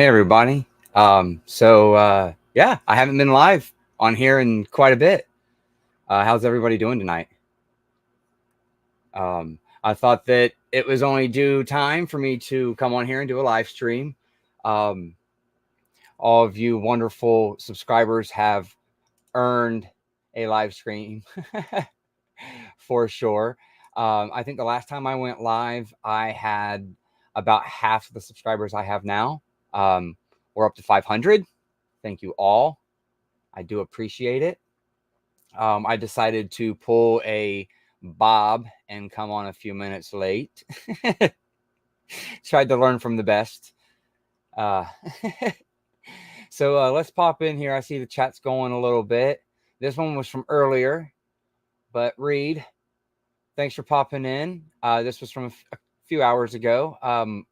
Hey everybody. Yeah, I haven't been live on here in quite a bit. How's everybody doing tonight? I thought that it was only due time for me to come on here and do a live stream. Um, all of you wonderful subscribers have earned a live stream for sure. I think the last time I went live, I had about half the subscribers I have now. We're up to 500. Thank you all. I do appreciate it. I decided to pull a Bob and come on a few minutes late. Tried to learn from the best. Uh, let's pop in here. I see the chat's going a little bit. This one was from earlier, but Reed, thanks for popping in. This was from a few hours ago.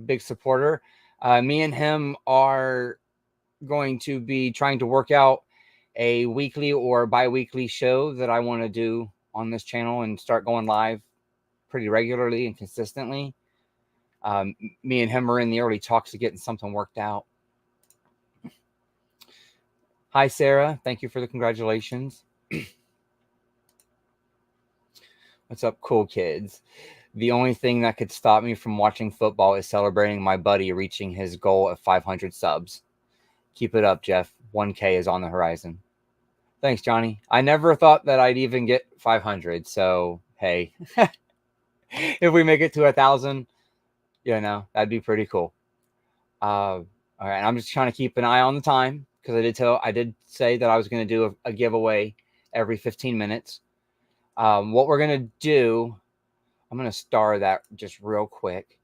Big supporter. Me and him are going to be trying to work out a weekly or bi-weekly show that I want to do on this channel and start going live pretty regularly and consistently. Me and him are in the early talks of getting something worked out. Hi, Sarah. Thank you for the congratulations. What's up, cool kids? The only thing that could stop me from watching football is celebrating my buddy reaching his goal of 500 subs. Keep it up, Jeff. 1K is on the horizon. Thanks, Johnny. I never thought that I'd even get 500. So, hey, if we make it to 1,000, that'd be pretty cool. All right. I'm just trying to keep an eye on the time because I did say that I was going to do a giveaway every 15 minutes. What we're going to do, I'm going to star that just real quick.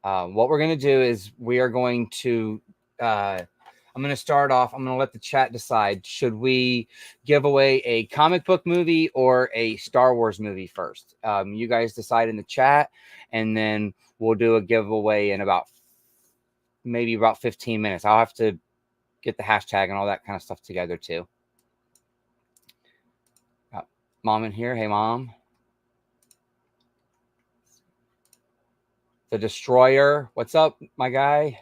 What we're going to do is we are going to, I'm going to start off. I'm going to let the chat decide. Should we give away a comic book movie or a Star Wars movie first? You guys decide in the chat, and then we'll do a giveaway in maybe about 15 minutes. I'll have to get the hashtag and all that kind of stuff together too. Got Mom in here. Hey, Mom. The Destroyer. What's up, my guy?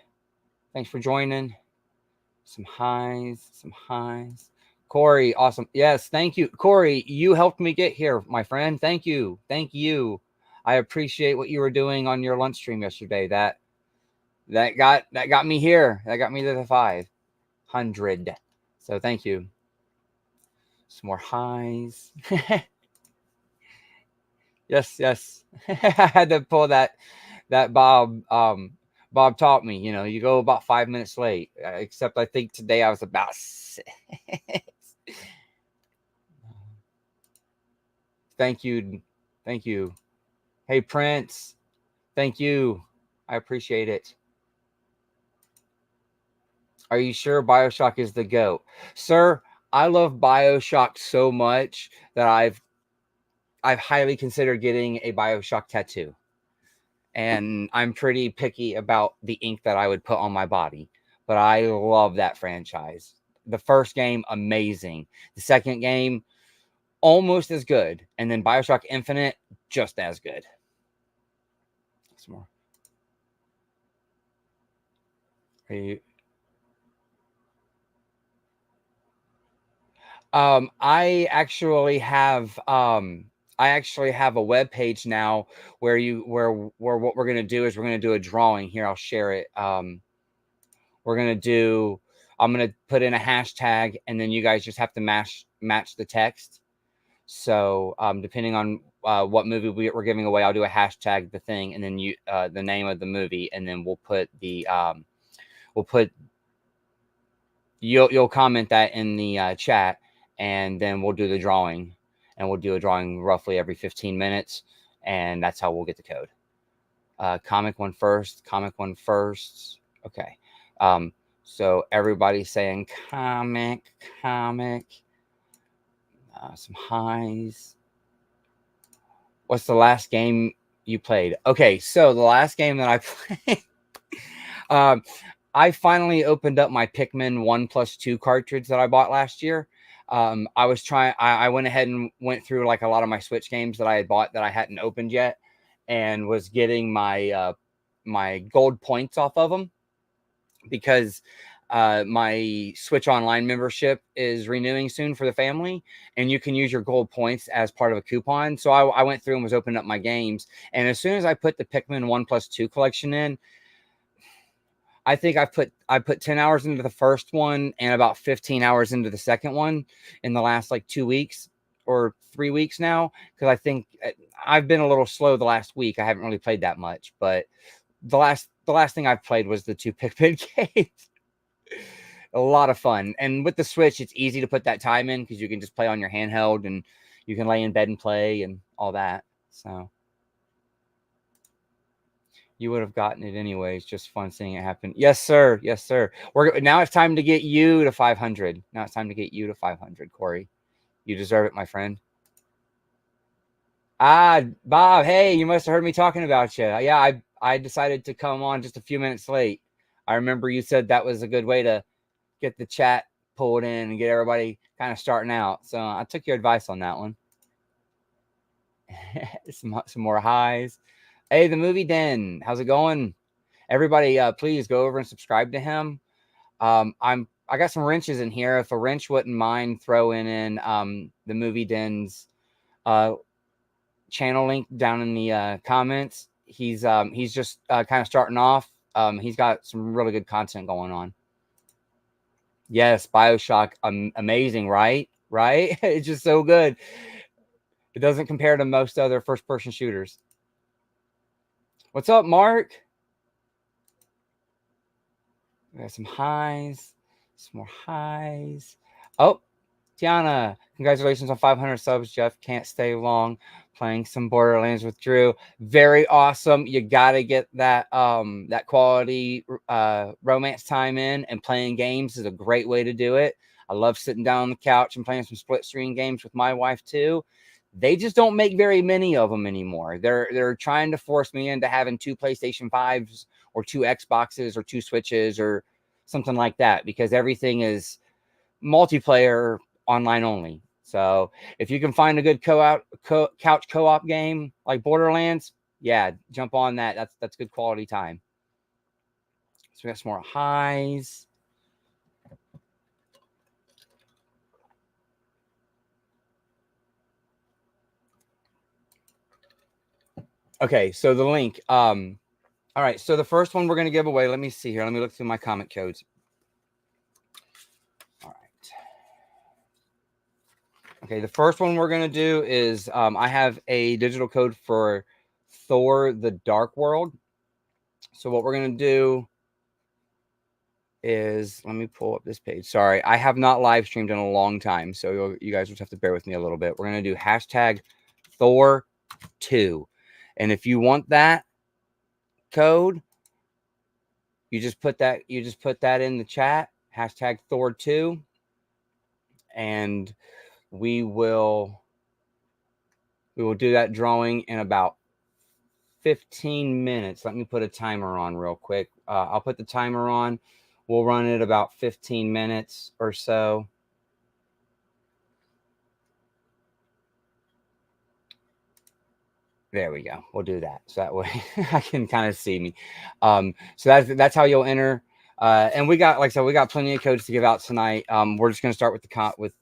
Thanks for joining. Some highs. Corey, awesome. Yes, thank you. Corey, you helped me get here, my friend. Thank you. I appreciate what you were doing on your lunch stream yesterday. That got me here. That got me to the 500. So thank you. Some more highs. Yes. I had to pull that Bob. Bob taught me, you go about 5 minutes late, except I think today I was about 6. Thank you. Hey, Prince. Thank you. I appreciate it. Are you sure BioShock is the GOAT? Sir, I love BioShock so much that I've highly considered getting a BioShock tattoo. And I'm pretty picky about the ink that I would put on my body. But I love that franchise. The first game, amazing. The second game, almost as good. And then BioShock Infinite, just as good. Some more. I actually have a web page now where what we're gonna do is we're gonna do a drawing. Here, I'll share it. I'm gonna put in a hashtag, and then you guys just have to match the text. So depending on what movie we're giving away, I'll do a hashtag the thing, and then the name of the movie, and then we'll put you'll comment that in the chat, and then we'll do the drawing, and we'll do a drawing roughly every 15 minutes, and that's how we'll get the code. Comic one first. Okay. So everybody's saying comic. Some highs. What's the last game you played? Okay, so the last game that I played, I finally opened up my Pikmin 1+2 cartridge that I bought last year. I went ahead and went through like a lot of my Switch games that I had bought that I hadn't opened yet, and was getting my my gold points off of them. because my Switch Online membership is renewing soon for the family, and you can use your gold points as part of a coupon. So I went through and was opening up my games, and as soon as I put the Pikmin 1+2 collection in, I think I put 10 hours into the first one and about 15 hours into the second one in the last like 2 weeks or 3 weeks now, because I think I've been a little slow the last week. I haven't really played that much, but the last thing I've played was the 2 Pikmin games. A lot of fun. And with the Switch, it's easy to put that time in because you can just play on your handheld and you can lay in bed and play and all that. So you would have gotten it anyways. Just fun seeing it happen. Yes, sir. Yes, sir. Now it's time to get you to 500. Now it's time to get you to 500, Corey. You deserve it, my friend. Bob, hey, you must have heard me talking about you. Yeah, I decided to come on just a few minutes late. I remember you said that was a good way to get the chat pulled in and get everybody kind of starting out. So I took your advice on that one. some more highs. Hey, the Movie Den, how's it going? Everybody, please go over and subscribe to him. I got some wrenches in here. If a wrench wouldn't mind throwing in the Movie Den's channel link down in the comments. He's just kind of starting off. He's got some really good content going on. Yes, BioShock, amazing, right? Right? It's just so good. It doesn't compare to most other first-person shooters. What's up, Mark? We got some highs, some more highs. Oh, Tiana, congratulations on 500 subs, Jeff. Can't stay long. Playing some Borderlands with Drew. Very awesome. You got to get that that quality romance time in, and playing games is a great way to do it. I love sitting down on the couch and playing some split screen games with my wife too. They just don't make very many of them anymore. They're trying to force me into having 2 PlayStation 5s or 2 Xboxes or 2 Switches or something like that, because everything is multiplayer online only. So if you can find a good couch co-op game like Borderlands, yeah, jump on that. That's good quality time. So we got some more highs. Okay, so the link. All right, so the first one we're going to give away. Let me see here. Let me look through my comment codes. All right. Okay, the first one we're going to do is I have a digital code for Thor: The Dark World. So what we're going to do is, let me pull up this page. Sorry, I have not live streamed in a long time, so you guys just have to bear with me a little bit. We're going to do hashtag Thor2. And if you want that code, you just put that in the chat, hashtag Thor2, and we will do that drawing in about 15 minutes. Let me put a timer on real quick. I'll put the timer on. We'll run it about 15 minutes or so. There we go. We'll do that. So that way I can kind of see me. So that's how you'll enter. And we got, like I said, we got plenty of codes to give out tonight. We're just going to start with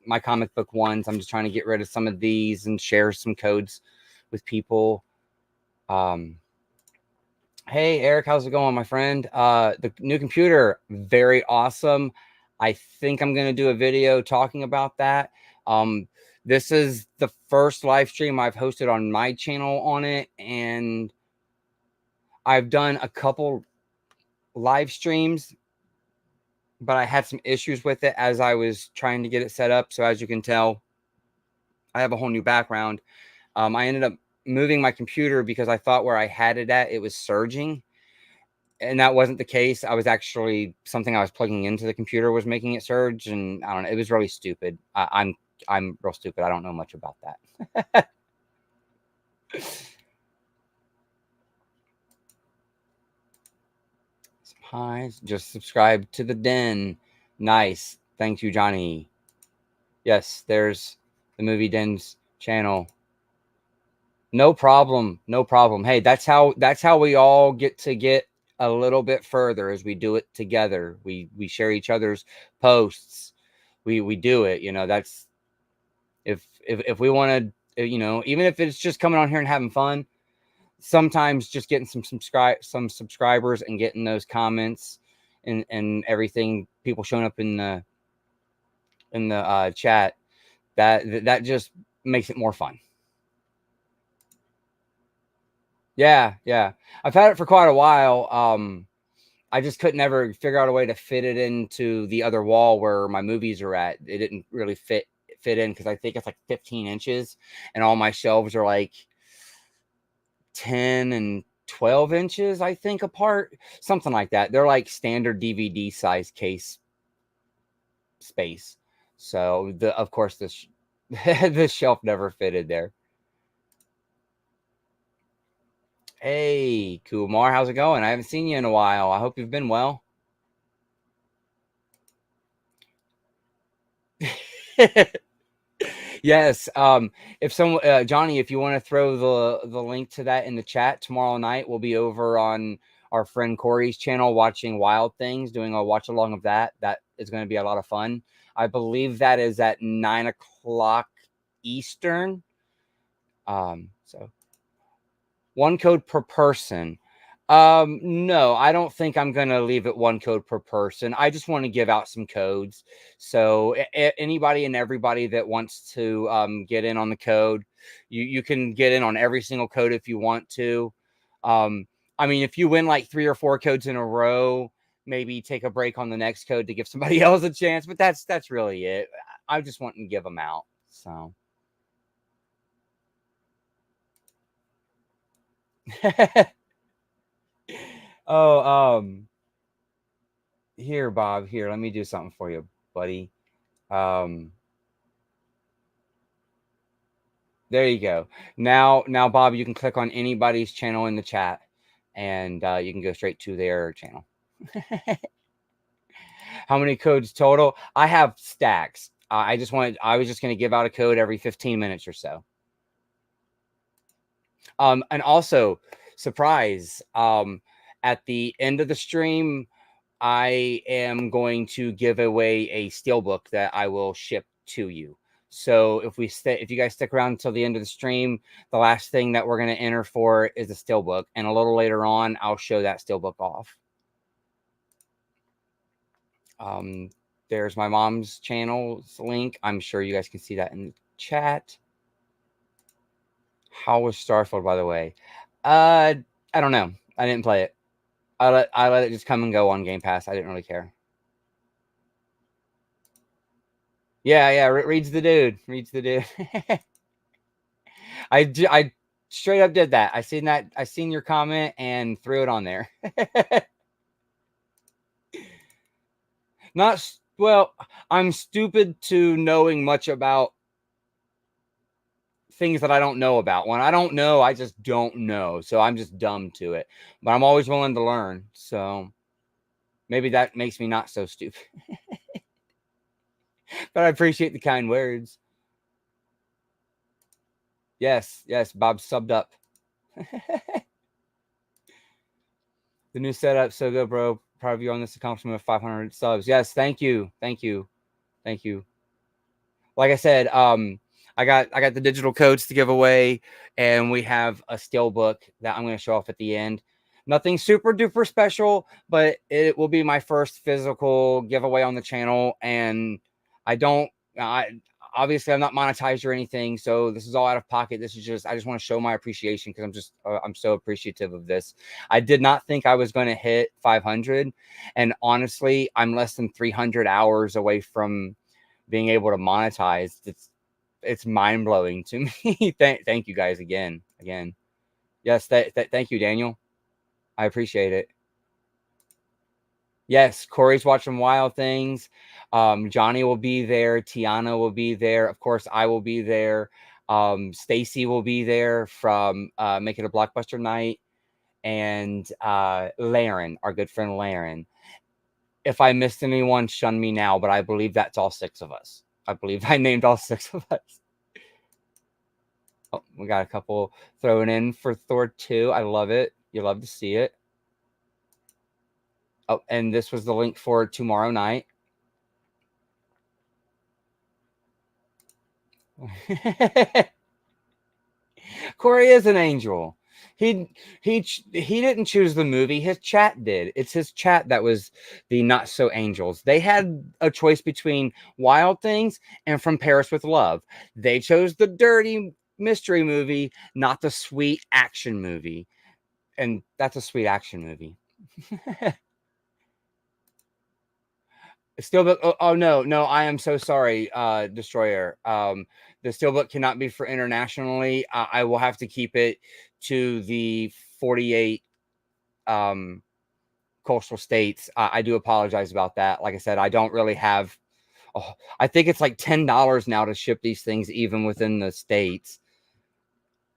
my comic book ones. I'm just trying to get rid of some of these and share some codes with people. Hey, Eric, how's it going, my friend? The new computer, very awesome. I think I'm going to do a video talking about that. This is the first live stream I've hosted on my channel on it, and I've done a couple live streams, but I had some issues with it as I was trying to get it set up. So as you can tell, I have a whole new background. I ended up moving my computer because I thought where I had it at, it was surging. And that wasn't the case. I was actually, something I was plugging into the computer was making it surge. And I don't know, it was really stupid. I'm real stupid. I don't know much about that. Some highs. Just subscribe to the Den. Nice. Thank you, Johnny. Yes, there's the Movie Den's channel. No problem. No problem. Hey, that's how we all get a little bit further as we do it together. We share each other's posts. We do it. That's if we want to, even if it's just coming on here and having fun. Sometimes just getting some subscribers and getting those comments and everything, people showing up in the chat, that just makes it more fun. Yeah, I've had it for quite a while. I just couldn't ever figure out a way to fit it into the other wall where my movies are at. It didn't really fit in because I think it's like 15 inches and all my shelves are like 10 and 12 inches, I think, apart, something like that. They're like standard DVD size case space. So of course this the shelf never fitted there. Hey, Kumar, how's it going? I haven't seen you in a while. I hope you've been well. Yes. If Johnny, if you want to throw the link to that in the chat tomorrow night, we'll be over on our friend Corey's channel watching Wild Things, doing a watch along of that. That is going to be a lot of fun. I believe that is at 9 o'clock Eastern. So one code per person. No, I don't think I'm going to leave it one code per person. I just want to give out some codes. So anybody and everybody that wants to get in on the code, you can get in on every single code if you want to. I mean, if you win like 3 or 4 codes in a row, maybe take a break on the next code to give somebody else a chance. But that's really it. I just want to give them out. So. Oh, here, Bob, here, let me do something for you, buddy. There you go. Now, Bob, you can click on anybody's channel in the chat and you can go straight to their channel. How many codes total? I have stacks. I was just going to give out a code every 15 minutes or so. And also, surprise, at the end of the stream, I am going to give away a steelbook that I will ship to you. So if you guys stick around until the end of the stream, the last thing that we're going to enter for is a steelbook, and a little later on, I'll show that steelbook off. There's my mom's channel's link. I'm sure you guys can see that in the chat. How was Starfield, by the way? I don't know. I didn't play it. I let it just come and go on Game Pass. I didn't really care. Yeah. Reed's the dude. I straight up did that. I seen your comment and threw it on there. I'm stupid to knowing much about things that I don't know about. When I don't know, I just don't know. So I'm just dumb to it. But I'm always willing to learn. So maybe that makes me not so stupid. But I appreciate the kind words. Yes, Bob subbed up. The new setup, so good, bro. Proud of you on this accomplishment of 500 subs. Yes, thank you. Like I said, I got the digital codes to give away, and we have a steelbook that I'm going to show off at the end. Nothing super duper special, but it will be my first physical giveaway on the channel, and obviously I'm not monetized or anything, so this is all out of pocket. I just want to show my appreciation because I'm so appreciative of this. I did not think I was going to hit 500, and honestly, I'm less than 300 hours away from being able to monetize. It's mind-blowing to me. Thank you guys again. Yes, thank you, Daniel. I appreciate it. Yes, Corey's watching Wild Things. Johnny will be there. Tiana will be there. Of course, I will be there. Stacy will be there from Make It a Blockbuster Night. And Laren, our good friend Laren. If I missed anyone, shun me now, but I believe that's all 6 of us. I believe I named all 6 of us. Oh, we got a couple throwing in for Thor 2. I love it. You love to see it. Oh, and this was the link for tomorrow night. Corey is an angel. He didn't choose the movie. His chat did. It's his chat that was the not so angels. They had a choice between Wild Things and From Paris with Love. They chose the dirty mystery movie, not the sweet action movie. And that's a sweet action movie. Steelbook. Oh no, I am so sorry, Destroyer. The Steelbook cannot be for internationally. I will have to keep it to the 48 coastal states. I do apologize about that. Like I said, I don't really have. Oh, I think it's like $10 now to ship these things, even within the states.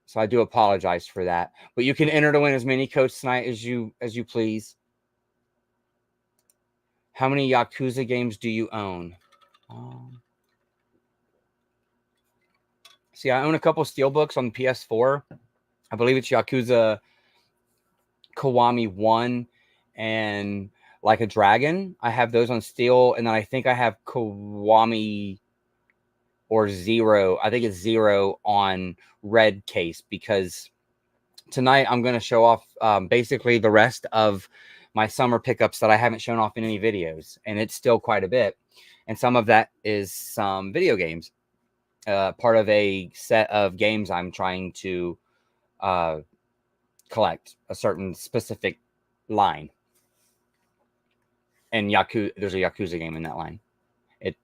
So I do apologize for that. But you can enter to win as many codes tonight as you please. How many Yakuza games do you own? See, I own a couple Steelbooks on PS4. I believe it's Yakuza Kiwami 1 and Like a Dragon. I have those on Steel. And then I think I have Kiwami or Zero. I think it's Zero on Red case, because tonight I'm going to show off basically the rest of my summer pickups that I haven't shown off in any videos. And it's still quite a bit. And some of that is some video games. Part of a set of games I'm trying to collect, a certain specific line. And there's a Yakuza game in that line. It'd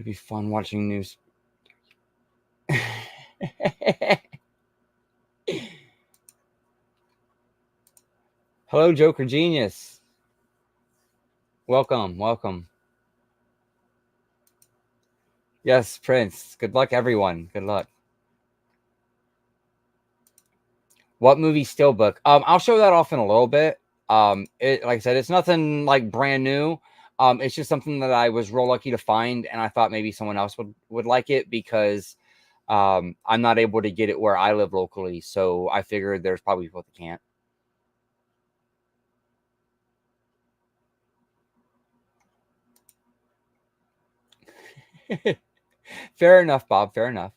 be fun watching news. Hello, Joker Genius. Welcome. Yes, Prince. Good luck, everyone. Good luck. What movie Steelbook? I'll show that off in a little bit. Like I said, it's nothing like brand new. It's just something that I was real lucky to find, and I thought maybe someone else would like it, because I'm not able to get it where I live locally. So I figured there's probably people that can't. Fair enough, Bob. Fair enough.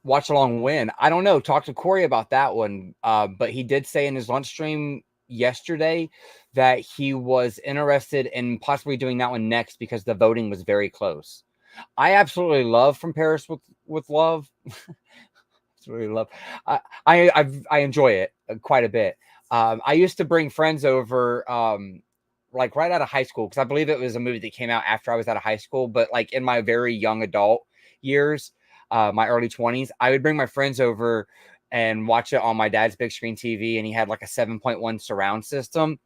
Watch along win. I don't know. Talk to Corey about that one. But he did say in his lunch stream yesterday that he was interested in possibly doing that one next, because the voting was very close. I absolutely love From Paris with Love. Really love. I enjoy it quite a bit. I used to bring friends over, like right out of high school, because I believe it was a movie that came out after I was out of high school. But like in my very young adult years, my early 20s, I would bring my friends over and watch it on my dad's big screen TV, and he had like a 7.1 surround system,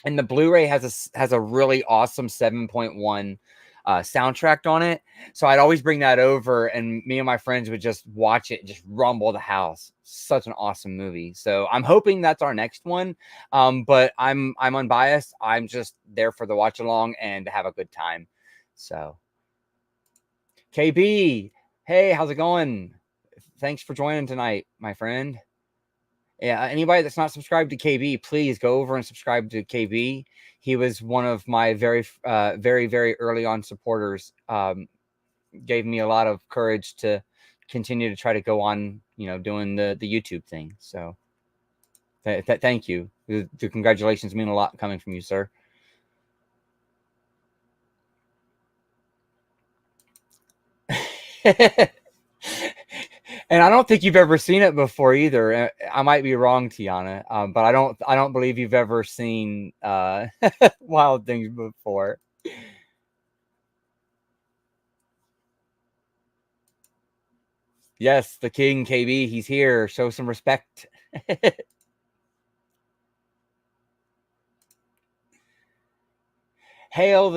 and the Blu-ray has a really awesome 7.1 soundtrack on it. So I'd always bring that over, and me and my friends would just watch it, just rumble the house. Such an awesome movie. So I'm hoping that's our next one. But I'm unbiased. I'm just there for the watch along and to have a good time. So KB, hey, how's it going? Thanks for joining tonight, my friend. Yeah, anybody that's not subscribed to KB, please go over and subscribe to KB. He was one of my very, very early on supporters. Gave me a lot of courage to continue to try to go on, doing the YouTube thing. So thank you. The congratulations mean a lot coming from you, sir. And I don't think you've ever seen it before either. I might be wrong, Tiana, but I don't believe you've ever seen Wild Things before. Yes, the King KB, he's here. Show some respect. Hail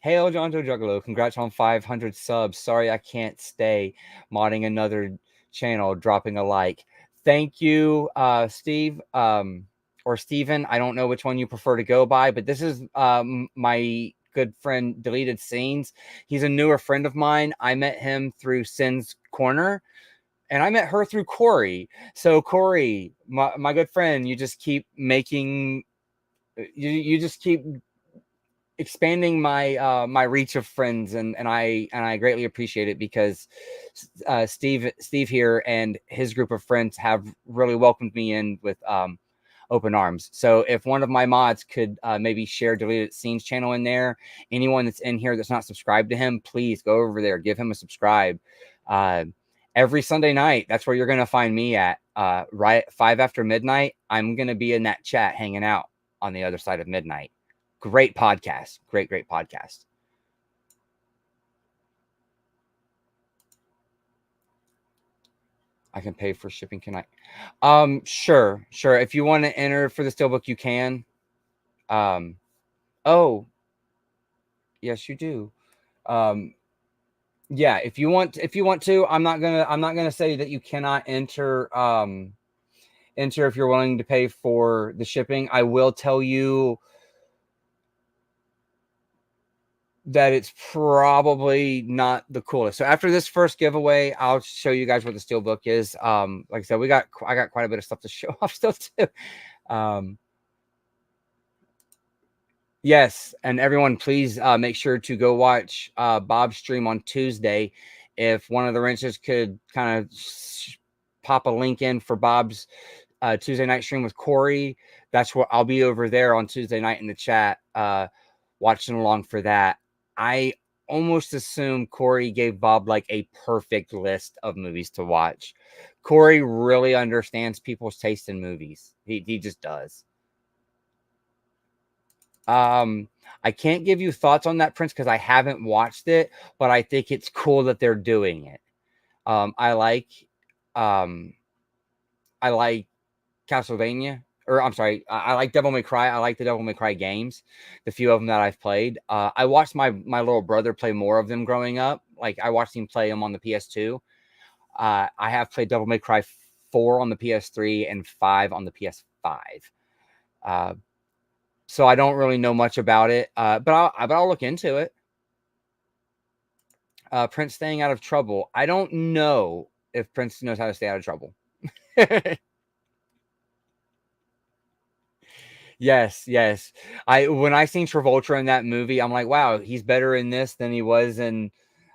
John Joe Juggalo. Congrats on 500 subs. Sorry I can't stay. Modding another channel, dropping a like. Thank you, Steve, or Steven. I don't know which one you prefer to go by, but this is my good friend Deleted Scenes. He's a newer friend of mine. I met him through Sin's Corner. And I met her through Corey. So Corey, my good friend, you just keep making, you just keep expanding my reach of friends, and I greatly appreciate it, because Steve here and his group of friends have really welcomed me in with open arms. So if one of my mods could maybe share Deleted Scenes channel in there, anyone that's in here that's not subscribed to him, please go over there, give him a subscribe. Every Sunday night, that's where you're going to find me at, right at 5 after midnight. I'm going to be in that chat hanging out on the other side of midnight. Great podcast. Great podcast. I can pay for shipping. Can I? Sure. If you want to enter for the Steelbook, you can. Oh, yes, you do. Yeah, if you want to, I'm not gonna say that you cannot enter if you're willing to pay for the shipping. I will tell you that it's probably not the coolest. So after this first giveaway, I'll show you guys what the Steelbook is. Like I said, I got quite a bit of stuff to show off still too. Yes, and everyone, please make sure to go watch Bob's stream on Tuesday. If one of the wrenches could kind of pop a link in for Bob's Tuesday night stream with Corey, that's what I'll be over there on Tuesday night in the chat, watching along for that. I almost assume Corey gave Bob like a perfect list of movies to watch. Corey really understands people's taste in movies. He just does. I can't give you thoughts on that, Prince, because I haven't watched it, but I think it's cool that they're doing it. I like Castlevania, or I'm sorry, I like Devil May Cry. I like the Devil May Cry games, the few of them that I've played. I watched my little brother play more of them growing up. Like, I watched him play them on the PS2. I have played Devil May Cry 4 on the PS3 and 5 on the PS5. So I don't really know much about it, but I'll look into it. Prince staying out of trouble. I don't know if Prince knows how to stay out of trouble. Yes. When I seen Travolta in that movie, I'm like, wow, he's better in this than he was in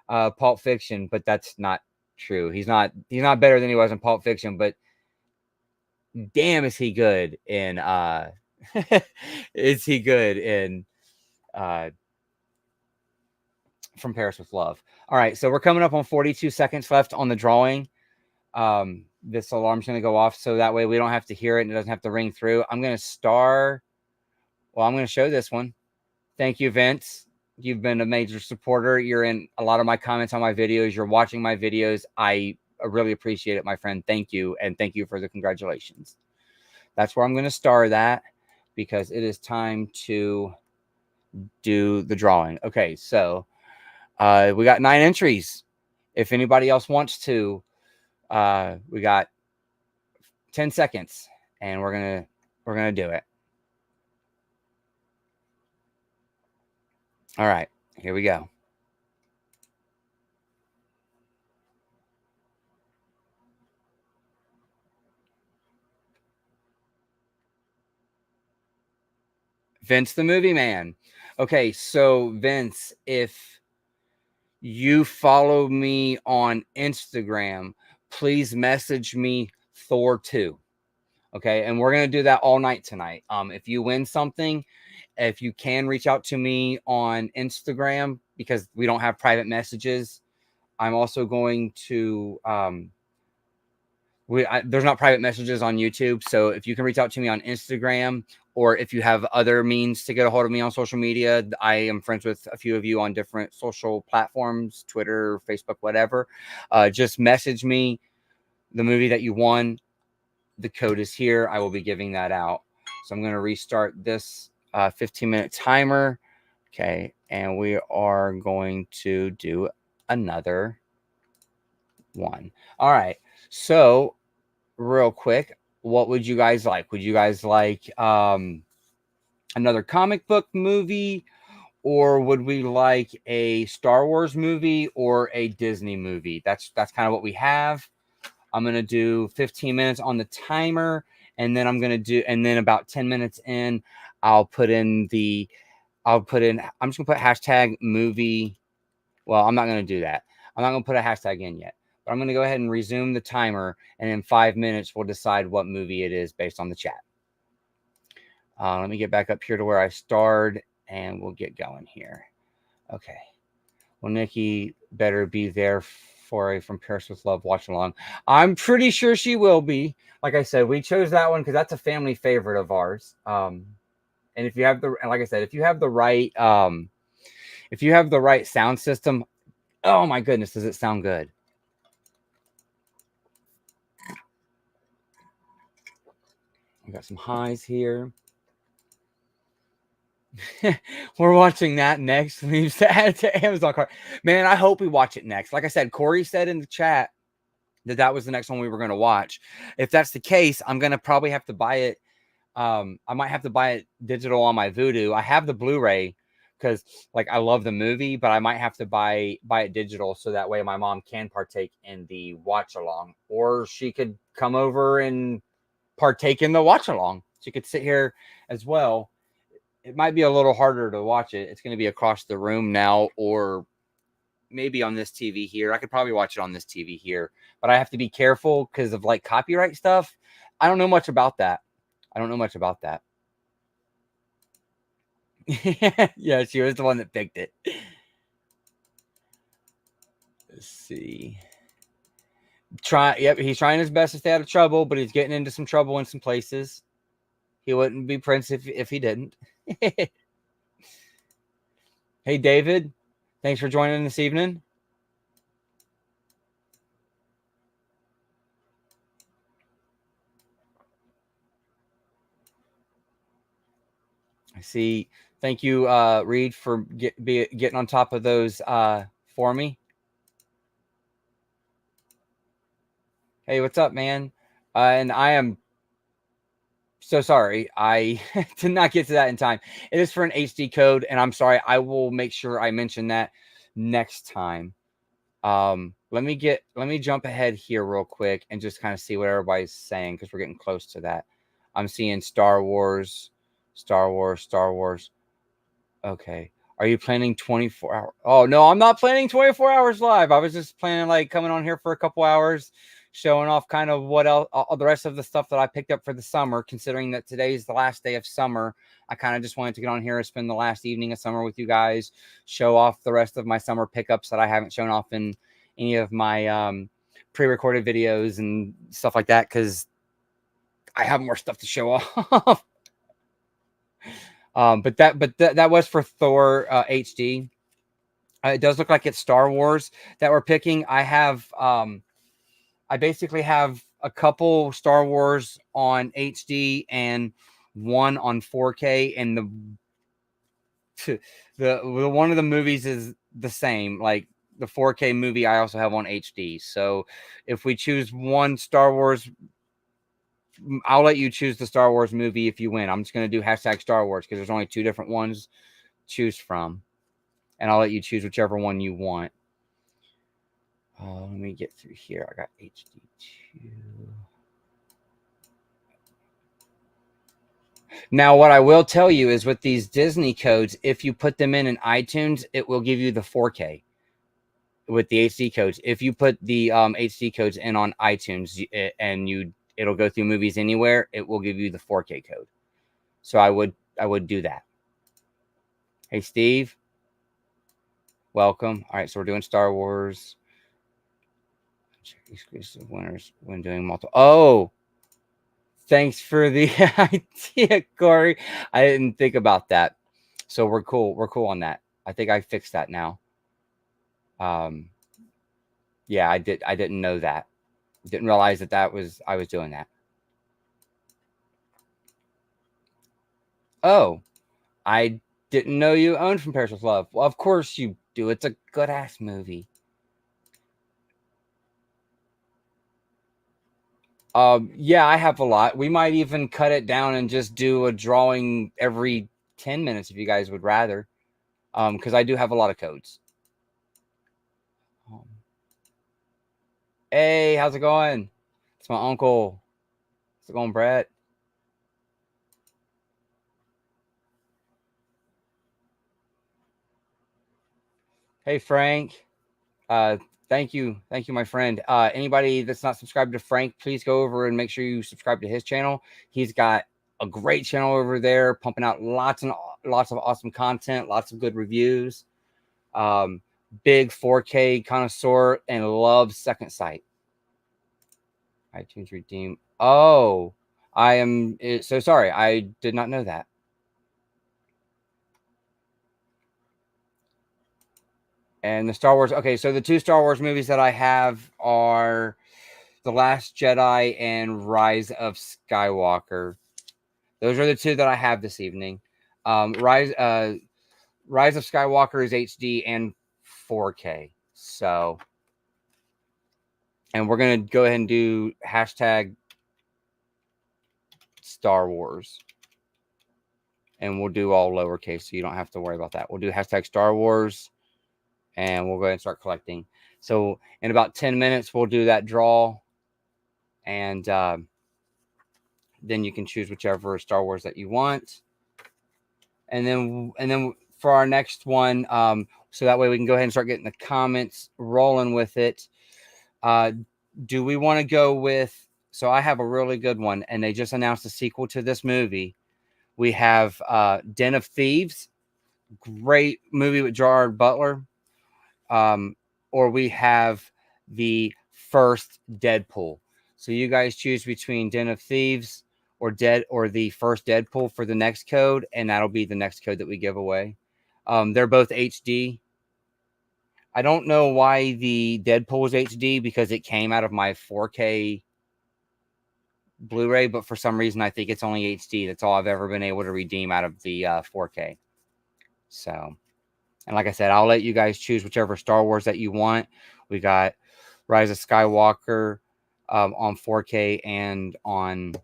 Pulp Fiction. But that's not true. He's not better than he was in Pulp Fiction. But damn, is he good in is he good in From Paris with Love? All right, so we're coming up on 42 seconds left on the drawing. This alarm's going to go off, so that way we don't have to hear it and it doesn't have to ring through. I'm going to I'm going to show this one. Thank you, Vince. You've been a major supporter. You're in a lot of my comments on my videos. You're watching my videos. I really appreciate it, my friend. Thank you, and thank you for the congratulations. That's where I'm going to star that, because it is time to do the drawing. Okay, so we got 9 entries. If anybody else wants to, we got 10 seconds, and we're gonna do it. All right, here we go. Vince the Movie Man. Okay, so Vince, if you follow me on Instagram, please message me Thor 2. Okay, and we're gonna do that all night tonight. If you win something, if you can reach out to me on Instagram, because we don't have private messages. I'm also going to there's not private messages on YouTube, so if you can reach out to me on Instagram, or if you have other means to get a hold of me on social media, I am friends with a few of you on different social platforms, Twitter, Facebook, whatever. Just message me the movie that you won. The code is here. I will be giving that out. So I'm going to restart this 15-minute timer. Okay, and we are going to do another one. All right, so real quick, what would you guys like? Would you guys like another comic book movie, or would we like a Star Wars movie or a Disney movie? That's kind of what we have. I'm going to do 15 minutes on the timer, and then I'm about 10 minutes in, I'm just going to put hashtag movie. Well, I'm not going to do that. I'm not going to put a hashtag in yet, but I'm going to go ahead and resume the timer, and in 5 minutes, we'll decide what movie it is based on the chat. Let me get back up here to where I started, and we'll get going here. Okay. Well, Nikki better be there for a From Paris with Love watch along. I'm pretty sure she will be. Like I said, we chose that one because that's a family favorite of ours. And if you have if you have the right sound system, oh my goodness, does it sound good? We got some highs here. We're watching that next. Leaves to add to Amazon cart. Man, I hope we watch it next. Like I said, Corey said in the chat that was the next one we were going to watch. If that's the case, I'm going to probably have to buy it. I might have to buy it digital on my Vudu. I have the Blu-ray because I love the movie, but I might have to buy it digital so that way my mom can partake in the watch along, or she could come over and partake in the watch along. She could sit here as well. It might be a little harder to watch it. It's going to be across the room now, or maybe on this TV here. I could probably watch it on this TV here, but I have to be careful because of copyright stuff. I don't know much about that. Yeah, she was the one that picked it. Let's see. Yep, he's trying his best to stay out of trouble, but he's getting into some trouble in some places. He wouldn't be Prince if he didn't. Hey, David. Thanks for joining this evening. I see. Thank you, Reed, for getting on top of those for me. Hey, what's up, man? And I am so sorry. I did not get to that in time. It is for an HD code, and I'm sorry. I will make sure I mention that next time. Let me jump ahead here real quick and just kind of see what everybody's saying because we're getting close to that. I'm seeing Star Wars. Okay. Are you planning 24 hours? Oh, no, I'm not planning 24 hours live. I was just planning coming on here for a couple hours, showing off kind of what else, all the rest of the stuff that I picked up for the summer, considering that today's the last day of summer. I kind of just wanted to get on here and spend the last evening of summer with you guys, show off the rest of my summer pickups that I haven't shown off in any of my pre-recorded videos and stuff like that, because I have more stuff to show off. But that was for Thor HD. It does look like it's Star Wars that we're picking. I basically have a couple Star Wars on HD and one on 4K, and the one of the movies is the same. Like the 4K movie, I also have on HD. So if we choose one Star Wars, I'll let you choose the Star Wars movie if you win. I'm just going to do hashtag Star Wars because there's only 2 different ones to choose from, and I'll let you choose whichever one you want. Let me get through here. I got HD2. Now, what I will tell you is with these Disney codes, if you put them in iTunes, it will give you the 4K with the HD codes. If you put the HD codes in on iTunes and it'll go through Movies Anywhere, it will give you the 4K code. So I would do that. Hey, Steve. Welcome. All right, so we're doing Star Wars. Check exclusive winners when doing multiple. Oh, thanks for the idea, Corey. I didn't think about that. So we're cool. We're cool on that. I think I fixed that now. Yeah, I didn't know that. Didn't realize I was doing that. Oh, I didn't know you owned From Paris with Love. Well, of course you do. It's a good ass movie. Yeah, I have a lot. We might even cut it down and just do a drawing every 10 minutes if you guys would rather. Because I do have a lot of codes. Hey, how's it going? It's my uncle. How's it going, Brett? Hey, Frank. Thank you, my friend. Anybody that's not subscribed to Frank, please go over and make sure you subscribe to his channel. He's got a great channel over there, pumping out lots and lots of awesome content, lots of good reviews. Big 4K connoisseur and loves Second Sight. iTunes redeem. Oh, I am so sorry. I did not know that. And the Star Wars. Okay, so the two Star Wars movies that I have are The Last Jedi and Rise of Skywalker. Those are the two that I have this evening. Rise of Skywalker is HD and 4K. So, and we're gonna go ahead and do hashtag Star Wars, and we'll do all lowercase, so you don't have to worry about that. We'll do hashtag Star Wars, and we'll go ahead and start collecting. So, in about 10 minutes, we'll do that draw, and then you can choose whichever Star Wars that you want. And then for our next one, so that way we can go ahead and start getting the comments rolling with it. Do we want to go with, so I have a really good one, and they just announced a sequel to this movie. We have Den of Thieves, great movie with Gerard Butler. Or we have the first Deadpool. So you guys choose between Den of Thieves or the first Deadpool for the next code, and that'll be the next code that we give away. They're both HD. I don't know why the Deadpool is HD, because it came out of my 4K Blu-ray, but for some reason I think it's only HD. That's all I've ever been able to redeem out of the 4K. So, and like I said, I'll let you guys choose whichever Star Wars that you want. We got Rise of Skywalker on 4K and on.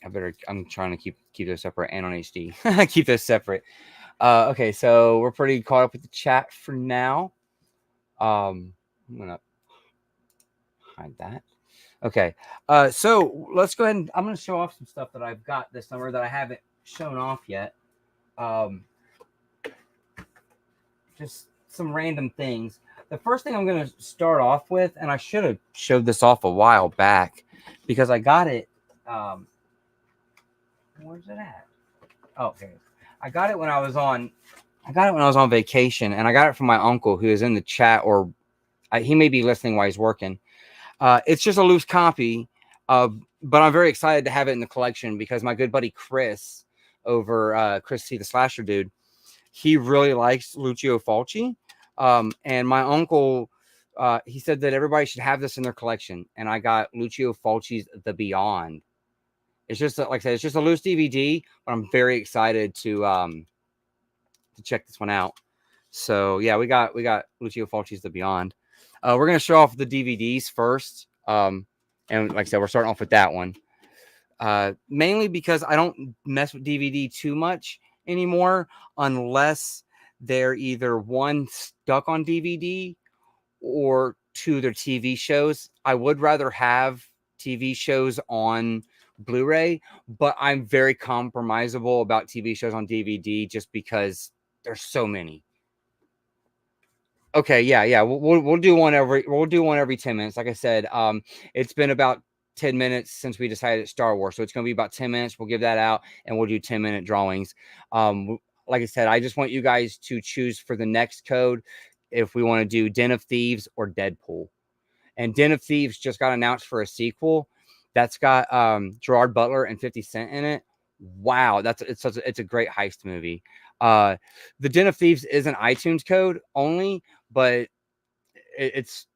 I'm trying to keep those separate, and on HD. Keep those separate. Okay, so we're pretty caught up with the chat for now. I'm gonna hide that. Okay, so let's go ahead and I'm gonna show off some stuff that I've got this summer that I haven't shown off yet. Just some random things. The first thing I'm going to start off with, and I should have showed this off a while back, because I got it. Where's it at? Oh, okay. I got it when I was on vacation, and I got it from my uncle, who is in the chat, or he may be listening while he's working. It's just a loose copy, but I'm very excited to have it in the collection, because my good buddy Chris over Chris C. the Slasher Dude, he really likes Lucio Fulci. And my uncle, he said that everybody should have this in their collection. And I got Lucio Fulci's The Beyond. It's just, like I said, it's just a loose DVD, but I'm very excited to check this one out. So yeah, we got Lucio Fulci's The Beyond. We're gonna show off the DVDs first. And like I said, we're starting off with that one. Mainly because I don't mess with DVD too much anymore, unless they're either one, stuck on DVD, or two, they're TV shows. I would rather have TV shows on Blu-ray, but I'm very compromisable about TV shows on DVD, just because there's so many. Okay, yeah. We'll do one every 10 minutes. Like I said, it's been about 10 minutes since we decided Star Wars, so it's going to be about 10 minutes. We'll give that out, and we'll do 10-minute drawings. Like I said, I just want you guys to choose for the next code if we want to do Den of Thieves or Deadpool. And Den of Thieves just got announced for a sequel that's got Gerard Butler and 50 Cent in it. Wow, it's a great heist movie. The Den of Thieves is an iTunes code only, but that's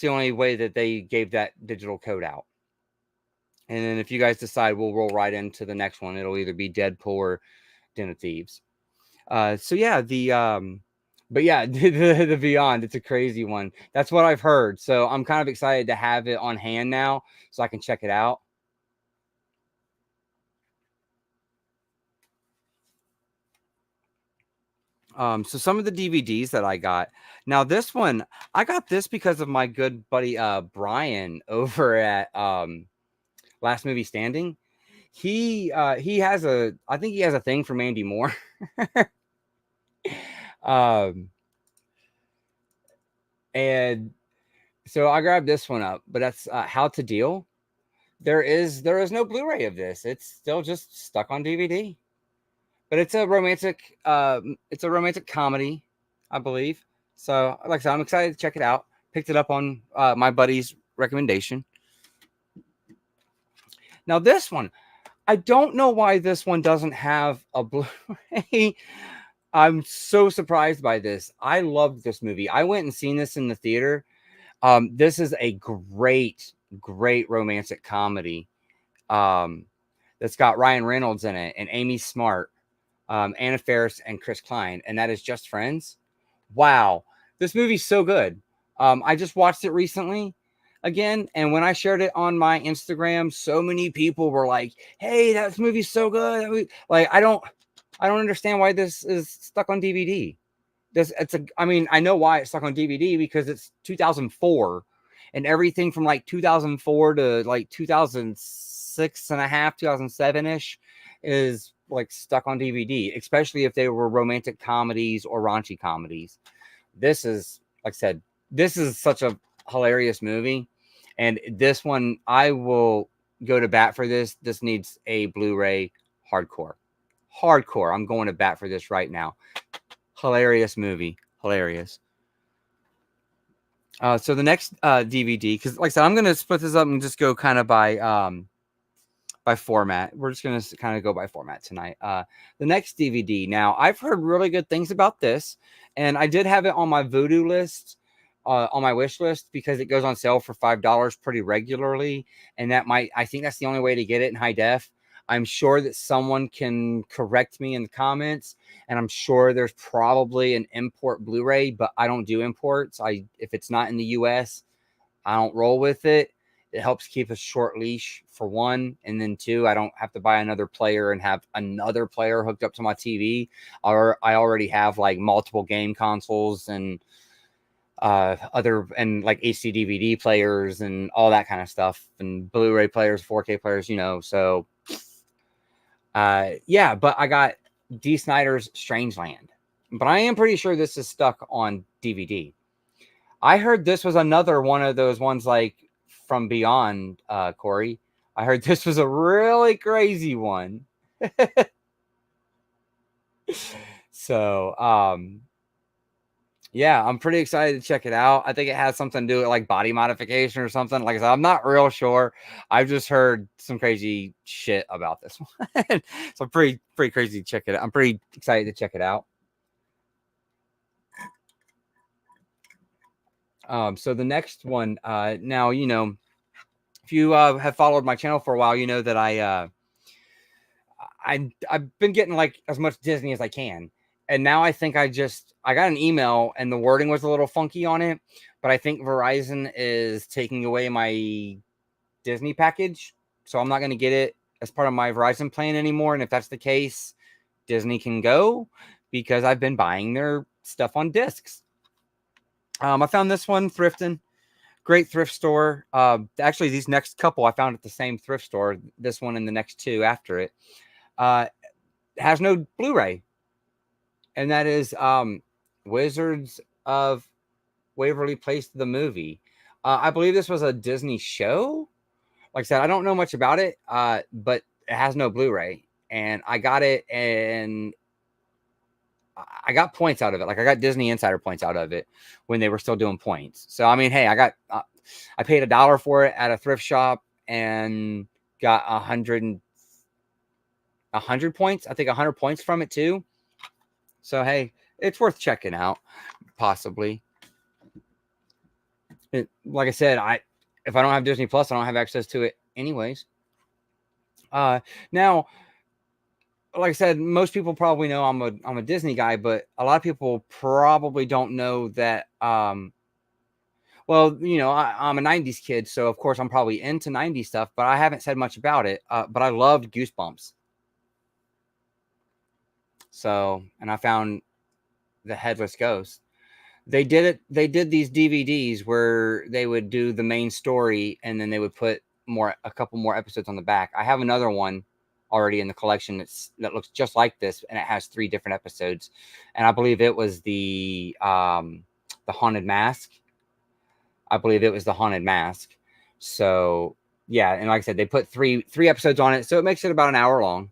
the only way that they gave that digital code out. And then if you guys decide, we'll roll right into the next one. It'll either be Deadpool or Den of Thieves. So yeah, but yeah, the Beyond, it's a crazy one. That's what I've heard. So I'm kind of excited to have it on hand now, so I can check it out. So some of the DVDs that I got. Now this one, I got this because of my good buddy Brian over at Last Movie Standing. He has I think he has a thing for Mandy Moore. um and so I grabbed this one up, but that's How to Deal. There is no Blu-ray of this. It's still just stuck on DVD. But it's a romantic comedy, I believe. So, like I said, I'm excited to check it out. Picked it up on my buddy's recommendation. Now, this one, I don't know why this one doesn't have a Blu-ray. I'm so surprised by this. I loved this movie. I went and seen this in the theater. This is a great, great romantic comedy. That's got Ryan Reynolds in it and Amy Smart, Anna Faris, and Chris Klein, and that is Just Friends. Wow, this movie's so good. I just watched it recently again, and when I shared it on my Instagram, so many people were like, "Hey, that movie's so good!" Like, I don't understand why this is stuck on DVD. I mean, I know why it's stuck on DVD because it's 2004, and everything from like 2004 to like 2006 and a half, 2007 ish, is like stuck on DVD, especially if they were romantic comedies or raunchy comedies. This is, like I said, this is such a hilarious movie. And this one, I will go to bat for this. This needs a Blu-ray hardcore. Hardcore. I'm going to bat for this right now. Hilarious movie. Hilarious. So the next DVD, because like I said, I'm going to split this up and just go kind of by format. We're just going to kind of go by format tonight. The next DVD. Now, I've heard really good things about this, and I did have it on my Vudu list, on my wish list, because it goes on sale for $5 pretty regularly, and I think that's the only way to get it in high def. I'm sure that someone can correct me in the comments, and I'm sure there's probably an import Blu-ray, but I don't do imports. If it's not in the US, I don't roll with it. It helps keep a short leash, for one, and then two, I don't have to buy another player and have another player hooked up to my TV. Or I already have like multiple game consoles and other and like HD DVD players and all that kind of stuff, and Blu-ray players, 4K players, so yeah, but I got Dee Snider's Strangeland, but I am pretty sure this is stuck on DVD. I heard this was another one of those ones like From Beyond, Corey. I heard this was a really crazy one. So, yeah, I'm pretty excited to check it out. I think it has something to do with like body modification or something. Like I said, I'm not real sure. I've just heard some crazy shit about this one. So pretty crazy to check it out. I'm pretty excited to check it out. So the next one, now, if you have followed my channel for a while, you know that I've been getting like as much Disney as I can. And now I think I got an email and the wording was a little funky on it, but I think Verizon is taking away my Disney package. So I'm not going to get it as part of my Verizon plan anymore. And if that's the case, Disney can go, because I've been buying their stuff on discs. I found this one thrifting. Great thrift store. Actually, these next couple I found at the same thrift store. This one and the next two after it. Has no Blu-ray. And that is Wizards of Waverly Place, the movie. I believe this was a Disney show. Like I said, I don't know much about it, but it has no Blu-ray. And I got it, and I got points out of it. Like I got Disney Insider points out of it when they were still doing points. So, I mean, hey, I paid $1 for it at a thrift shop and got 100 points. I think 100 points from it too. So, hey, it's worth checking out, possibly. Like I said, if I don't have Disney Plus, I don't have access to it anyways. Now, like I said, most people probably know I'm a Disney guy, but a lot of people probably don't know that. Well, I'm a 90s kid, so of course I'm probably into 90s stuff, but I haven't said much about it. But I loved Goosebumps. So, and I found the Headless Ghost. They did it. They did these DVDs where they would do the main story and then they would put a couple more episodes on the back. I have another one already in the collection that looks just like this, and it has 3 different episodes. And I believe it was the Haunted Mask. I believe it was the Haunted Mask. So yeah, and like I said, they put three episodes on it, so it makes it about an hour long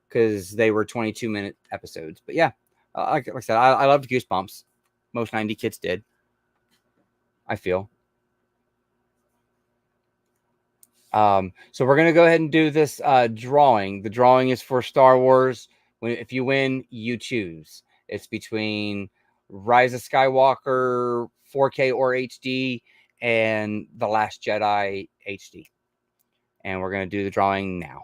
because they were 22-minute episodes. But yeah, like I said, I loved Goosebumps. Most 90 kids did, I feel. So we're going to go ahead and do this drawing. The drawing is for Star Wars. If you win, you choose. It's between Rise of Skywalker 4K or HD and The Last Jedi HD. And we're going to do the drawing now.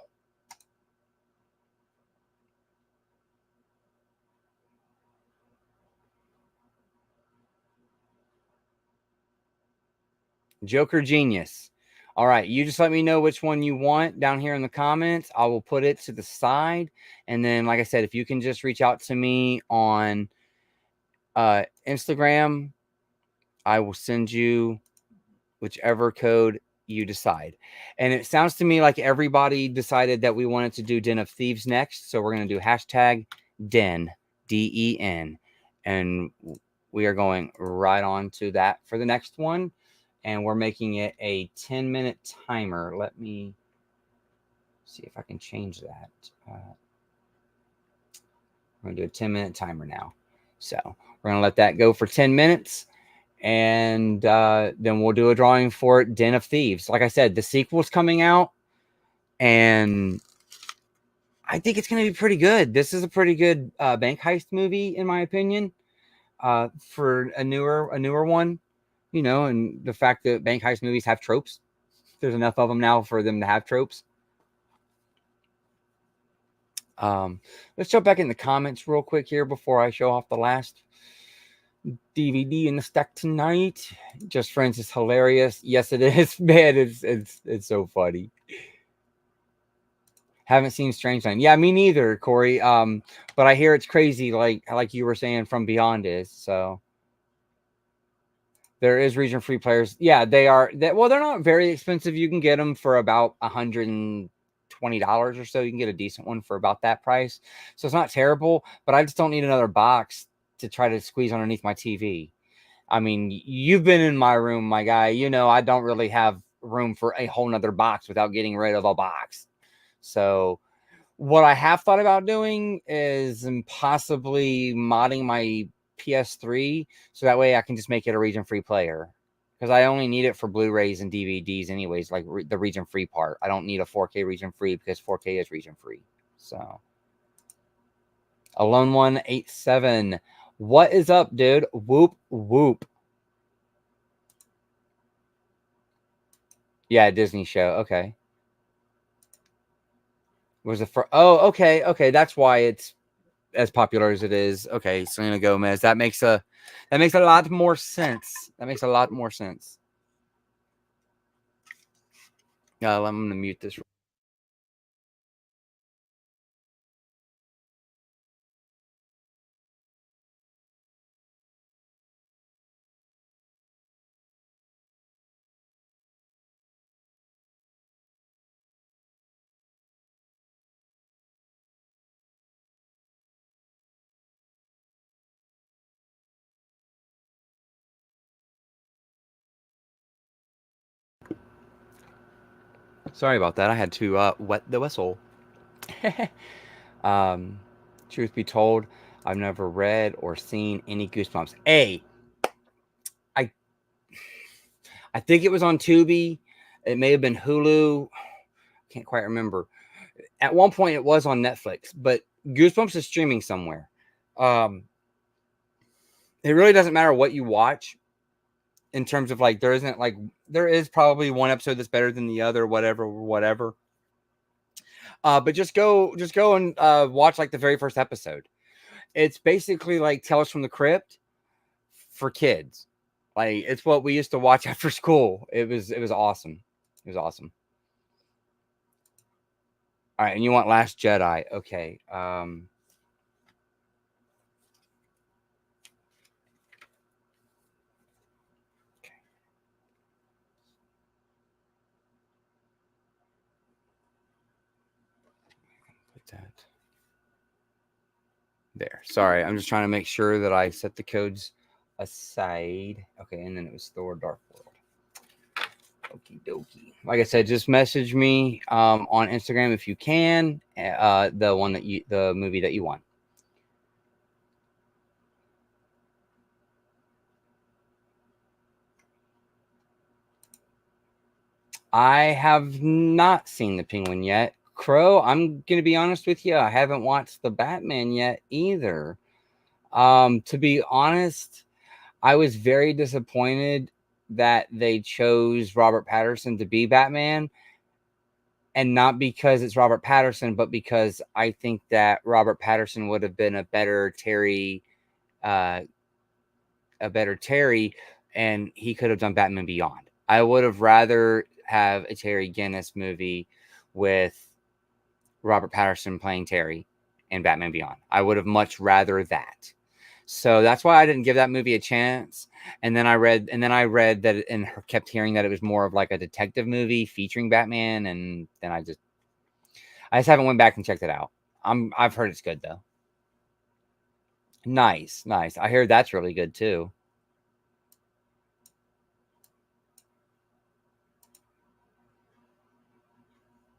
Joker Genius. All right, you just let me know which one you want down here in the comments. I will put it to the side. And then, like I said, if you can just reach out to me on Instagram, I will send you whichever code you decide. And it sounds to me like everybody decided that we wanted to do Den of Thieves next. So we're going to do hashtag Den, DEN. And we are going right on to that for the next one. And we're making it a 10-minute timer. Let me see if I can change that. I'm going to do a 10-minute timer now. So we're going to let that go for 10 minutes. And then we'll do a drawing for Den of Thieves. Like I said, the sequel's coming out. And I think it's going to be pretty good. This is a pretty good bank heist movie, in my opinion, for a newer one. You know, and the fact that bank heist movies have tropes. There's enough of them now for them to have tropes. Let's jump back in the comments real quick here before I show off the last DVD in the stack tonight. Just Friends is hilarious. Yes, it is. Man, it's so funny. Haven't seen Strangeland. Yeah, me neither, Corey. But I hear it's crazy, like you were saying, From Beyond is. So there is region free players. Yeah, they are. Well, they're not very expensive. You can get them for about $120 or so. You can get a decent one for about that price. So it's not terrible, but I just don't need another box to try to squeeze underneath my TV. I mean, you've been in my room, my guy. You know, I don't really have room for a whole nother box without getting rid of a box. So what I have thought about doing is possibly modding my PS3 so that way I can just make it a region-free player. Because I only need it for Blu-rays and DVDs anyways, like the region-free part. I don't need a 4K region-free because 4K is region-free. So, Alone 187. What is up, dude? Whoop, whoop. Yeah, Disney show. Okay. Was it for... Oh, okay. Okay, that's why it's as popular as it is. Okay, Selena Gomez. That makes a lot more sense. That makes a lot more sense. I'm gonna mute this. Sorry about that. I had to wet the whistle. Truth be told, I've never read or seen any Goosebumps. I think it was on Tubi. It may have been Hulu. Can't quite remember. At one point, it was on Netflix, but Goosebumps is streaming somewhere. It really doesn't matter what you watch in terms of like there is probably one episode that's better than the other, whatever. But just go and watch like the very first episode. It's basically like Tales from the Crypt for kids. Like it's what we used to watch after school. It was awesome. It was awesome. All right, and you want Last Jedi? Okay. that. There. Sorry, I'm just trying to make sure that I set the codes aside. Okay, and then it was Thor Dark World. Okie dokie. Like I said, just message me on Instagram if you can. The movie that you want. I have not seen The Penguin yet. Crow, I'm gonna be honest with you, I haven't watched The Batman yet either. To be honest, I was very disappointed that they chose Robert Pattinson to be Batman, and not because it's Robert Pattinson, but because I think that Robert Pattinson would have been a better Terry, uh, and he could have done Batman Beyond. I would have rather have a Terry Guinness movie with Robert Pattinson playing Terry in Batman Beyond. I would have much rather that. So that's why I didn't give that movie a chance. And then I read that and kept hearing that it was more of like a detective movie featuring Batman. And then I just haven't went back and checked it out. I've heard it's good though. Nice. I hear that's really good too.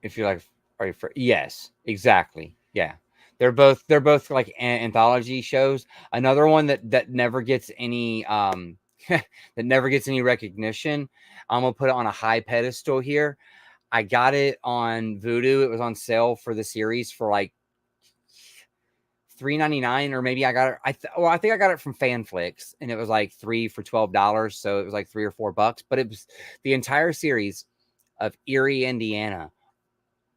If you're like, are you? Yes, exactly. Yeah, they're both like anthology shows. Another one that never gets any that never gets any recognition. I'm gonna put it on a high pedestal here. I got it on Vudu. It was on sale for the series for like $3.99, or maybe I got it. I think I got it from FanFlix, and it was like 3 for $12. So it was like $3 or $4. But it was the entire series of Erie, Indiana.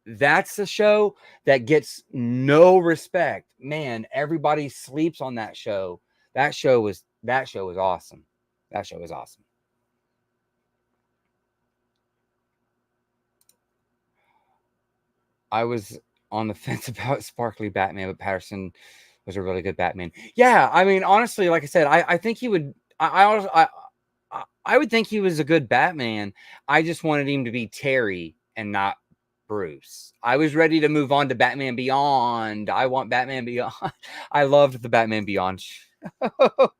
That's a show that gets no respect. Man, everybody sleeps on that show. That show was awesome. That show was awesome. I was on the fence about Sparkly Batman, but Patterson was a really good Batman. Yeah, I mean, honestly, like I said, I think he would. I would think he was a good Batman. I just wanted him to be Terry and not Bruce. I was ready to move on to Batman Beyond. I want Batman Beyond. I loved the Batman Beyond show.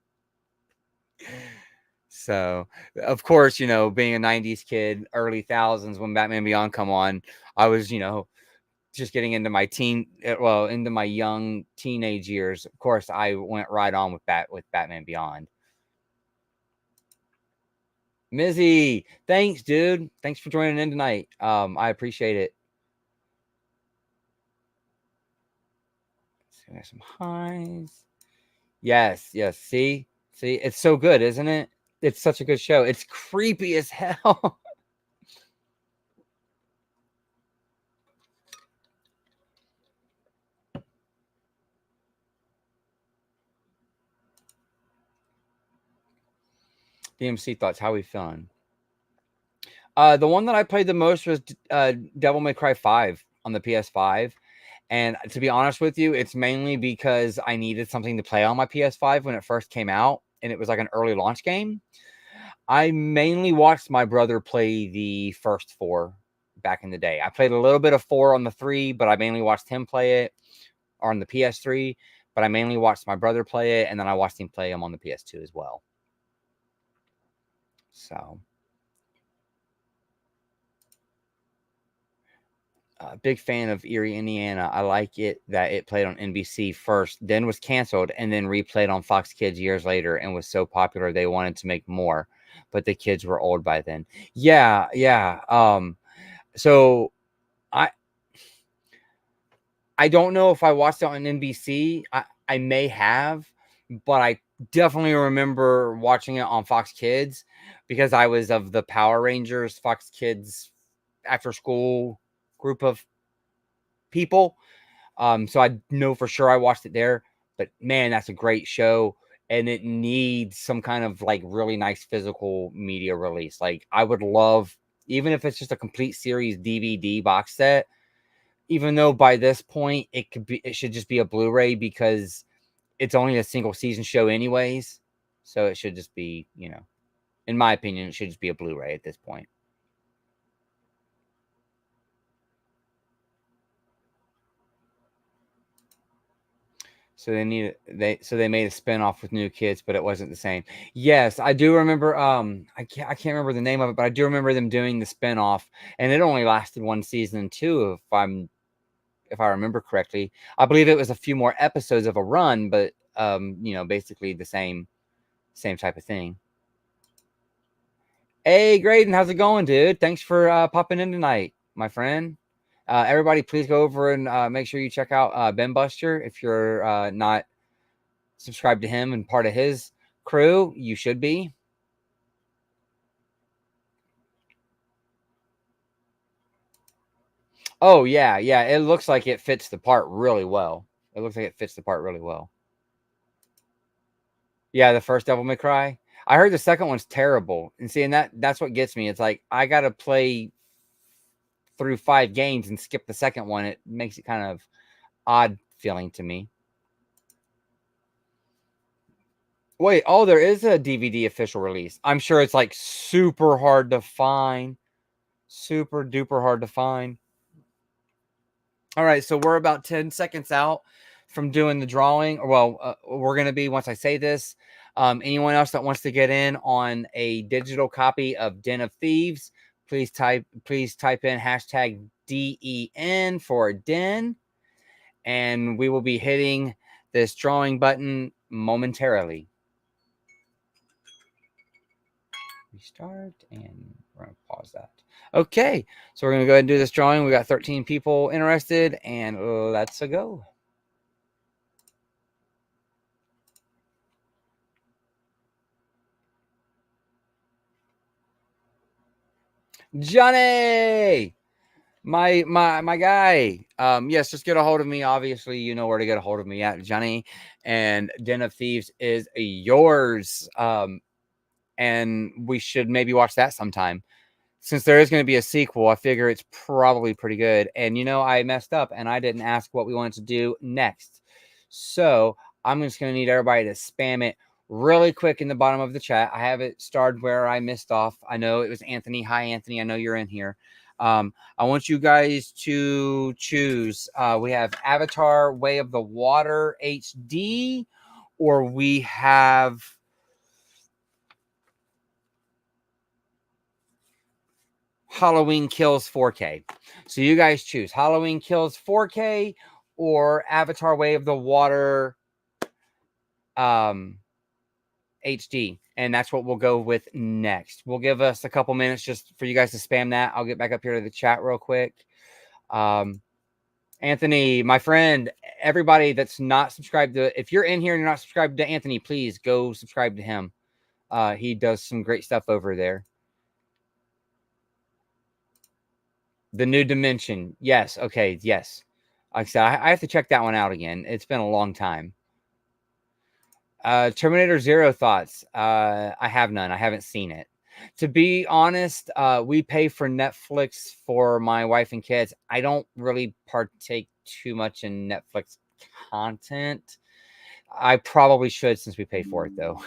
So, of course, being a 90s kid, early thousands when Batman Beyond come on, I was, just getting into into my young teenage years. Of course, I went right on with Batman Beyond. Mizzy, thanks, dude. Thanks for joining in tonight. I appreciate it. So there's some highs. Yes. See, it's so good, isn't it? It's such a good show. It's creepy as hell. DMC thoughts. How we feeling? The one that I played the most was Devil May Cry 5 on the PS5. And to be honest with you, it's mainly because I needed something to play on my PS5 when it first came out, and it was like an early launch game. I mainly watched my brother play the first 4 back in the day. I played a little bit of 4 on the 3, but I mainly watched him play it on the PS3. But I mainly watched my brother play it, and then I watched him play him on the PS2 as well. So, big fan of Erie, Indiana. I like it that it played on NBC first, then was canceled, and then replayed on Fox Kids years later, and was so popular they wanted to make more, but the kids were old by then. Yeah. So I don't know if I watched it on NBC. I may have, but I definitely remember watching it on Fox Kids because I was of the Power Rangers Fox Kids after school group of people. So I know for sure I watched it there. But man, that's a great show. And it needs some kind of like really nice physical media release. Like I would love, even if it's just a complete series DVD box set, even though by this point it should just be a Blu-ray because it's only a single season show anyways. So it should just be, in my opinion, it should just be a Blu-ray at this point. So they made a spinoff with new kids, but it wasn't the same. Yes, I do remember. I can't remember the name of it, but I do remember them doing the spinoff, and it only lasted one season too, if I remember correctly. I believe it was a few more episodes of a run, but basically the same type of thing. Hey, Graydon, how's it going, dude? Thanks for popping in tonight, my friend. Everybody, please go over and make sure you check out Ben Buster. If you're not subscribed to him and part of his crew, you should be. Oh, yeah. It looks like it fits the part really well. Yeah, the first Devil May Cry. I heard the second one's terrible. And seeing that's what gets me. It's like I gotta play through 5 games and skip the second one. It makes it kind of odd feeling to me. Wait, there is a DVD official release. I'm sure it's like super hard to find. Super duper hard to find. All right, so we're about 10 seconds out from doing the drawing. Well, we're going to be, once I say this, anyone else that wants to get in on a digital copy of Den of Thieves, please type in hashtag DEN for Den, and we will be hitting this drawing button momentarily. Restart, and we're going to pause that. Okay, so we're going to go ahead and do this drawing. We got 13 people interested, and let's go. Johnny, my guy. Yes, just get a hold of me. Obviously, you know where to get a hold of me at, Johnny. And Den of Thieves is yours. And we should maybe watch that sometime. Since there is going to be a sequel, I figure it's probably pretty good. And I messed up and I didn't ask what we wanted to do next. So I'm just going to need everybody to spam it really quick in the bottom of the chat. I have it starred where I missed off. I know it was Anthony. Hi, Anthony. I know you're in here. I want you guys to choose. We have Avatar Way of the Water HD, or we have Halloween Kills 4K. So you guys choose Halloween Kills 4K or Avatar Way of the Water HD. And that's what we'll go with next. We'll give us a couple minutes just for you guys to spam that. I'll get back up here to the chat real quick. Anthony, my friend, everybody that's not subscribed to, if you're in here and you're not subscribed to Anthony, please go subscribe to him. He does some great stuff over there. The New Dimension. Yes. Okay. Yes. Like I said, I have to check that one out again. It's been a long time. Terminator Zero thoughts. I have none. I haven't seen it. To be honest, we pay for Netflix for my wife and kids. I don't really partake too much in Netflix content. I probably should since we pay for it, though.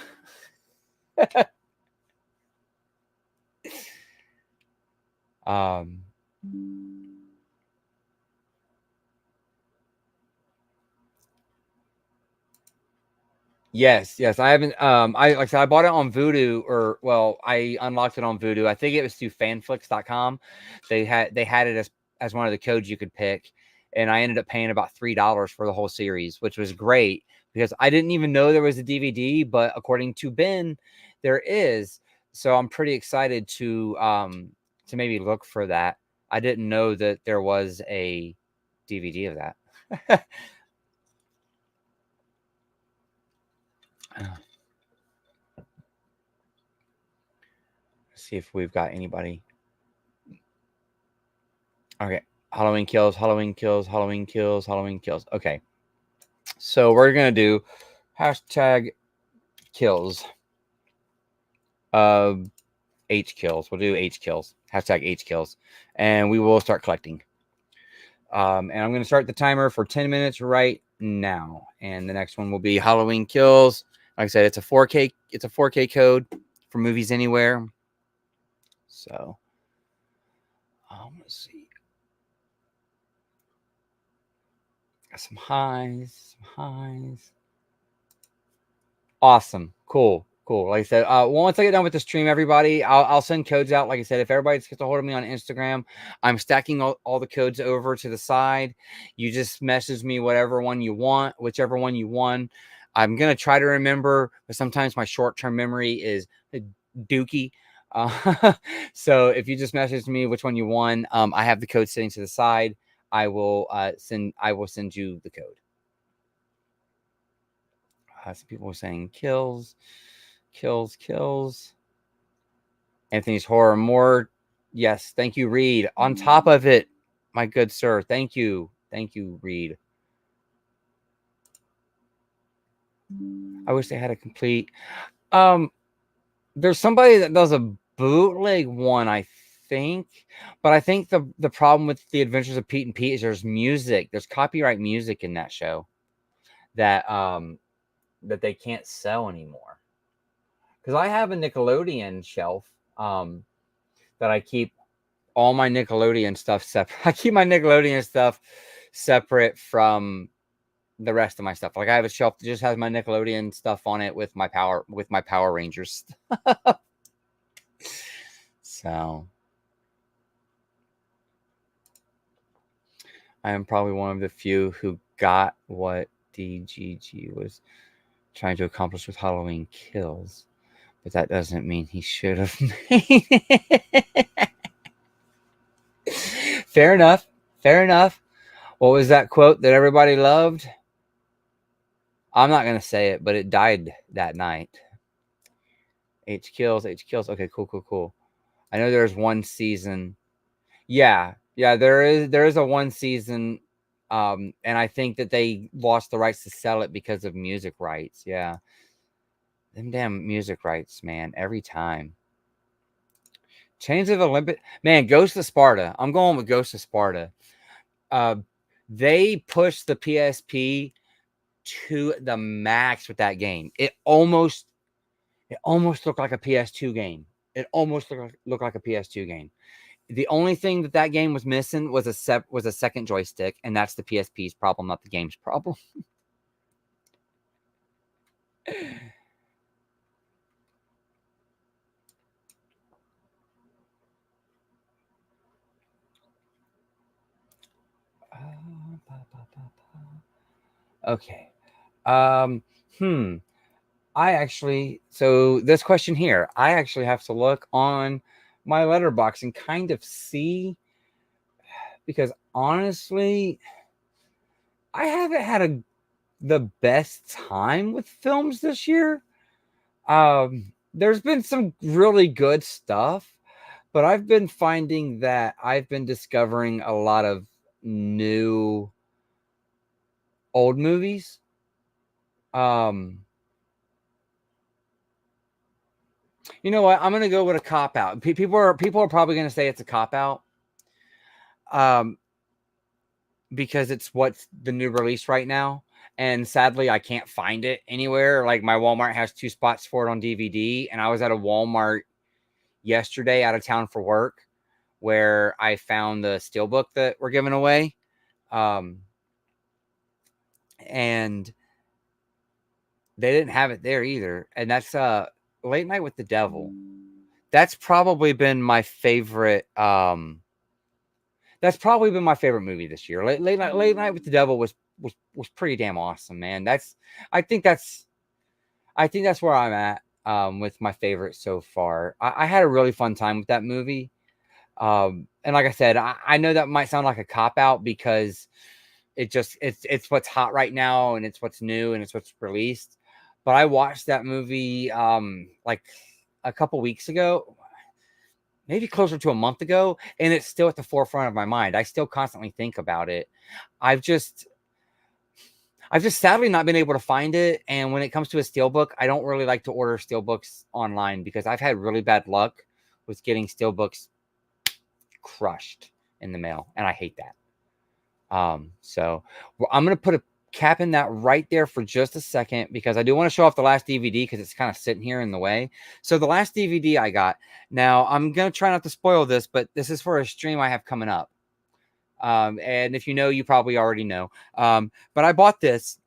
Yes. I haven't. Like I said, I bought it on Vudu, I unlocked it on Vudu. I think it was through fanflix.com. They had it as one of the codes you could pick, and I ended up paying about $3 for the whole series, which was great because I didn't even know there was a DVD, but according to Ben, there is. So I'm pretty excited to maybe look for that. I didn't know that there was a DVD of that. See if we've got anybody. Okay. Halloween Kills. Okay. So we're going to do hashtag kills. H kills. We'll do H kills. Hashtag H kills. And we will start collecting. And I'm going to start the timer for 10 minutes right now. And the next one will be Halloween Kills. Like I said, it's a 4K code for Movies Anywhere. So let's see. Got some highs, Awesome. Cool. Like I said, once I get done with the stream, everybody, I'll send codes out. Like I said, if everybody gets a hold of me on Instagram, I'm stacking all the codes over to the side. You just message me whatever one you want, whichever one you want. I'm going to try to remember, but sometimes my short-term memory is dookie. So if you just message me which one you want, I have the code sitting to the side. I will send you the code. Some people were saying kills. Anthony's horror more. Yes, thank you, Reed. On top of it, my good sir. Thank you, Reed. I wish they had a complete. There's somebody that does a bootleg one, I think, but I think the problem with the Adventures of Pete and Pete is there's music. There's copyright music in that show that that they can't sell anymore. Because I have a Nickelodeon shelf that I keep all my Nickelodeon stuff separate. I keep my Nickelodeon stuff separate from the rest of my stuff. Like I have a shelf that just has my Nickelodeon stuff on it with my Power Rangers. So I am probably one of the few who got what DGG was trying to accomplish with Halloween Kills, but that doesn't mean he should have made it. Fair enough. What was that quote that everybody loved? I'm not going to say it, but it died that night. H kills. Okay, cool. I know there's one season. Yeah, there is a one season, and I think that they lost the rights to sell it because of music rights. Yeah, them damn music rights, man, every time. Chains of Olympus, man, Ghost of Sparta. I'm going with Ghost of Sparta. They pushed the PSP to the max with that game. It almost looked like a PS2 game. It almost looked like a PS2 game. The only thing that game was missing was a second joystick, and that's the PSP's problem, not the game's problem. Okay. So this question here, I actually have to look on my Letterboxd and kind of see, because honestly, I haven't had the best time with films this year. There's been some really good stuff, but I've been finding that I've been discovering a lot of new old movies. You know what? I'm gonna go with a cop out. People are probably gonna say it's a cop out, because it's what's the new release right now, and sadly, I can't find it anywhere. Like my Walmart has 2 spots for it on DVD, and I was at a Walmart yesterday out of town for work, where I found the steelbook that we're giving away, and they didn't have it there either. And that's Late Night with the Devil. That's probably been my favorite. That's probably been my favorite movie this year. Late Night with the Devil was pretty damn awesome, man. I think that's where I'm at with my favorite so far. I had a really fun time with that movie. And like I said, I know that might sound like a cop out, because it's what's hot right now, and it's what's new, and it's what's released. But I watched that movie like a couple weeks ago, maybe closer to a month ago, and it's still at the forefront of my mind. I still constantly think about it. I've just sadly not been able to find it. And when it comes to a steelbook, I don't really like to order steelbooks online, because I've had really bad luck with getting steelbooks crushed in the mail, and I hate that. So I'm going to put a cap in that right there for just a second, because I do want to show off the last DVD, because it's kind of sitting here in the way. So the last DVD I got, now I'm going to try not to spoil this, but this is for a stream I have coming up. And if you know, you probably already know. But I bought this.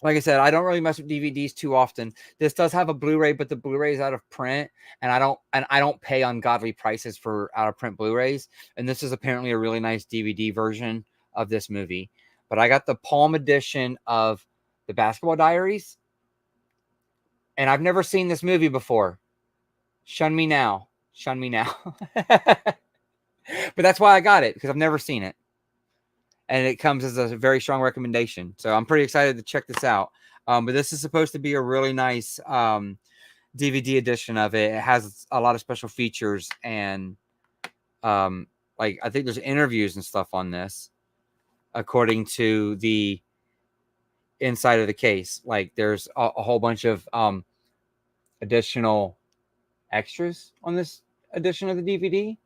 Like I said, I don't really mess with DVDs too often. This does have a Blu-ray, but the Blu-ray is out of print, and I don't pay ungodly prices for out of print Blu-rays. And this is apparently a really nice DVD version of this movie. But I got the Palm edition of The Basketball Diaries, and I've never seen this movie before. Shun me now. Shun me now. But that's why I got it, because I've never seen it. And it comes as a very strong recommendation. So I'm pretty excited to check this out. But this is supposed to be a really nice DVD edition of it. It has a lot of special features, and like I think there's interviews and stuff on this, according to the inside of the case. Like there's a whole bunch of additional extras on this edition of the DVD.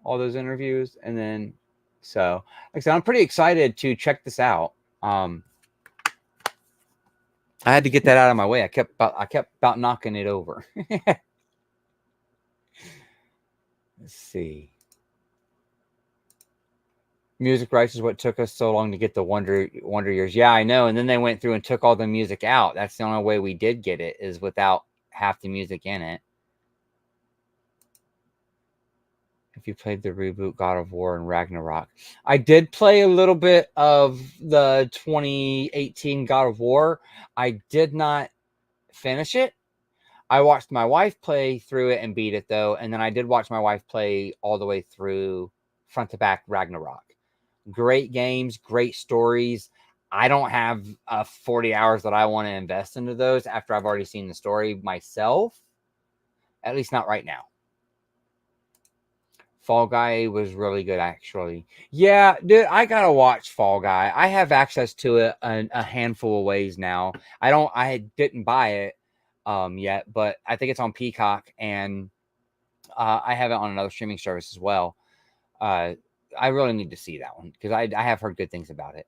All those interviews, and then so like I said, I'm pretty excited to check this out. I had to get that out of my way. I kept about knocking it over. Let's see. Music rights is what took us so long to get the Wonder Years. Yeah, I know. And then they went through and took all the music out. That's the only way we did get it, is without half the music in it. If you played the reboot God of War and Ragnarok. I did play a little bit of the 2018 God of War. I did not finish it. I watched my wife play through it and beat it, though. And then I did watch my wife play all the way through front to back Ragnarok. Great games, great stories. I don't have 40 hours that I want to invest into those after I've already seen the story myself. At least not right now. Fall Guy was really good, actually. Yeah, dude, I gotta watch Fall Guy. I have access to it a handful of ways now. I didn't buy it yet, but I think it's on Peacock, and I have it on another streaming service as well. I really need to see that one, because I have heard good things about it.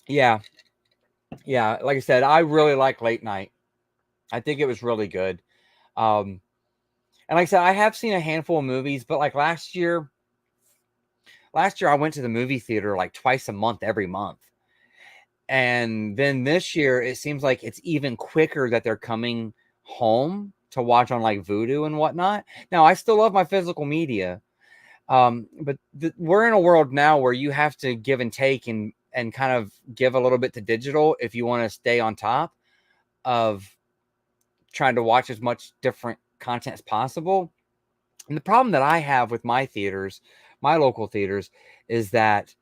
Yeah, like I said, I really like Late Night. I think it was really good. And like I said, I have seen a handful of movies, but like last year I went to the movie theater like twice a month, every month. And then this year, it seems like it's even quicker that they're coming home to watch on like Vudu and whatnot. Now, I still love my physical media, but we're in a world now where you have to give and take, and kind of give a little bit to digital if you want to stay on top of trying to watch as much different content as possible. And the problem that I have with my theaters, my local theaters, is that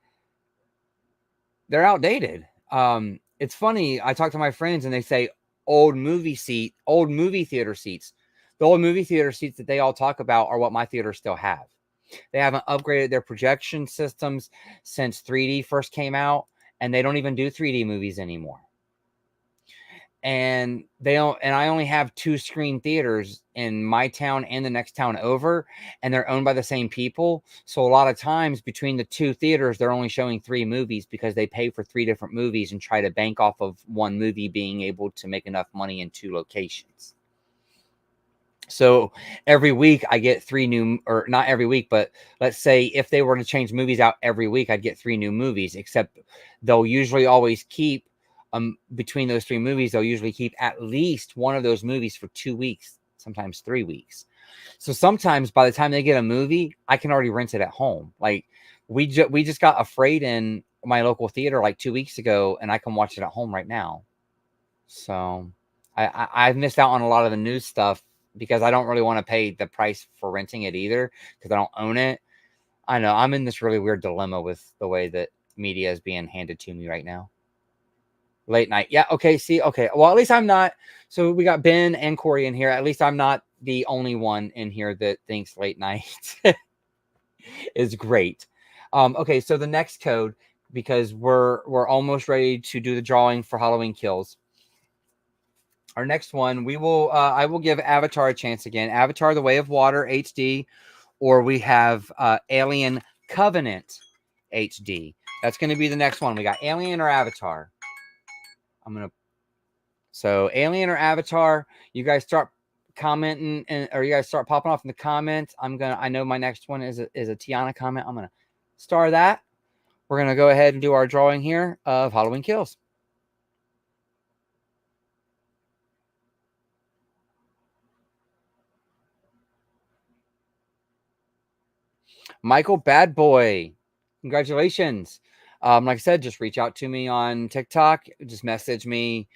they're outdated. It's funny. I talk to my friends and they say old movie theater seats. The old movie theater seats that they all talk about are what my theaters still have. They haven't upgraded their projection systems since 3D first came out, and they don't even do 3D movies anymore. And I only have 2 screen theaters in my town and the next town over, and they're owned by the same people. So a lot of times between the 2 theaters, they're only showing 3 movies, because they pay for 3 different movies and try to bank off of one movie being able to make enough money in 2 locations. So every week I get 3 new, or not every week, but let's say if they were to change movies out every week, I'd get 3 new movies, except they'll usually always keep between those 3 movies, they'll usually keep at least one of those movies for 2 weeks, sometimes 3 weeks. So sometimes by the time they get a movie, I can already rent it at home. Like we just got Afraid in my local theater like 2 weeks ago, and I can watch it at home right now. So I've missed out on a lot of the new stuff, because I don't really want to pay the price for renting it either, because I don't own it. I know I'm in this really weird dilemma with the way that media is being handed to me right now. Late Night. Yeah. Okay. See. Okay. Well, at least I'm not. So we got Ben and Corey in here. At least I'm not the only one in here that thinks Late Night is great. Okay. So the next code, because we're almost ready to do the drawing for Halloween Kills. Our next one, I will give Avatar a chance again. Avatar: The Way of Water HD, or we have Alien Covenant HD. That's going to be the next one. We got Alien or So Alien or Avatar, you guys start commenting or you guys start popping off in the comments, I know my next one is a Tiana comment. I'm gonna star that. We're gonna go ahead and do our drawing here of Halloween Kills. Michael Bad Boy, congratulations. Like I said, just reach out to me on TikTok. Just message me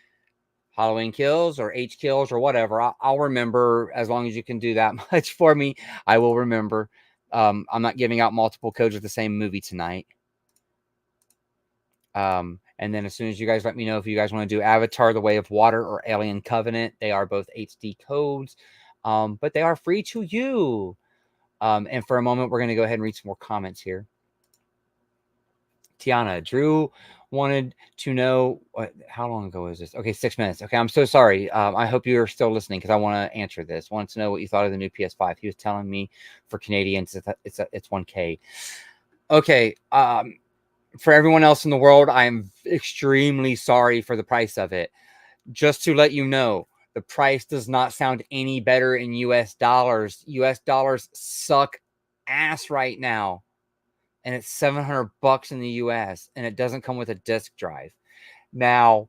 Halloween Kills or H Kills or whatever. I'll remember as long as you can do that much for me. I will remember. I'm not giving out multiple codes of the same movie tonight. And then as soon as you guys let me know if you guys want to do Avatar, The Way of Water or Alien Covenant, they are both HD codes, but they are free to you. And for a moment, we're going to go ahead and read some more comments here. Tiana, Drew wanted to know how long ago is this? Okay, 6 minutes. Okay, I'm so sorry. I hope you're still listening because I want to answer this. Wanted to know what you thought of the new PS5. He was telling me for Canadians it's 1K. Okay. For everyone else in the world, I am extremely sorry for the price of it. Just to let you know, the price does not sound any better in US dollars. US dollars suck ass right now. And it's $700 in the US, and it doesn't come with a disk drive. Now,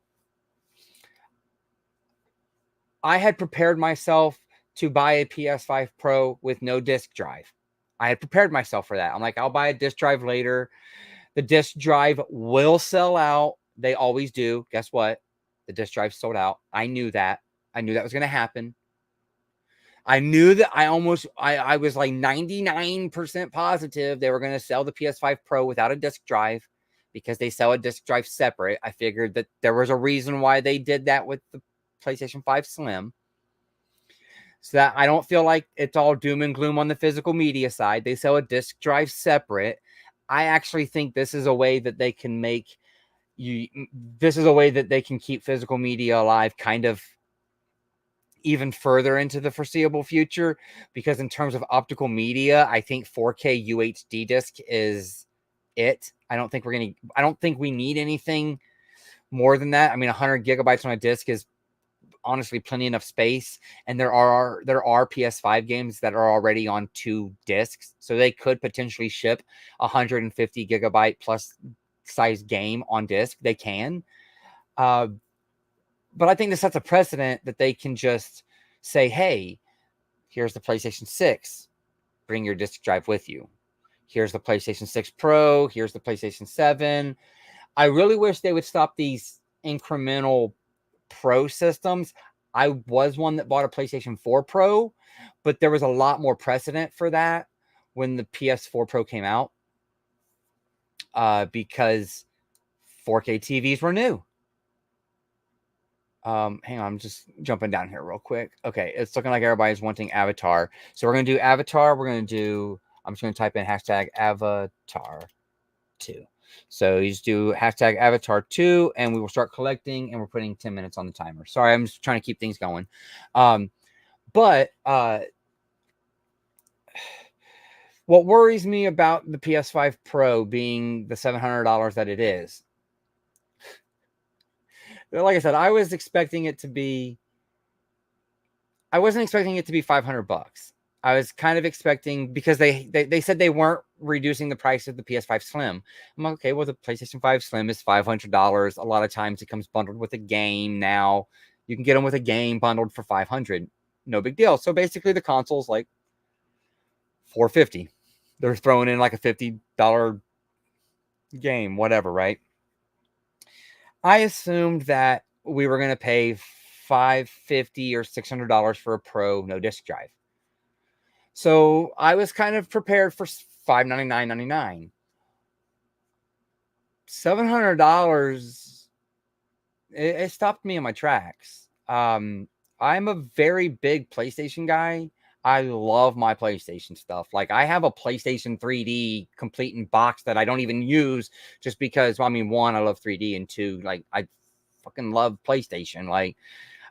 I had prepared myself to buy a PS5 Pro with no disk drive. I had prepared myself for that. I'm like, I'll buy a disk drive later. The disk drive will sell out. They always do. Guess what? The disk drive sold out. I knew that. I knew that was going to happen. I knew that I was like 99% positive they were going to sell the PS5 Pro without a disk drive because they sell a disk drive separate. I figured that there was a reason why they did that with the PlayStation 5 Slim. So that I don't feel like it's all doom and gloom on the physical media side. They sell a disk drive separate. I actually think this is a way that they can keep physical media alive kind of even further into the foreseeable future, because in terms of optical media, I think 4K UHD disc is it. I don't think we need anything more than that. I mean, 100 gigabytes on a disc is honestly plenty enough space, and there are PS5 games that are already on 2 discs, so they could potentially ship 150 gigabyte plus size game on disc. They can, but I think this sets a precedent that they can just say, hey, here's the PlayStation 6, bring your disc drive with you. Here's the PlayStation 6 Pro, here's the PlayStation 7. I really wish they would stop these incremental Pro systems. I was one that bought a PlayStation 4 Pro, but there was a lot more precedent for that when the PS4 Pro came out, because 4K TVs were new. Hang on, I'm just jumping down here real quick. Okay, it's looking like everybody's wanting Avatar. So we're going to do Avatar. I'm just going to type in hashtag Avatar 2. So you just do hashtag Avatar 2, and we will start collecting, and we're putting 10 minutes on the timer. Sorry, I'm just trying to keep things going. But what worries me about the PS5 Pro being the $700 that it is, like I said, I wasn't expecting it to be $500. I was kind of expecting, because they said they weren't reducing the price of the PS5 Slim. I'm like, okay, well, the PlayStation 5 Slim is $500. A lot of times it comes bundled with a game now. You can get them with a game bundled for $500. No big deal. So basically the console's like $450. They're throwing in like a $50 game, whatever, right? I assumed that we were going to pay $550 or $600 for a Pro no disc drive. So I was kind of prepared for $599.99. $700, it stopped me in my tracks. I'm a very big PlayStation guy. I love my PlayStation stuff. Like, I have a PlayStation 3D complete in box that I don't even use, just because, well, I mean, 1, I love 3D, and 2, like, I fucking love PlayStation. Like,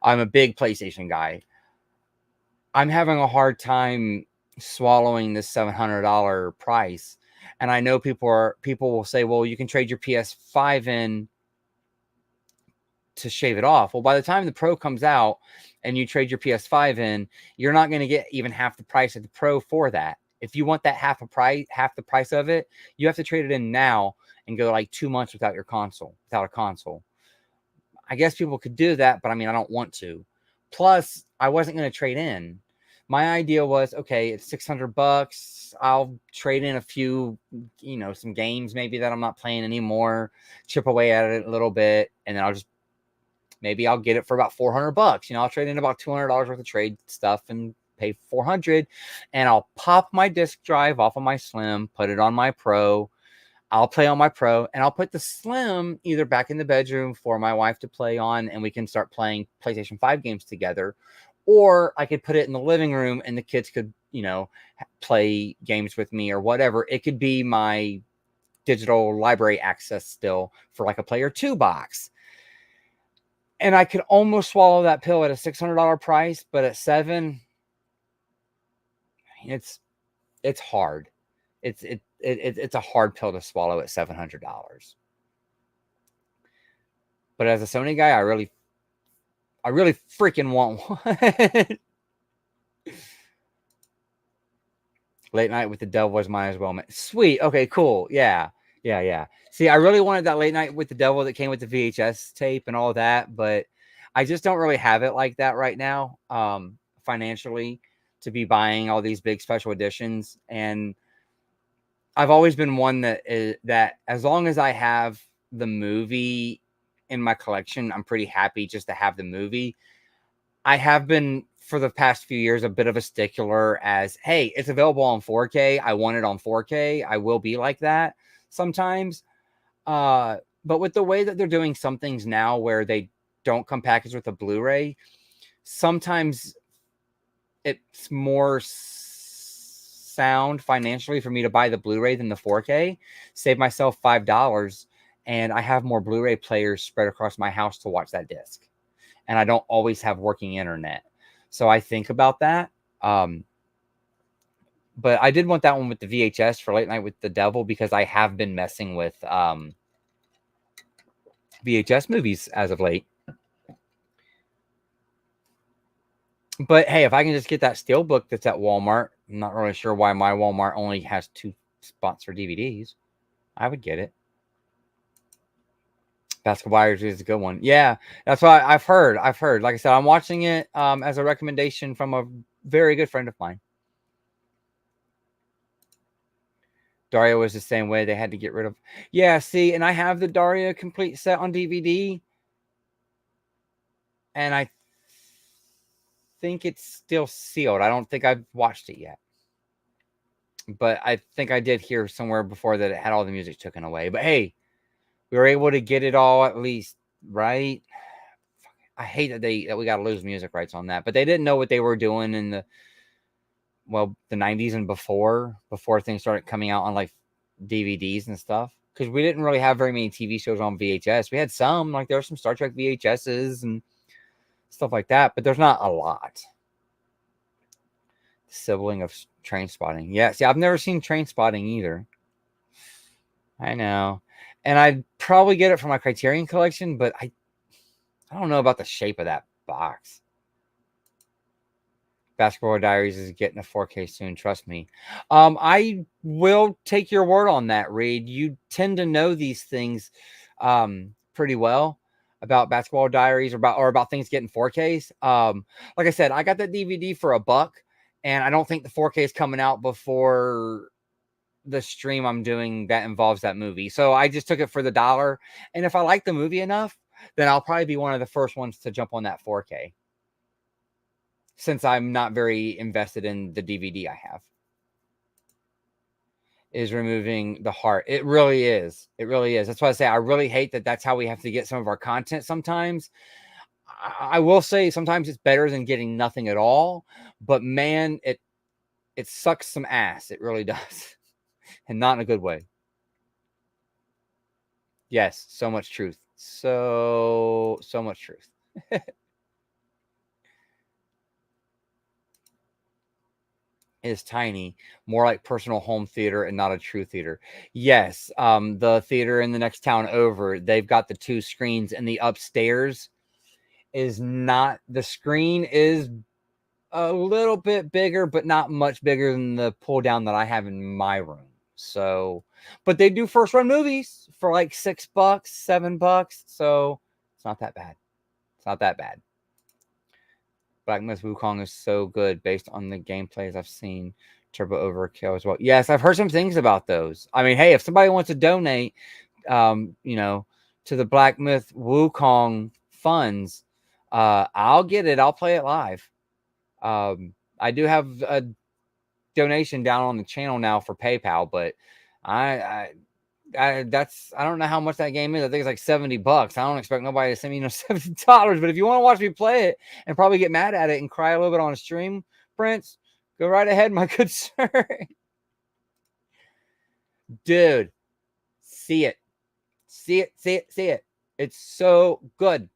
I'm a big PlayStation guy. I'm having a hard time swallowing this $700 price. And I know people will say, well, you can trade your PS5 in to shave it off. Well, by the time the Pro comes out and you trade your PS5 in, you're not going to get even half the price of the Pro for that. If you want that half the price of it, you have to trade it in now and go like 2 months without a console. I guess people could do that, but I mean, I don't want to. Plus, I wasn't going to trade in. My idea was, okay, it's $600. I'll trade in a few, some games maybe that I'm not playing anymore, chip away at it a little bit, and then I'll get it for about $400. I'll trade in about $200 worth of trade stuff and pay $400, and I'll pop my disc drive off of my Slim, put it on my Pro. I'll play on my Pro, and I'll put the Slim either back in the bedroom for my wife to play on, and we can start playing PlayStation 5 games together, or I could put it in the living room, and the kids could, play games with me or whatever. It could be my digital library access still for like a Player 2 box. And I could almost swallow that pill at a $600 price, but at $700, it's hard. It's a hard pill to swallow at $700. But as a Sony guy, I really freaking want one. Late Night with the Devil was mine as well, man. Sweet. Okay, cool. Yeah. See, I really wanted that Late Night with the Devil that came with the VHS tape and all that, but I just don't really have it like that right now, financially, to be buying all these big special editions. And I've always been one that as long as I have the movie in my collection, I'm pretty happy just to have the movie. I have been, for the past few years, a bit of a stickler as, hey, it's available on 4K. I want it on 4K. I will be like that sometimes. But with the way that they're doing some things now where they don't come packaged with a Blu-ray, sometimes it's more sound financially for me to buy the Blu-ray than the 4K, save myself $5, and I have more Blu-ray players spread across my house to watch that disc. And I don't always have working internet. So I think about that. But I did want that one with the VHS for Late Night with the Devil because I have been messing with VHS movies as of late. But hey, if I can just get that Steelbook that's at Walmart, I'm not really sure why my Walmart only has 2 spots for DVDs. I would get it. Basketball Diaries is a good one. Yeah, that's why I've heard. Like I said, I'm watching it as a recommendation from a very good friend of mine. Daria was the same way. They had to get rid of. Yeah, see, and I have the Daria complete set on DVD, and I think it's still sealed. I don't think I've watched it yet, but I think I did hear somewhere before that it had all the music taken away. But hey, we were able to get it all at least, right? I hate that we got to lose music rights on that, but they didn't know what they were doing in the 90s and before things started coming out on like DVDs and stuff. Because we didn't really have very many TV shows on VHS. We had some, like there were some Star Trek VHSs and stuff like that, but there's not a lot. Sibling of Trainspotting. Yeah, see, I've never seen Trainspotting either. I know. And I'd probably get it from my Criterion collection, but I don't know about the shape of that box. Basketball Diaries is getting a 4K soon. Trust me. I will take your word on that, Reed. You tend to know these things pretty well about Basketball Diaries or about things getting 4Ks. Like I said, I got that DVD for $1, and I don't think the 4K is coming out before the stream I'm doing that involves that movie. So I just took it for the $1. And if I like the movie enough, then I'll probably be one of the first ones to jump on that 4K. Since I'm not very invested in the DVD I have. Is removing the heart. It really is. It really is. That's why I say I really hate that that's how we have to get some of our content sometimes. I will say sometimes it's better than getting nothing at all. But man, it sucks some ass. It really does. And not in a good way. Yes, so much truth. So much truth. is tiny, more like personal home theater and not a true theater. Yes, the theater in the next town over, they've got the 2 screens, and the upstairs is not, the screen is a little bit bigger, but not much bigger than the pull down that I have in my room. So, but they do first run movies for like $6, $7. So it's not that bad. It's not that bad. Black Myth Wukong is so good based on the gameplays I've seen. Turbo Overkill as well. Yes, I've heard some things about those. I mean, hey, if somebody wants to donate, to the Black Myth Wukong funds, I'll get it. I'll play it live. I do have a donation down on the channel now for PayPal, but I don't know how much that game is. I think it's like $70. I don't expect nobody to send me $70. But if you want to watch me play it and probably get mad at it and cry a little bit on a stream, Prince, go right ahead, my good sir. Dude, see it. See it. See it. See it. It's so good.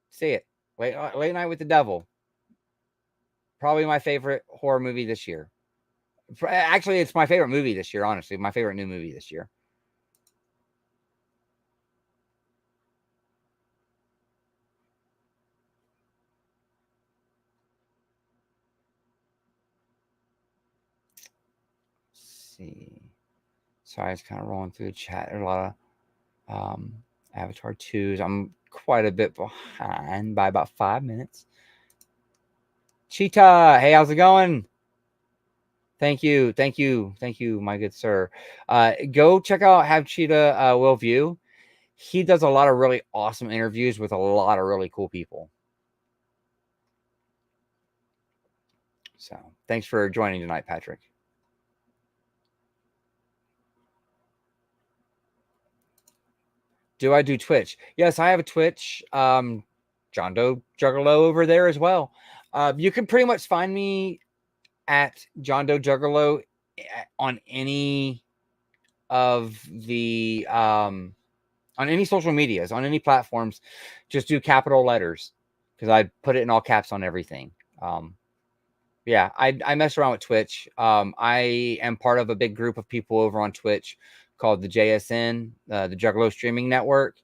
See it. Late Night with the Devil. Probably my favorite horror movie this year. Actually, it's my favorite movie this year, honestly. My favorite new movie this year. Let's see. Sorry, it's kind of rolling through the chat. There's a lot of Avatar 2s. I'm quite a bit behind by about 5 minutes. Cheetah, hey, how's it going? Thank you, thank you, thank you, my good sir. Go check out Have Cheetah Will View. He does a lot of really awesome interviews with a lot of really cool people. So thanks for joining tonight, Patrick. Do I do Twitch? Yes, I have a Twitch. John Doe Juggalo over there as well. You can pretty much find me at John Doe Juggalo on any of the on any social medias, on any platforms. Just do capital letters because I put it in all caps on everything. Yeah, I mess around with Twitch. I am part of a big group of people over on Twitch called the JSN, the Juggalo Streaming Network.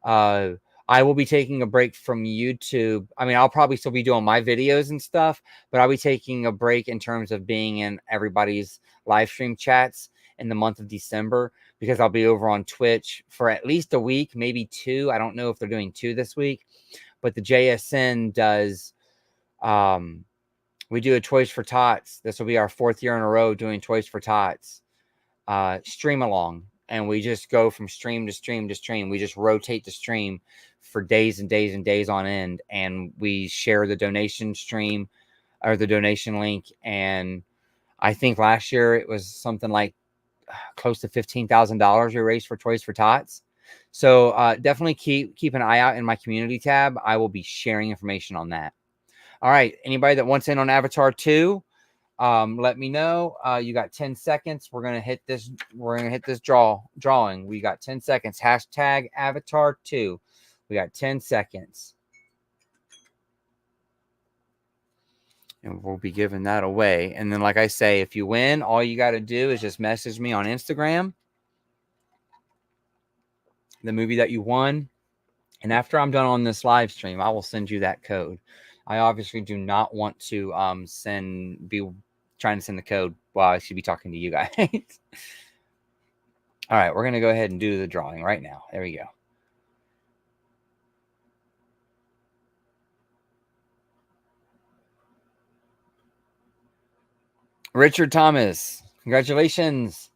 I will be taking a break from YouTube. I mean, I'll probably still be doing my videos and stuff, but I'll be taking a break in terms of being in everybody's live stream chats in the month of December because I'll be over on Twitch for at least a week, maybe 2. I don't know if they're doing 2 this week, but the JSN does. We do a Toys for Tots. This will be our 4th year in a row doing Toys for Tots stream along. And we just go from stream to stream to stream. We just rotate the stream for days and days and days on end. And we share the donation stream or the donation link. And I think last year it was something like close to $15,000 we raised for Toys for Tots. So definitely keep an eye out in my community tab. I will be sharing information on that. All right. Anybody that wants in on Avatar 2, let me know. You got 10 seconds. We're gonna hit this. We're gonna hit this drawing. We got 10 seconds. Hashtag Avatar 2. We got 10 seconds. And we'll be giving that away. And then, like I say, if you win, all you got to do is just message me on Instagram the movie that you won. And after I'm done on this live stream, I will send you that code. I obviously do not want to be trying to send the code while I should be talking to you guys. All right, we're going to go ahead and do the drawing right now. There we go. Richard Thomas, congratulations.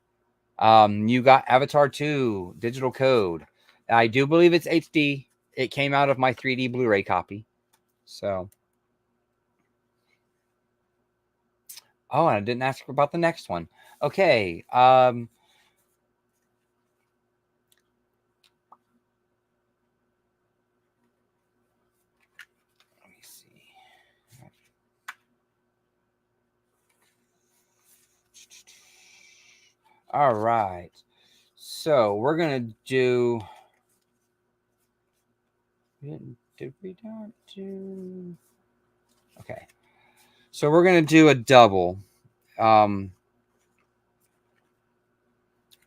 You got Avatar 2 digital code. I do believe it's HD. It came out of my 3D Blu-ray copy. So. Oh, and I didn't ask about the next one. Okay. Let me see. All right. So we're going to do. Did we not do? Okay. So we're going to do a double. we're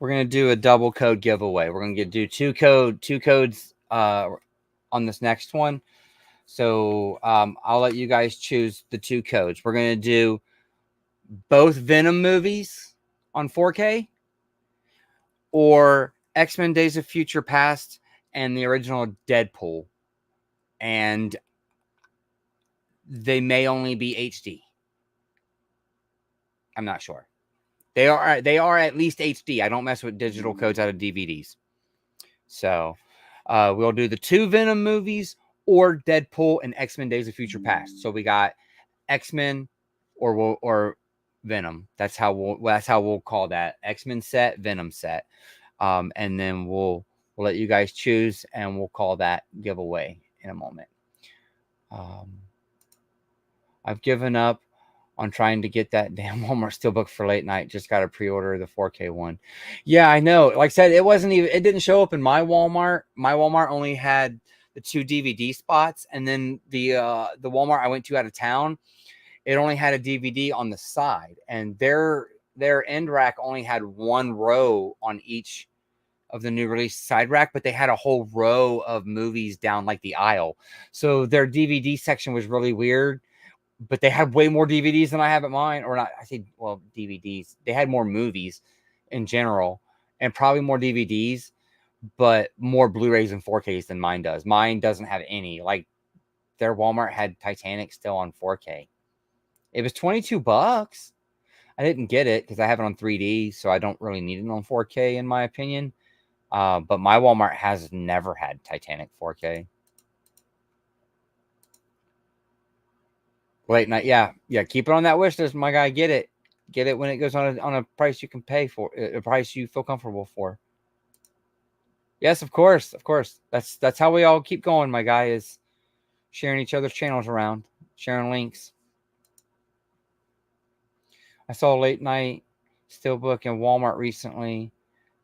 gonna do a double code giveaway. We're gonna do two codes on this next one. So I'll let you guys choose the two codes. We're gonna do both Venom movies on 4K, or X-Men Days of Future Past and the original Deadpool, and they may only be HD. I'm not sure. They are at least HD. I don't mess with digital codes out of DVDs. So we'll do the two Venom movies or Deadpool and X-Men Days of Future Past. So we got X-Men or Venom. That's how we'll call that. X-Men set, Venom set. And then we'll let you guys choose, and we'll call that giveaway in a moment. I've given up on trying to get that damn Walmart Steelbook for late night. Just got to pre-order the 4K one. Yeah, I know. Like I said, it didn't show up in my Walmart. My Walmart only had the 2 DVD spots, and then the Walmart I went to out of town, it only had a DVD on the side, and their end rack only had 1 row on each of the new release side rack, but they had a whole row of movies down like the aisle. So their DVD section was really weird, but they had way more DVDs than I have at mine. Or not, I say, well, DVDs. They had more movies in general and probably more DVDs, but more Blu-rays and 4Ks than mine does. Mine doesn't have any. Like, their Walmart had Titanic still on 4K. It was $22. I didn't get it because I have it on 3D, so I don't really need it on 4K in my opinion. But my Walmart has never had Titanic 4K. Late night, yeah. Keep it on that wish list, my guy. Get it when it goes on a price you can pay for, a price you feel comfortable for. Yes, of course. That's how we all keep going, my guy, is sharing each other's channels around, sharing links. I saw a late night Steelbook in Walmart recently,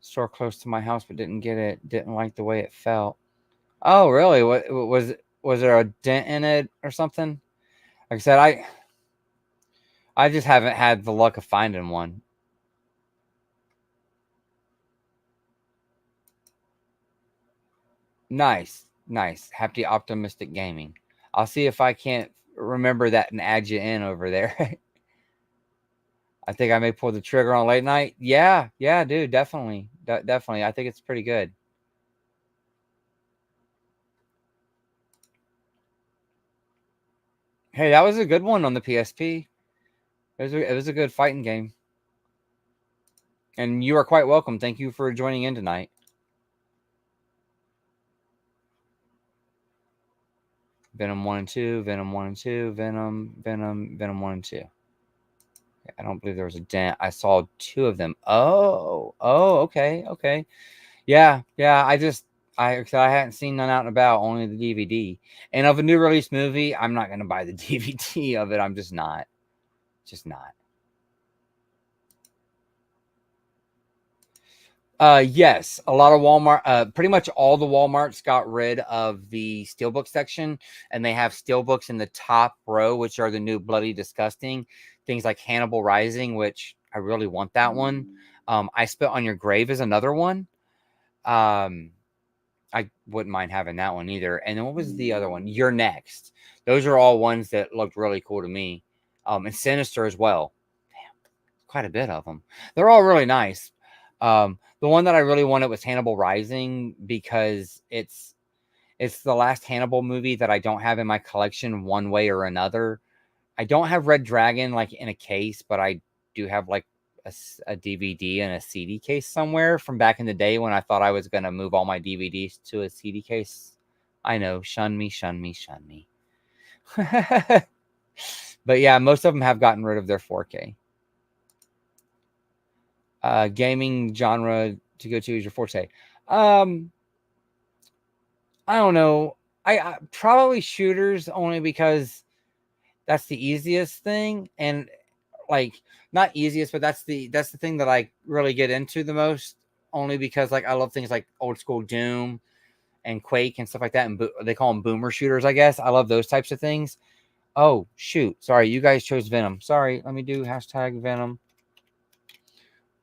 store close to my house, but didn't get it. Didn't like the way it felt. Oh, really? What was there a dent in it or something? Like I said, I just haven't had the luck of finding one. Nice. Happy optimistic gaming. I'll see if I can't remember that and add you in over there. I think I may pull the trigger on late night. Yeah, dude, definitely. Definitely. I think it's pretty good. Hey, that was a good one on the PSP. It was a good fighting game. And you are quite welcome. Thank you for joining in tonight. Venom 1 and 2, Venom 1 and 2, Venom 1 and 2. I don't believe there was a dent. I saw 2 of them. Oh, okay. Yeah. I hadn't seen none out and about, only the DVD. And of a new release movie, I'm not going to buy the DVD of it. I'm just not. Yes, a lot of Walmart, pretty much all the Walmarts got rid of the Steelbook section, and they have Steelbooks in the top row, which are the new Bloody Disgusting. Things like Hannibal Rising, which I really want that one. I Spit on Your Grave is another one. I wouldn't mind having that one either. And then what was the other one? You're Next. Those are all ones that looked really cool to me. And Sinister as well. Damn, quite a bit of them. They're all really nice. The one that I really wanted was Hannibal Rising, because it's the last Hannibal movie that I don't have in my collection one way or another. I don't have Red Dragon like in a case, but I do have like a DVD and a CD case somewhere from back in the day when I thought I was going to move all my DVDs to a CD case. I know, shun me. But yeah, most of them have gotten rid of their 4K. Gaming genre to go to is your forte. I don't know. I probably shooters, only because that's the easiest thing, and like, not easiest, but that's the thing that I really get into the most, only because like I love things like old school Doom and Quake and stuff like that, and they call them boomer shooters, I guess. I love those types of things. Oh, shoot. Sorry, you guys chose Venom. Sorry, let me do hashtag Venom.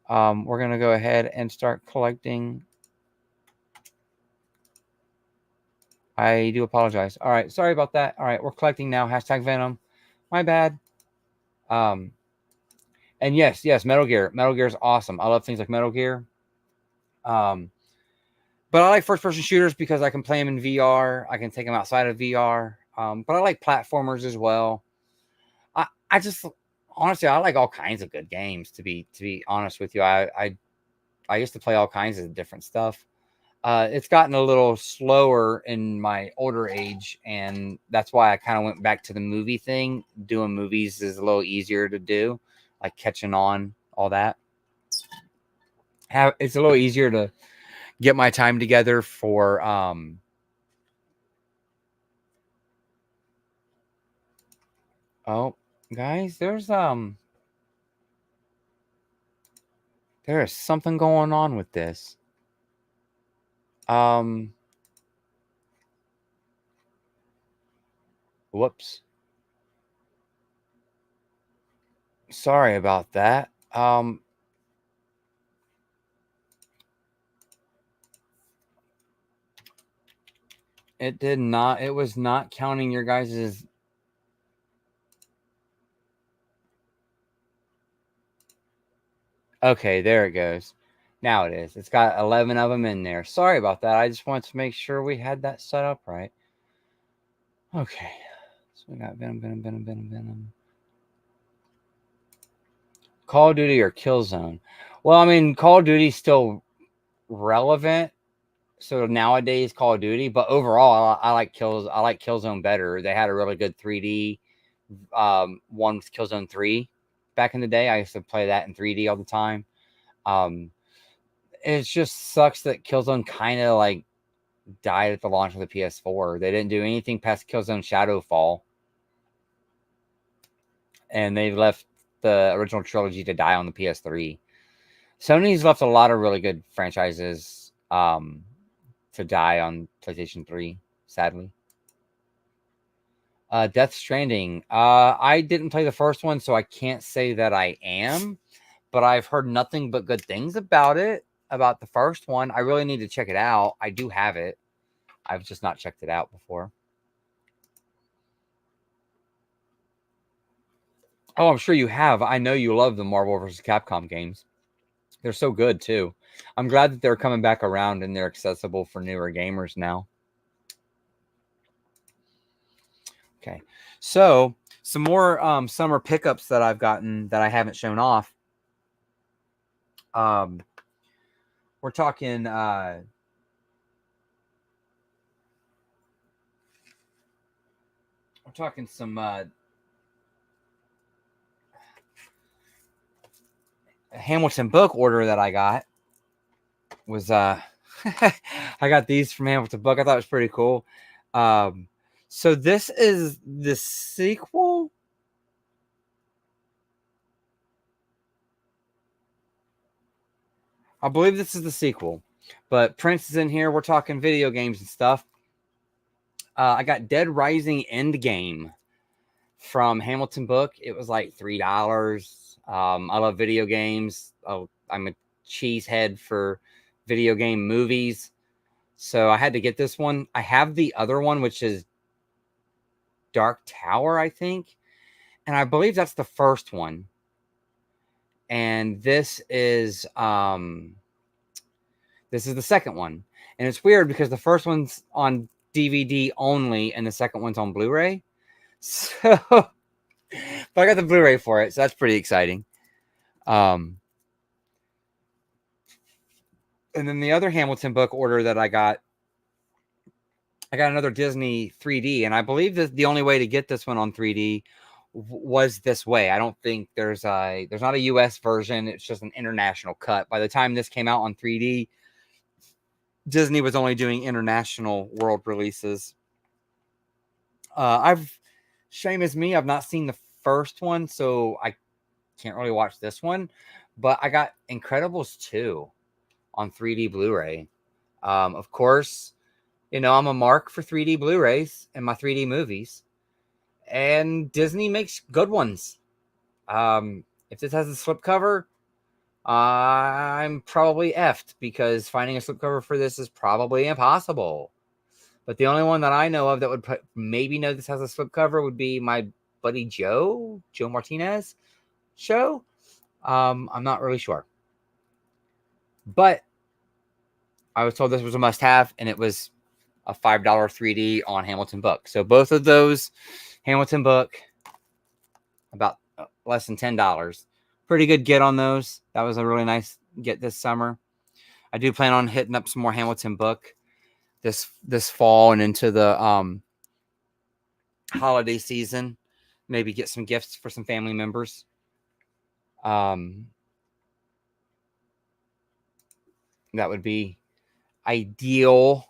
We're going to go ahead and start collecting. I do apologize. All right, sorry about that. All right, we're collecting now. Hashtag Venom. My bad. And yes, Metal Gear. Metal Gear is awesome. I love things like Metal Gear. But I like first-person shooters because I can play them in VR. I can take them outside of VR. But I like platformers as well. I just honestly I like all kinds of good games. To be honest with you, I used to play all kinds of different stuff. It's gotten a little slower in my older age, and that's why I kind of went back to the movie thing. Doing movies is a little easier to do, like catching on, all that. It's a little easier to get my time together for oh, guys, there is something going on with this. Whoops. Sorry about that. It was not counting your guys's. Okay, there it goes. Now it is. It's got 11 of them in there. Sorry about that. I just wanted to make sure we had that set up right. Okay. So we got Venom. Call of Duty or Killzone? Well, I mean, Call of Duty's still relevant. So nowadays, Call of Duty, but overall, I like Killzone better. They had a really good 3D one with Killzone 3 back in the day. I used to play that in 3D all the time. It just sucks that Killzone kind of like died at the launch of the PS4. They didn't do anything past Killzone Shadowfall, and they left the original trilogy to die on the PS3. Sony's left a lot of really good franchises to die on PlayStation 3, sadly. Death Stranding. I didn't play the first one, so I can't say that I am, but I've heard nothing but good things about it, about the first one. I really need to check it out. I do have it. I've just not checked it out before. Oh, I'm sure you have. I know you love the Marvel vs. Capcom games. They're so good, too. I'm glad that they're coming back around and they're accessible for newer gamers now. Okay. So, some more summer pickups that I've gotten that I haven't shown off. We're talking some Hamilton book order that I got was I got these from Hamilton book. I thought it was pretty cool. So this is the sequel. I believe this is the sequel, but Prince is in here. We're talking video games and stuff. I got Dead Rising Endgame from Hamilton book. It was like $3. I love video games. I'm a cheesehead for video game movies, so I had to get this one. I have the other one, which is Dark Tower, I think, and I believe that's the first one. And this is the second one, and it's weird because the first one's on DVD only, and the second one's on Blu-ray. So, but I got the Blu-ray for it, so that's pretty exciting. And then the other Hamilton book order that I got another Disney 3D, and I believe that the only way to get this one on 3D was this way. I don't think there's not a US version. It's just an international cut. By the time this came out on 3D, Disney was only doing international world releases. Shame is me, I've not seen the first one, so I can't really watch this one. But I got Incredibles 2 on 3D Blu-ray. Of course, I'm a mark for 3D Blu-rays and my 3D movies. and Disney makes good ones. If this has a slipcover, I'm probably effed because finding a slipcover for this is probably impossible. But the only one that I know of that would maybe know this has a slipcover would be my buddy Joe Martinez show. I'm not really sure. But I was told this was a must-have, and it was a $5 3D on Hamilton book. So both of those, Hamilton book, about less than $10. Pretty good get on those. That was a really nice get this summer. I do plan on hitting up some more Hamilton book this fall and into the holiday season. Maybe get some gifts for some family members. That would be ideal.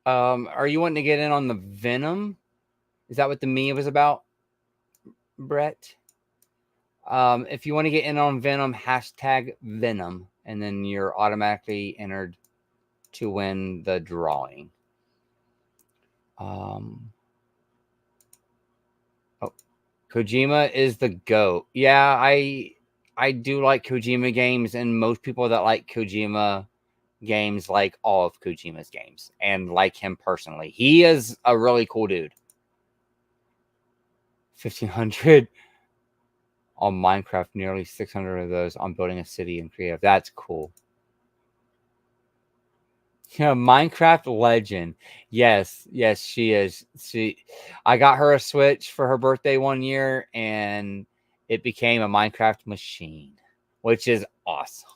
Are you wanting to get in on the Venom? Is that what the meme was about, Brett? If you want to get in on Venom, hashtag Venom, and then you're automatically entered to win the drawing. Kojima is the GOAT. Yeah, I do like Kojima games, and most people that like Kojima games like all of Kojima's games and like him personally. He is a really cool dude. 1,500 on Minecraft, nearly 600 of those on building a city in creative. That's cool. Yeah, Minecraft legend. Yes, she is. I got her a Switch for her birthday one year, and it became a Minecraft machine, which is awesome.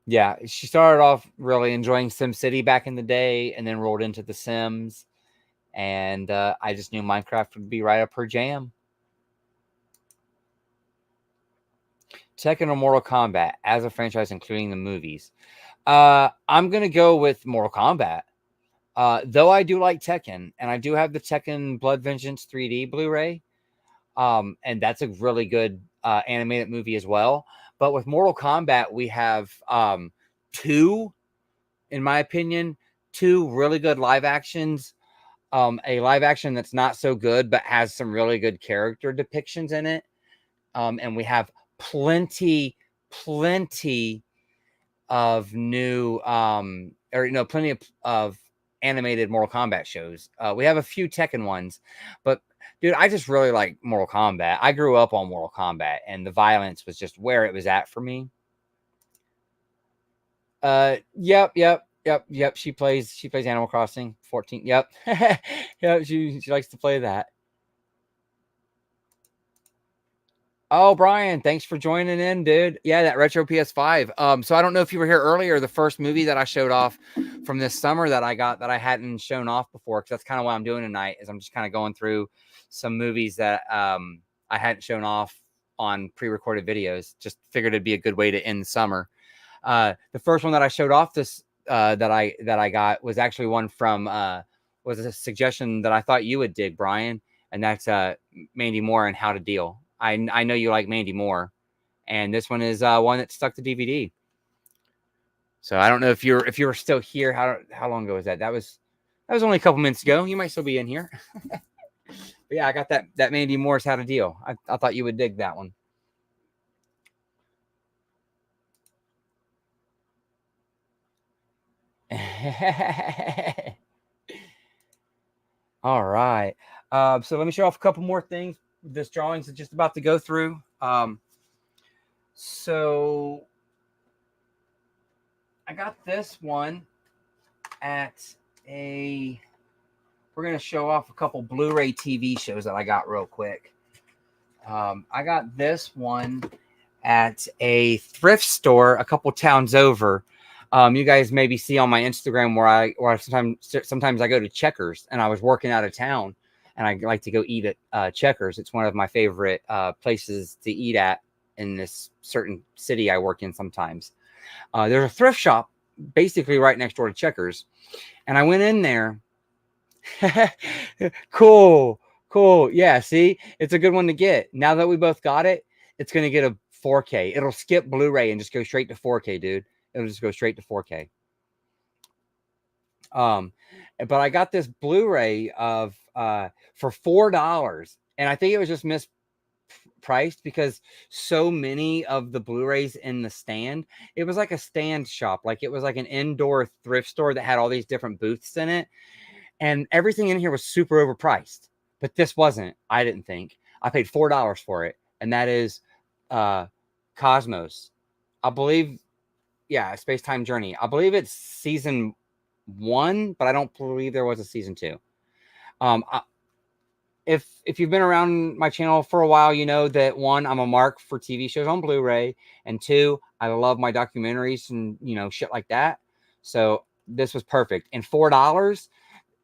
Yeah, she started off really enjoying SimCity back in the day, and then rolled into The Sims. And I just knew Minecraft would be right up her jam. Tekken or Mortal Kombat as a franchise, including the movies. I'm going to go with Mortal Kombat. Though I do like Tekken, and I do have the Tekken Blood Vengeance 3D Blu-ray. And that's a really good animated movie as well. But with Mortal Kombat, we have two, in my opinion, two really good live actions. A live action that's not so good, but has some really good character depictions in it. And we have plenty of new, plenty of animated Mortal Kombat shows. We have a few Tekken ones, but dude, I just really like Mortal Kombat. I grew up on Mortal Kombat, and the violence was just where it was at for me. Yep. She plays Animal Crossing 14. Yep. Yep, she likes to play that. Oh, Brian, thanks for joining in, dude. Yeah, that retro PS5. So I don't know if you were here earlier. The first movie that I showed off from this summer that I got that I hadn't shown off before, because that's kind of what I'm doing tonight, is I'm just kind of going through some movies that I hadn't shown off on pre-recorded videos. Just figured it'd be a good way to end the summer. The first one that I showed off that I got was actually one from was a suggestion that I thought you would dig, Brian, and that's Mandy Moore and How to Deal. I know you like Mandy Moore, and this one is one that stuck to DVD. So I don't know if you're still here. How long ago was that? That was only a couple minutes ago. You might still be in here. But yeah, I got that Mandy Moore's How to Deal. I thought you would dig that one. All right. So let me show off a couple more things. This drawings is just about to go through. So I got this one at we're going to show off a couple Blu-ray TV shows that I got real quick. I got this one at a thrift store a couple towns over. You guys maybe see on my Instagram where I sometimes I go to Checkers, and I was working out of town, and I like to go eat at Checkers. It's one of my favorite places to eat at in this certain city I work in sometimes. There's a thrift shop basically right next door to Checkers, and I went in there, Cool. Cool. Yeah, see? It's a good one to get. Now that we both got it, it's going to get a 4K. It'll skip Blu-ray and just go straight to 4K, dude. It'll just go straight to 4K. But I got this Blu-ray of for $4, and I think it was just mispriced because so many of the Blu-rays in the stand, it was like a stand shop, like it was like an indoor thrift store that had all these different booths in it, and everything in here was super overpriced. But this wasn't. I didn't think. I paid $4 for it, and that is Cosmos. I believe, yeah, Space Time Journey. I believe it's season 1, but I don't believe there was a season 2. If you've been around my channel for a while, you know that 1, I'm a mark for TV shows on Blu-ray, and 2, I love my documentaries and shit like that. So this was perfect. And $4,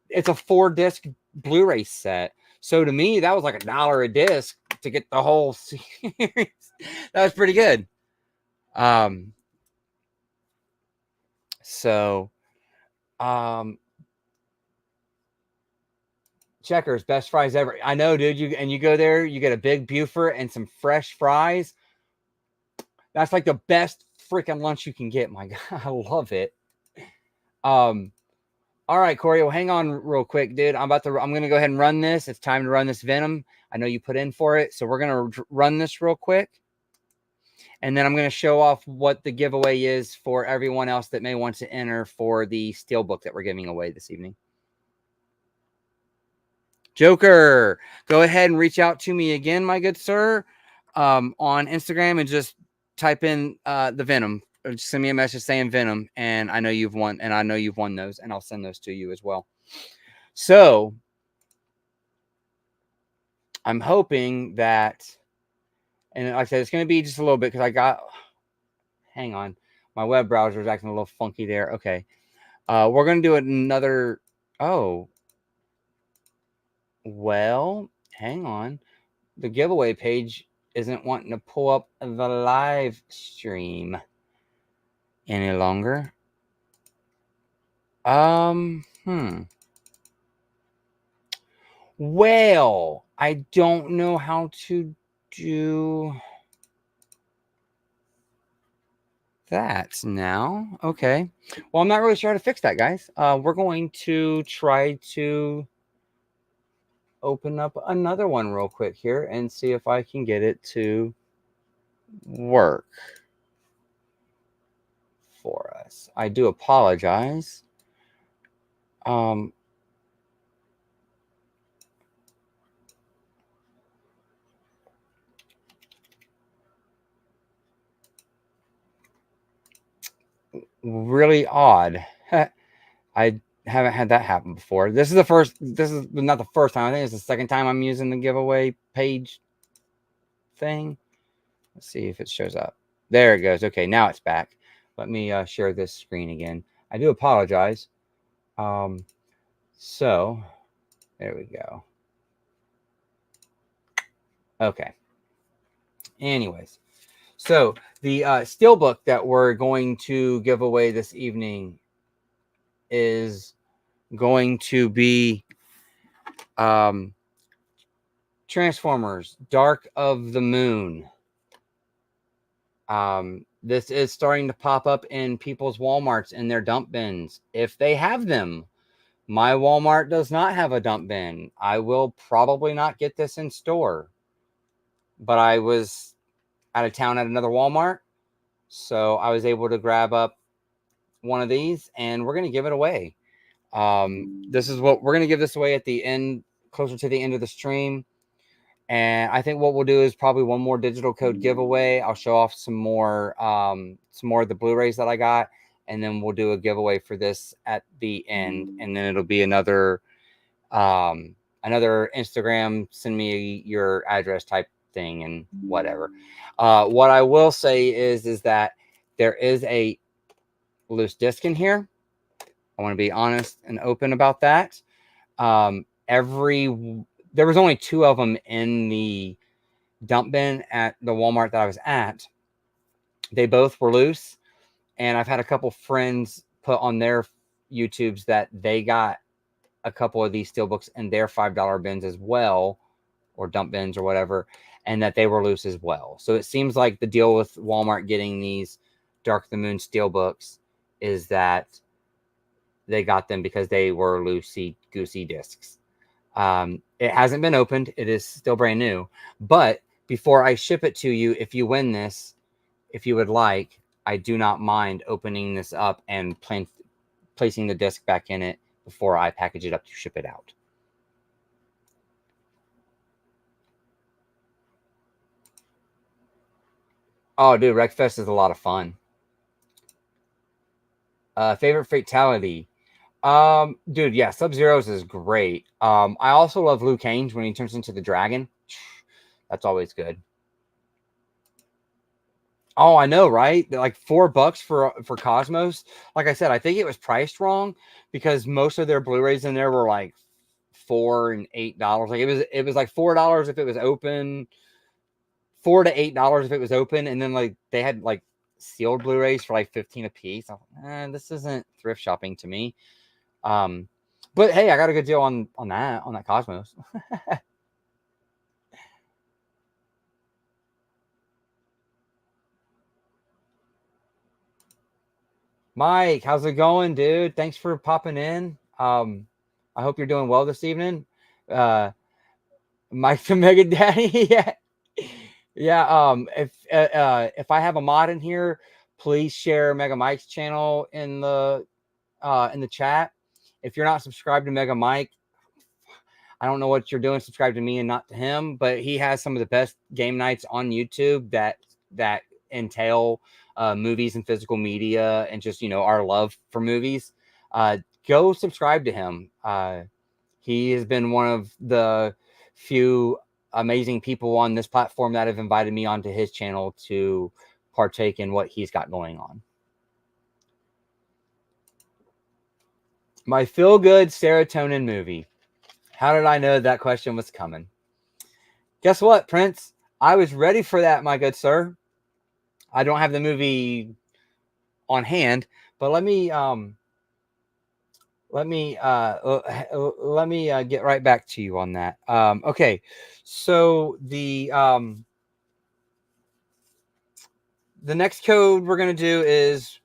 it's a 4-disc Blu-ray set. So to me, that was like $1 a disc to get the whole series. That was pretty good. Checkers, best fries ever. I know, dude. You go there, you get a big Buford and some fresh fries. That's like the best freaking lunch you can get. My God, I love it. All right, Corey. Well, hang on real quick, dude. I'm gonna go ahead and run this. It's time to run this Venom. I know you put in for it, so we're gonna run this real quick, and then I'm gonna show off what the giveaway is for everyone else that may want to enter for the Steelbook that we're giving away this evening. Joker, go ahead and reach out to me again, my good sir, on Instagram, and just type in the Venom. Or just send me a message saying Venom, and I know you've won, and I know you've won those, and I'll send those to you as well. So I'm hoping that, and like I said, it's going to be just a little bit because hang on, my web browser is acting a little funky there. Okay, we're going to do another. Oh, well, hang on. The giveaway page isn't wanting to pull up the live stream any longer. Well, I don't know how to do that now. Okay. Well, I'm not really sure how to fix that, guys. We're going to try to open up another one real quick here and see if I can get it to work for us. I do apologize. Really odd. I haven't had that happen before. This is not the first time. I think it's the second time I'm using the giveaway page thing. Let's see if it shows up. There it goes. Okay, now it's back. Let me share this screen again. I do apologize. So there we go. Okay. Anyways, so the Steelbook that we're going to give away this evening is going to be Transformers Dark of the Moon. This is starting to pop up in people's Walmarts in their dump bins if they have them. My Walmart does not have a dump bin. I will probably not get this in store, but I was out of town at another Walmart, so I was able to grab up one of these, and we're going to give it away. This is what we're going to give this away at the end, closer to the end of the stream. And I think what we'll do is probably one more digital code giveaway. I'll show off some more of the Blu-rays that I got, and then we'll do a giveaway for this at the end. And then it'll be another Instagram, send me your address type thing and whatever. What I will say is that there is a loose disc in here. I want to be honest and open about that. There was only 2 of them in the dump bin at the Walmart that I was at. They both were loose, and I've had a couple friends put on their YouTubes that they got a couple of these steelbooks in their $5 bins as well, or dump bins or whatever, and that they were loose as well. So it seems like the deal with Walmart getting these Dark of the Moon steelbooks is that they got them because they were loosey-goosey discs. It hasn't been opened. It is still brand new. But before I ship it to you, if you win this, if you would like, I do not mind opening this up and placing the disc back in it before I package it up to ship it out. Oh, dude, Wreckfest is a lot of fun. Favorite fatality? Dude, yeah, Sub-Zero's is great. I also love Liu Kang's when he turns into the dragon. That's always good. Oh, I know, right? They're like $4 for Cosmos. Like I said, I think it was priced wrong because most of their Blu-rays in there were like $4 and $8. Like it was like $4 if it was open, $4 to $8 if it was open, and then like they had like sealed Blu-rays for like 15 a piece. I'm like, this isn't thrift shopping to me. But hey, I got a good deal on that Cosmos. Mike, how's it going, dude? Thanks for popping in. I hope you're doing well this evening. Mike the Mega Daddy. Yeah. Yeah. If I have a mod in here, please share Mega Mike's channel in the chat. If you're not subscribed to Mega Mike, I don't know what you're doing. Subscribe to me and not to him, but he has some of the best game nights on YouTube that entail movies and physical media and just, our love for movies. Go subscribe to him. He has been one of the few amazing people on this platform that have invited me onto his channel to partake in what he's got going on. My feel-good serotonin movie. How did I know that question was coming? Guess what, Prince? I was ready for that, my good sir. I don't have the movie on hand, but let me get right back to you on that. Okay, so the next code we're going to do is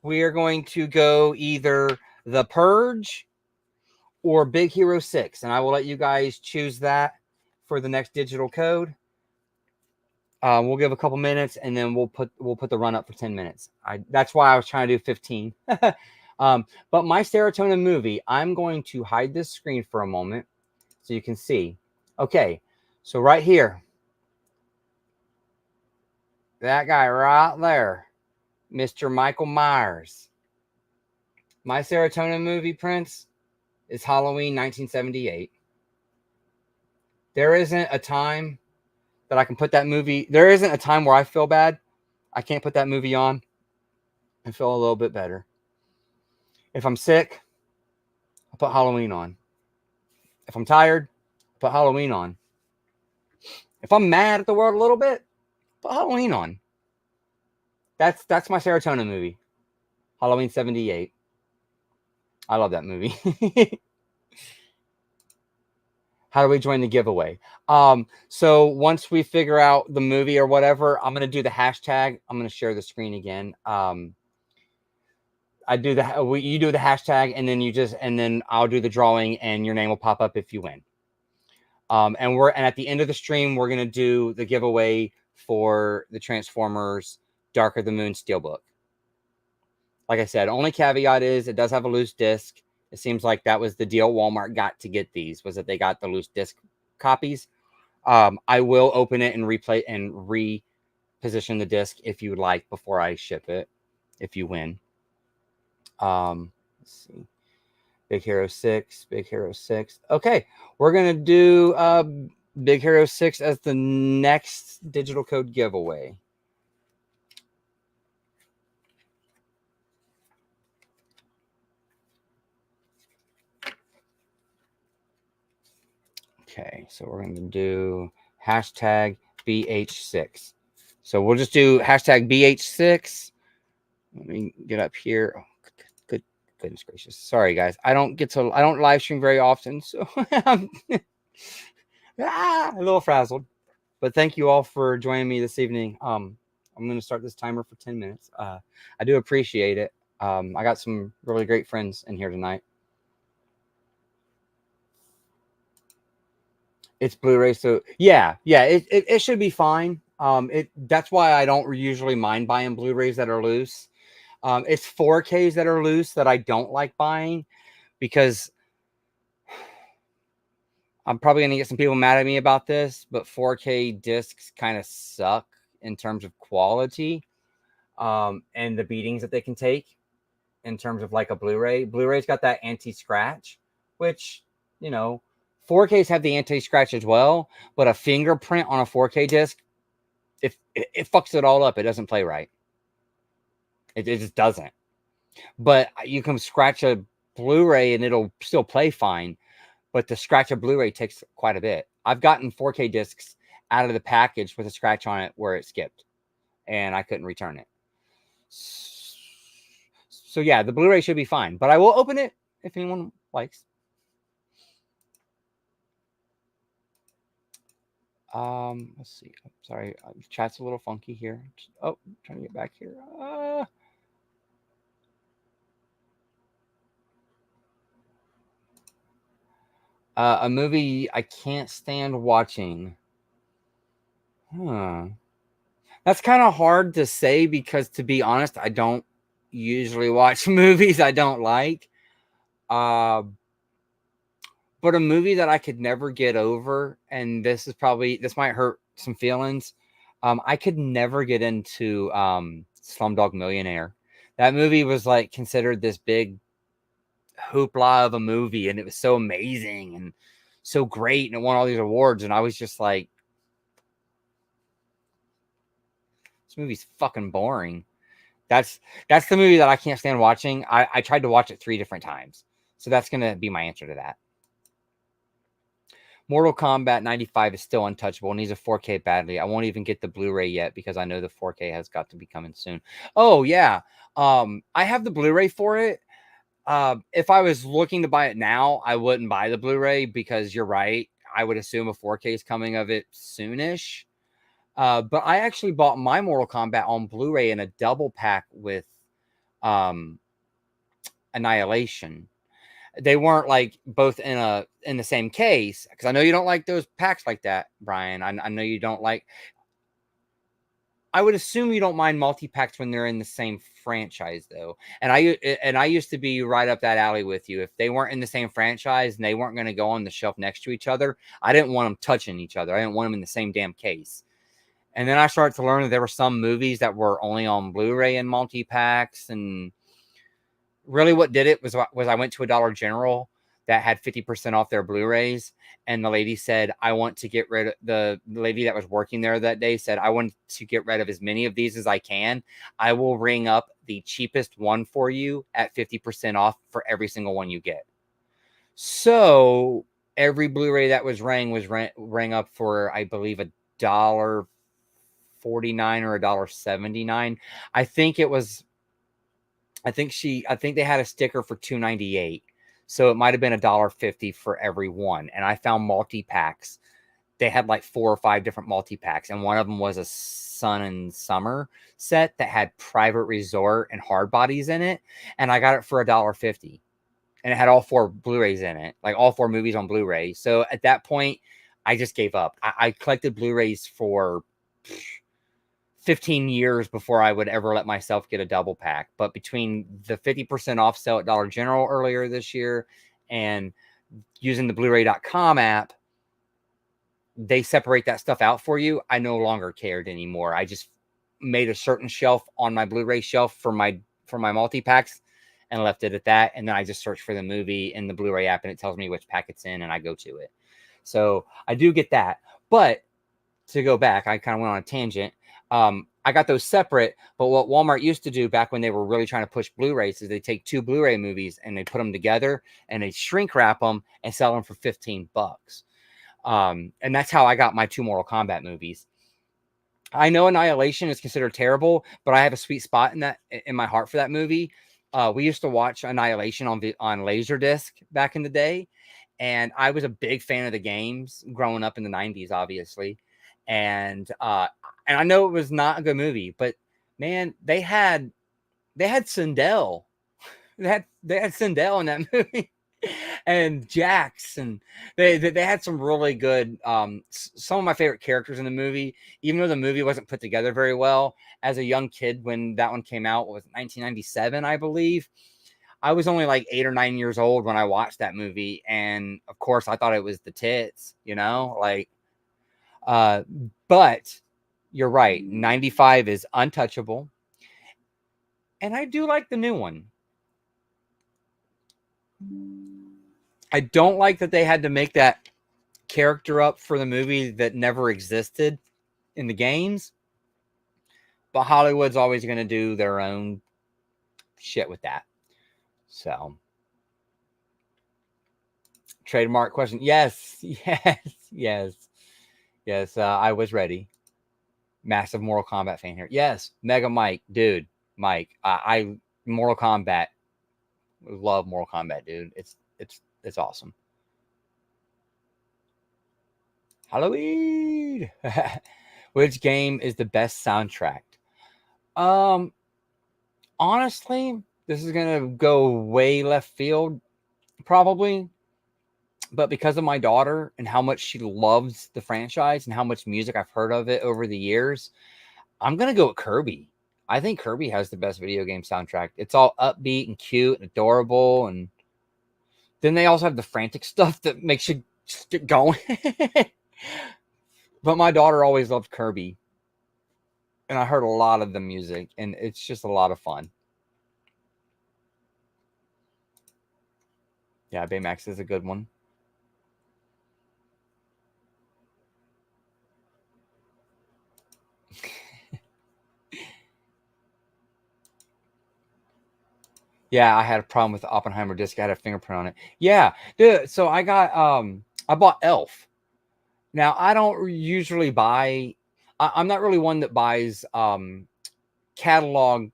we are going to go either The Purge or Big Hero 6, and I will let you guys choose that for the next digital code. We'll give a couple minutes, and then we'll put the run up for 10 minutes. That's why I was trying to do 15. But my serotonin movie, I'm going to hide this screen for a moment so you can see. Okay, so right here, that guy right there, Mr. Michael Myers. My serotonin movie, Prince, is Halloween 1978. There isn't a time that I can put that movie. There isn't a time where I feel bad. I can't put that movie on and feel a little bit better. If I'm sick, I'll put Halloween on. If I'm tired, I'll put Halloween on. If I'm mad at the world a little bit, I'll put Halloween on. That's my serotonin movie. Halloween 78. I love that movie. How do we join the giveaway? So once we figure out the movie or whatever, I'm going to do the hashtag. I'm going to share the screen again. You do the hashtag, and then I'll do the drawing, and your name will pop up if you win. And at the end of the stream, we're going to do the giveaway for the Transformers Dark of the Moon Steelbook. Like I said, only caveat is it does have a loose disc. It seems like that was the deal Walmart got to get these, was that they got the loose disc copies. I will open it and reposition the disc if you would like before I ship it, if you win. Let's see. Big Hero 6, Big Hero 6. Okay, we're going to do Big Hero 6 as the next digital code giveaway. Okay, so we're going to do hashtag BH6. So we'll just do hashtag BH6. Let me get up here. Oh, good. Goodness gracious. Sorry, guys. I don't live stream very often, so I'm a little frazzled. But thank you all for joining me this evening. I'm going to start this timer for 10 minutes. I do appreciate it. I got some really great friends in here tonight. It's Blu-ray, so yeah, it should be fine. That's why I don't usually mind buying Blu-rays that are loose. It's 4Ks that are loose that I don't like buying, because I'm probably going to get some people mad at me about this, but 4K discs kind of suck in terms of quality, and the beatings that they can take in terms of like a Blu-ray. Blu-ray's got that anti-scratch, which, 4Ks have the anti-scratch as well, but a fingerprint on a 4K disc, it fucks it all up. It doesn't play right. It just doesn't. But you can scratch a Blu-ray and it'll still play fine. But the scratch of Blu-ray takes quite a bit. I've gotten 4K discs out of the package with a scratch on it where it skipped, and I couldn't return it. So yeah, the Blu-ray should be fine, but I will open it if anyone likes. Let's see. I'm sorry, chat's a little funky here. Oh, I'm trying to get back here. A movie I can't stand watching. That's kind of hard to say, because, to be honest, I don't usually watch movies I don't like. But a movie that I could never get over, and this might hurt some feelings. I could never get into Slumdog Millionaire. That movie was like considered this big hoopla of a movie, and it was so amazing and so great, and it won all these awards, and I was just like, this movie's fucking boring. That's the movie that I can't stand watching. I tried to watch it 3 different times, so that's gonna be my answer to that. Mortal Kombat 95 is still untouchable and needs a 4K badly. I won't even get the Blu-ray yet because I know the 4K has got to be coming soon. Oh yeah, I have the Blu-ray for it. If I was looking to buy it now, I wouldn't buy the Blu-ray, because you're right. I would assume a 4K is coming of it soonish. But I actually bought my Mortal Kombat on Blu-ray in a double pack with Annihilation. They weren't like both in the same case, because I know you don't like those packs like that, Brian. I know you don't like. I would assume you don't mind multi-packs when they're in the same franchise, though. And I used to be right up that alley with you. If they weren't in the same franchise and they weren't going to go on the shelf next to each other, I didn't want them touching each other. I didn't want them in the same damn case. And then I started to learn that there were some movies that were only on Blu-ray and multi-packs. And really what did it was I went to a Dollar General that had 50% off their Blu-rays. And the lady said, I want to get rid of the lady that was working there that day said, I want to get rid of as many of these as I can. I will ring up the cheapest one for you at 50% off for every single one you get. So every Blu-ray that was rang up for, I believe, $1.49 or $1.79. I think they had a sticker for $2.98. So it might have been $1.50 for every one. And I found multi-packs. They had like 4 or 5 different multi-packs. And one of them was a Sun and Summer set that had Private Resort and Hard Bodies in it. And I got it for $1.50. And it had all 4 Blu-rays in it, like all 4 movies on Blu-ray. So at that point, I just gave up. I collected Blu-rays for 15 years before I would ever let myself get a double pack. But between the 50% off sale at Dollar General earlier this year and using the Blu-ray.com app, they separate that stuff out for you. I no longer cared anymore. I just made a certain shelf on my Blu-ray shelf for my multi-packs and left it at that. And then I just search for the movie in the Blu-ray app and it tells me which pack it's in and I go to it. So I do get that. But to go back, I kind of went on a tangent. I got those separate, but what Walmart used to do back when they were really trying to push Blu-rays is they take 2 Blu-ray movies and they put them together and they shrink wrap them and sell them for $15. And that's how I got my 2 Mortal Kombat movies. I know Annihilation is considered terrible, but I have a sweet spot in my heart for that movie. We used to watch Annihilation on Laserdisc back in the day, and I was a big fan of the games growing up in the 90s, obviously. And I know it was not a good movie, but man, they had Sindel. They had Sindel in that movie. And Jax, and they had some really good some of my favorite characters in the movie, even though the movie wasn't put together very well. As a young kid when that one came out, was 1997, I believe. I was only like 8 or 9 years old when I watched that movie, and of course I thought it was the tits, like but you're right, 95 is untouchable, and I do like the new one. I don't like that they had to make that character up for the movie that never existed in the games, but Hollywood's always going to do their own shit with that. So, trademark question. Yes. I was ready. Massive Mortal Kombat fan here. Yes, Mega Mike, dude. Mike, I Mortal Kombat. Love Mortal Kombat, dude. It's awesome. Halloween. Which game is the best soundtrack? Honestly, this is gonna go way left field, probably. But because of my daughter and how much she loves the franchise and how much music I've heard of it over the years, I'm gonna go with Kirby. I think Kirby has the best video game soundtrack. It's all upbeat and cute and adorable, and then they also have the frantic stuff that makes you just get going. But my daughter always loved Kirby, and I heard a lot of the music, and it's just a lot of fun. Yeah, Baymax is a good one. Yeah, I had a problem with the Oppenheimer disc. I had a fingerprint on it. Yeah, dude. So I bought Elf. Now I don't usually buy. I'm not really one that buys catalog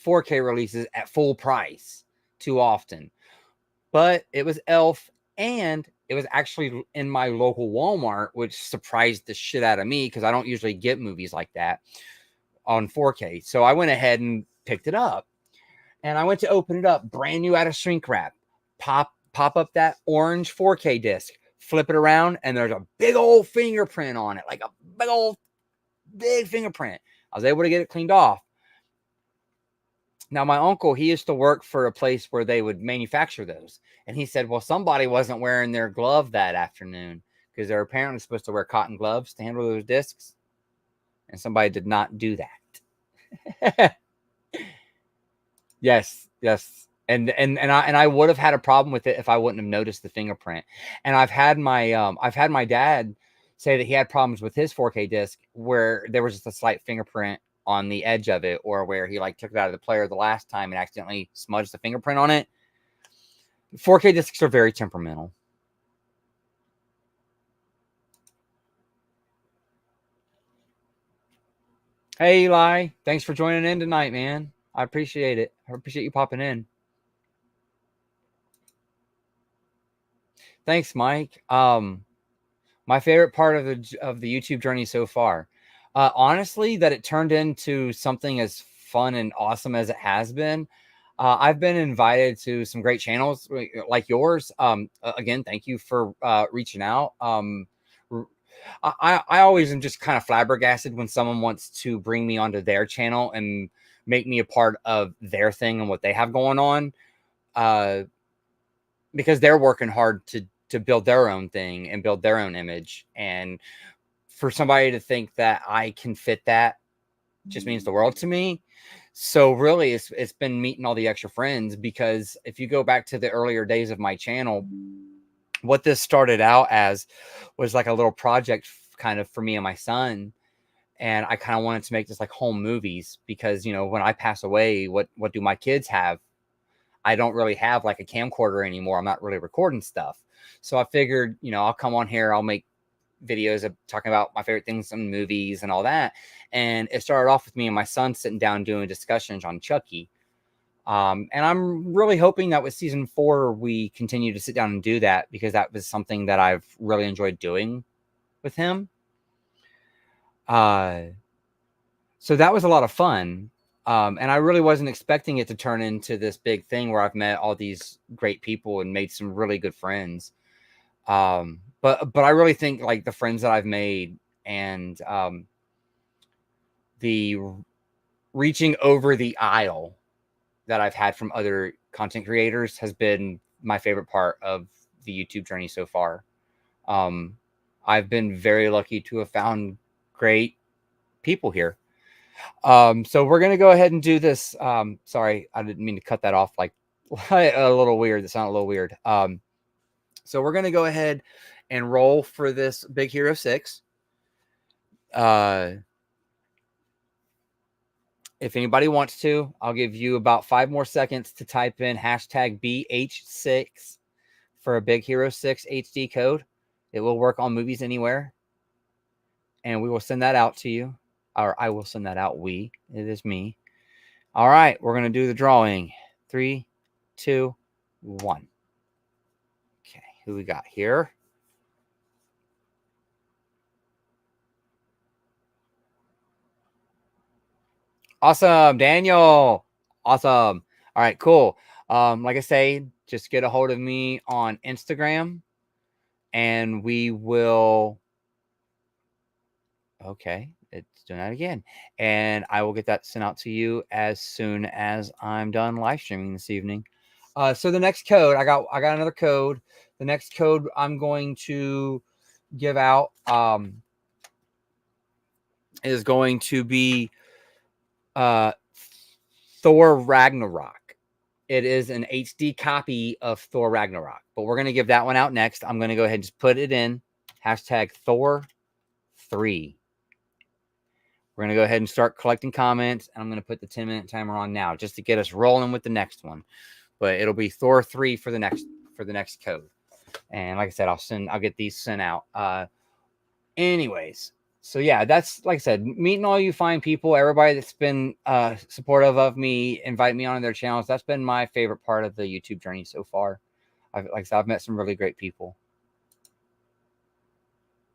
4K releases at full price too often. But it was Elf, and it was actually in my local Walmart, which surprised the shit out of me because I don't usually get movies like that on 4K. So I went ahead and picked it up. And I went to open it up, brand new out of shrink wrap. Pop up that orange 4K disc, flip it around, and there's a big old fingerprint on it, like a big fingerprint. I was able to get it cleaned off. Now, my uncle, he used to work for a place where they would manufacture those. And he said, well, somebody wasn't wearing their glove that afternoon because they're apparently supposed to wear cotton gloves to handle those discs. And somebody did not do that. Yes. And I would have had a problem with it if I wouldn't have noticed the fingerprint. And I've had my dad say that he had problems with his 4K disc where there was just a slight fingerprint on the edge of it, or where he like took it out of the player the last time and accidentally smudged the fingerprint on it. 4K discs are very temperamental. Hey Eli, thanks for joining in tonight, man. I appreciate it. I appreciate you popping in. Thanks, Mike. My favorite part of the YouTube journey so far, honestly, that it turned into something as fun and awesome as it has been. I've been invited to some great channels like yours. Again, thank you for reaching out. I always am just kind of flabbergasted when someone wants to bring me onto their channel and make me a part of their thing and what they have going on, because they're working hard to build their own thing and build their own image. And for somebody to think that I can fit that just means the world to me. So really, it's been meeting all the extra friends, because if you go back to the earlier days of my channel, what this started out as was like a little project kind of for me and my son. And I kind of wanted to make this like home movies, because, when I pass away, what do my kids have? I don't really have like a camcorder anymore. I'm not really recording stuff. So I figured, I'll come on here. I'll make videos of talking about my favorite things in movies and all that. And it started off with me and my son sitting down doing discussions on Chucky. And I'm really hoping that with season 4, we continue to sit down and do that, because that was something that I've really enjoyed doing with him. So that was a lot of fun. And I really wasn't expecting it to turn into this big thing where I've met all these great people and made some really good friends. But I really think like the friends that I've made and the reaching over the aisle that I've had from other content creators has been my favorite part of the YouTube journey so far. I've been very lucky to have found great people here. So we're going to go ahead and do this. Sorry, I didn't mean to cut that off like a little weird. That sounded a little weird. So we're going to go ahead and roll for this Big Hero 6. If anybody wants to, I'll give you about 5 more seconds to type in hashtag BH6 for a Big Hero 6 HD code. It will work on Movies Anywhere. And we will send that out to you. Or I will send that out. It is me. All right, we're going to do the drawing. 3, 2, 1. Okay, who we got here? Awesome, Daniel. Awesome. All right, cool. Like I say, just get a hold of me on Instagram and we will. Okay, it's doing that again. And I will get that sent out to you as soon as I'm done live streaming this evening. So the next code, I got another code. The next code I'm going to give out is going to be Thor Ragnarok. It is an HD copy of Thor Ragnarok, but we're going to give that one out next. I'm going to go ahead and just put it in hashtag Thor3. We're going to go ahead and start collecting comments, and I'm going to put the 10-minute timer on now just to get us rolling with the next one. But it'll be Thor3 for the next code. And like I said, I'll get these sent out. Anyways, so yeah, that's like I said, meeting all you fine people, everybody that's been supportive of me, invite me on their channels. That's been my favorite part of the YouTube journey so far. Like I said, I've met some really great people.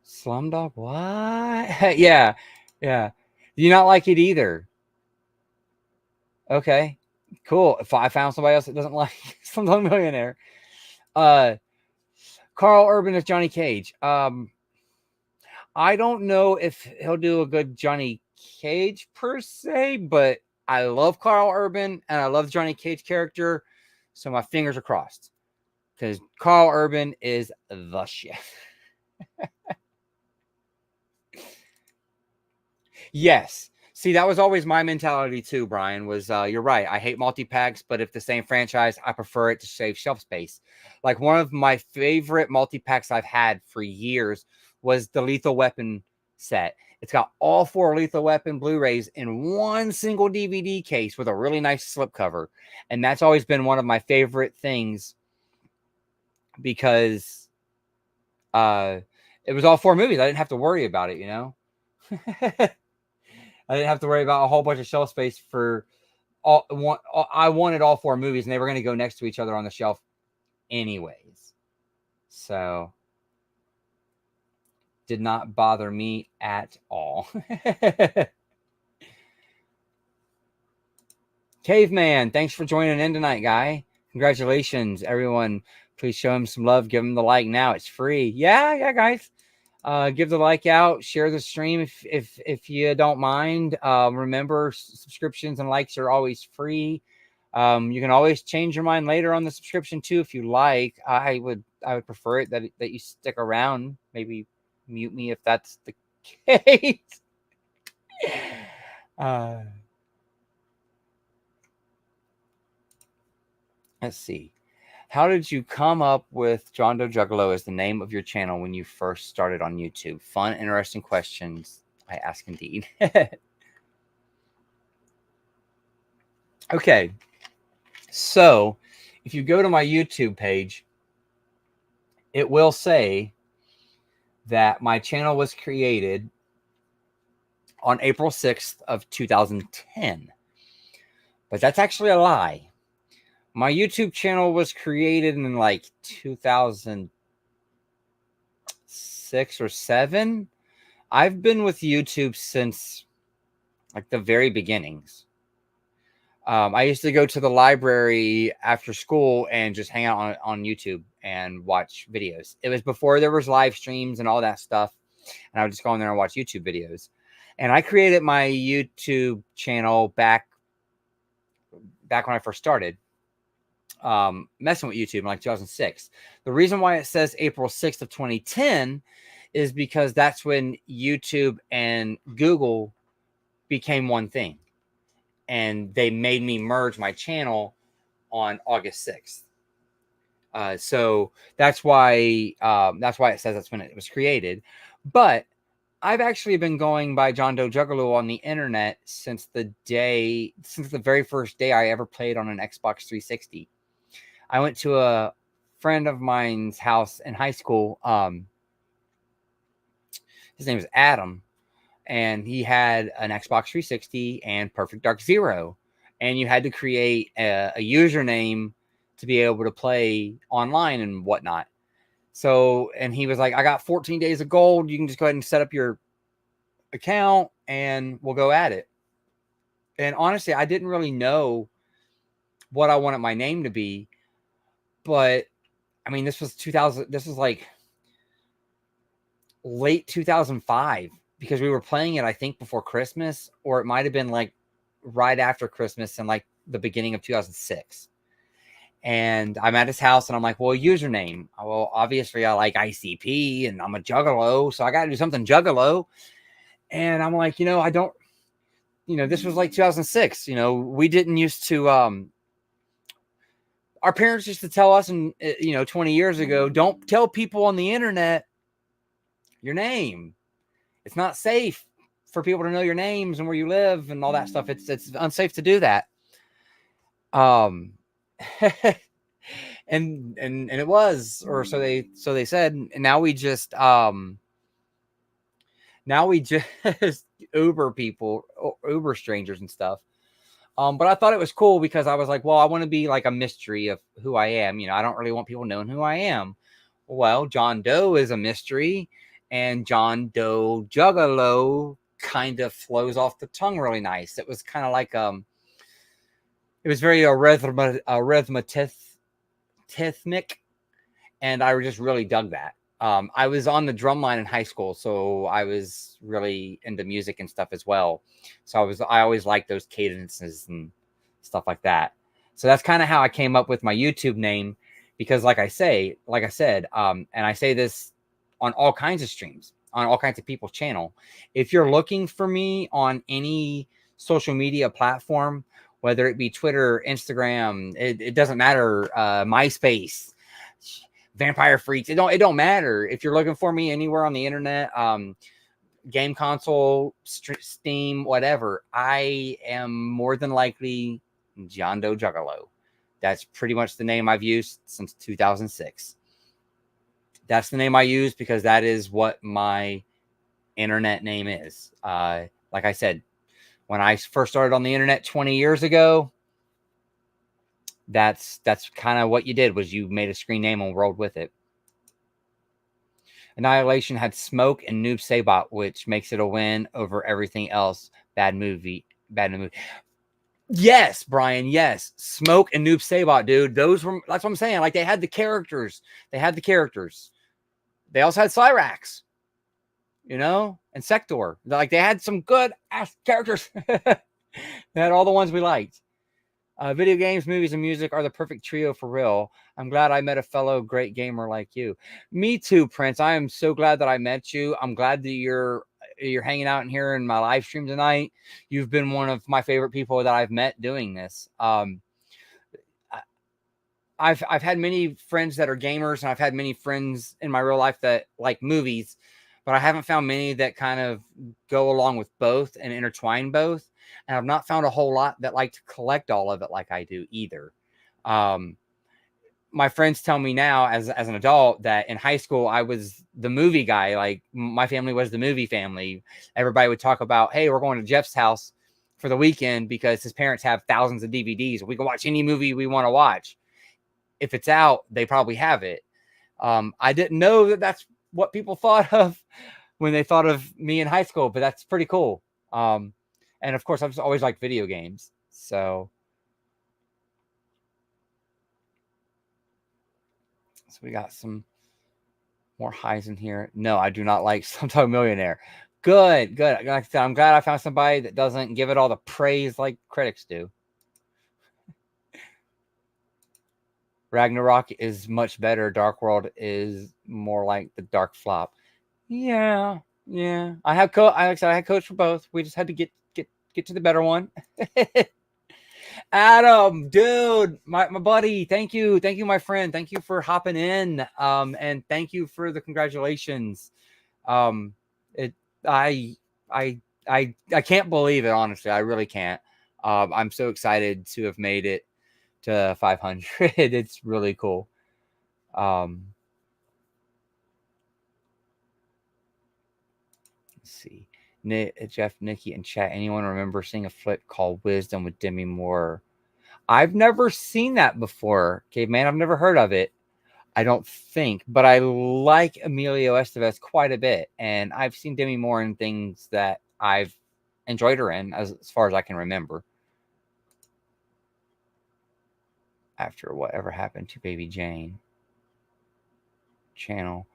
Slumdog, what? Yeah. Do you not like it either? Okay, cool. If I found somebody else that doesn't like Slumdog Millionaire, Carl Urban is Johnny Cage. I don't know if he'll do a good Johnny Cage per se, but I love Carl Urban and I love Johnny Cage character, so my fingers are crossed because Carl Urban is the shit. Yes. See, that was always my mentality too, Brian, was you're right. I hate multi-packs, but if the same franchise, I prefer it to save shelf space. Like one of my favorite multi-packs I've had for years was the Lethal Weapon set. It's got all 4 Lethal Weapon Blu-rays in one single DVD case with a really nice slipcover. And that's always been one of my favorite things because it was all 4 movies. I didn't have to worry about it, you know? I didn't have to worry about a whole bunch of shelf space for I wanted all 4 movies, and they were going to go next to each other on the shelf anyways. So did not bother me at all. Caveman, thanks for joining in tonight, guy. Congratulations, everyone. Please show him some love. Give him the like now. It's free. Yeah, guys. Give the like out, share the stream if you don't mind. Remember, subscriptions and likes are always free. You can always change your mind later on the subscription too if you like. I would prefer it that you stick around. Maybe mute me if that's the case. Let's see. How did you come up with John Doe Juggalo as the name of your channel when you first started on YouTube? Fun, interesting questions. I ask indeed. Okay. So if you go to my YouTube page, it will say that my channel was created on April 6th of 2010. But that's actually a lie. My YouTube channel was created in like 2006 or 7. I've been with YouTube since like the very beginnings. I used to go to the library after school and just hang out on YouTube and watch videos. It was before there was live streams and all that stuff. And I would just go in there and watch YouTube videos. And I created my YouTube channel back when I first started messing with YouTube in like 2006. The reason why it says April 6th of 2010 is because that's when YouTube and Google became one thing. And they made me merge my channel on August 6th. So that's why it says that's when it was created. But I've actually been going by John Doe Juggalo on the internet since the very first day I ever played on an Xbox 360. I went to a friend of mine's house in high school. His name was Adam. And he had an Xbox 360 and Perfect Dark Zero. And you had to create a username to be able to play online and whatnot. So, and he was like, I got 14 days of gold. You can just go ahead and set up your account and we'll go at it. And honestly, I didn't really know what I wanted my name to be. But, I mean, this was like late 2005. Because we were playing it, I think, before Christmas, or it might have been like right after Christmas and like the beginning of 2006. And I'm at his house and I'm like, well, username. Well, obviously I like ICP and I'm a juggalo, so I got to do something juggalo. And I'm like, this was like 2006. We didn't used to, our parents used to tell us, 20 years ago, don't tell people on the internet your name. It's not safe for people to know your names and where you live and all that stuff. It's unsafe to do that. And it was, or so they said. And now we just Uber people, Uber strangers and stuff. But I thought it was cool because I was like, well, I want to be like a mystery of who I am. I don't really want people knowing who I am. Well, John Doe is a mystery. And John Doe Juggalo kind of flows off the tongue really nice. It was kind of like it was very arithmetic, and I just really dug that. I was on the drum line in high school, so I was really into music and stuff as well. So I always liked those cadences and stuff like that. So that's kind of how I came up with my YouTube name, because like I said, and I say this on all kinds of streams, on all kinds of people's channel. If you're looking for me on any social media platform, whether it be Twitter, Instagram, it doesn't matter, MySpace, Vampire Freaks, it don't matter. If you're looking for me anywhere on the internet, game console, Steam, whatever, I am more than likely John Doe Juggalo. That's pretty much the name I've used since 2006. That's the name I use because that is what my internet name is. Like I said, when I first started on the internet 20 years ago, that's kind of what you did, was you made a screen name and rolled with it. Annihilation had Smoke and Noob Saibot, which makes it a win over everything else. Bad movie. Yes, Brian. Yes, Smoke and Noob Saibot, dude. That's what I'm saying. Like, they had the characters. They also had Cyrax, and Sector. Like, they had some good ass characters. They had all the ones we liked. Video games, movies, and music are the perfect trio for real. I'm glad I met a fellow great gamer like you. Me too, Prince. I am so glad that I met you. I'm glad that you're hanging out in here in my live stream tonight. You've been one of my favorite people that I've met doing this. I've had many friends that are gamers, and I've had many friends in my real life that like movies, but I haven't found many that kind of go along with both and intertwine both. And I've not found a whole lot that like to collect all of it like I do either. My friends tell me now as an adult that in high school, I was the movie guy. Like, my family was the movie family. Everybody would talk about, hey, we're going to Jeff's house for the weekend because his parents have thousands of DVDs. We can watch any movie we want to watch. If it's out, they probably have it. I didn't know that that's what people thought of when they thought of me in high school, but that's pretty cool. And of course, I've just always liked video games. So we got some more highs in here. No, I do not like Slumdog Millionaire. Good. Like I said, I'm glad I found somebody that doesn't give it all the praise like critics do. Ragnarok is much better. Dark World is more like the dark flop. Yeah. I had coach for both. We just had to get to the better one. Adam, dude, my buddy, thank you, my friend. Thank you for hopping in. And thank you for the congratulations. I can't believe it, honestly. I really can't. I'm so excited to have made it to 500. It's really cool. Let's see. Jeff, Nikki, and chat. Anyone remember seeing a flick called Wisdom with Demi Moore? I've never seen that before, Caveman. I've never heard of it. I don't think, but I like Emilio Estevez quite a bit, and I've seen Demi Moore in things that I've enjoyed her in, as far as I can remember. After whatever happened to Baby Jane, channel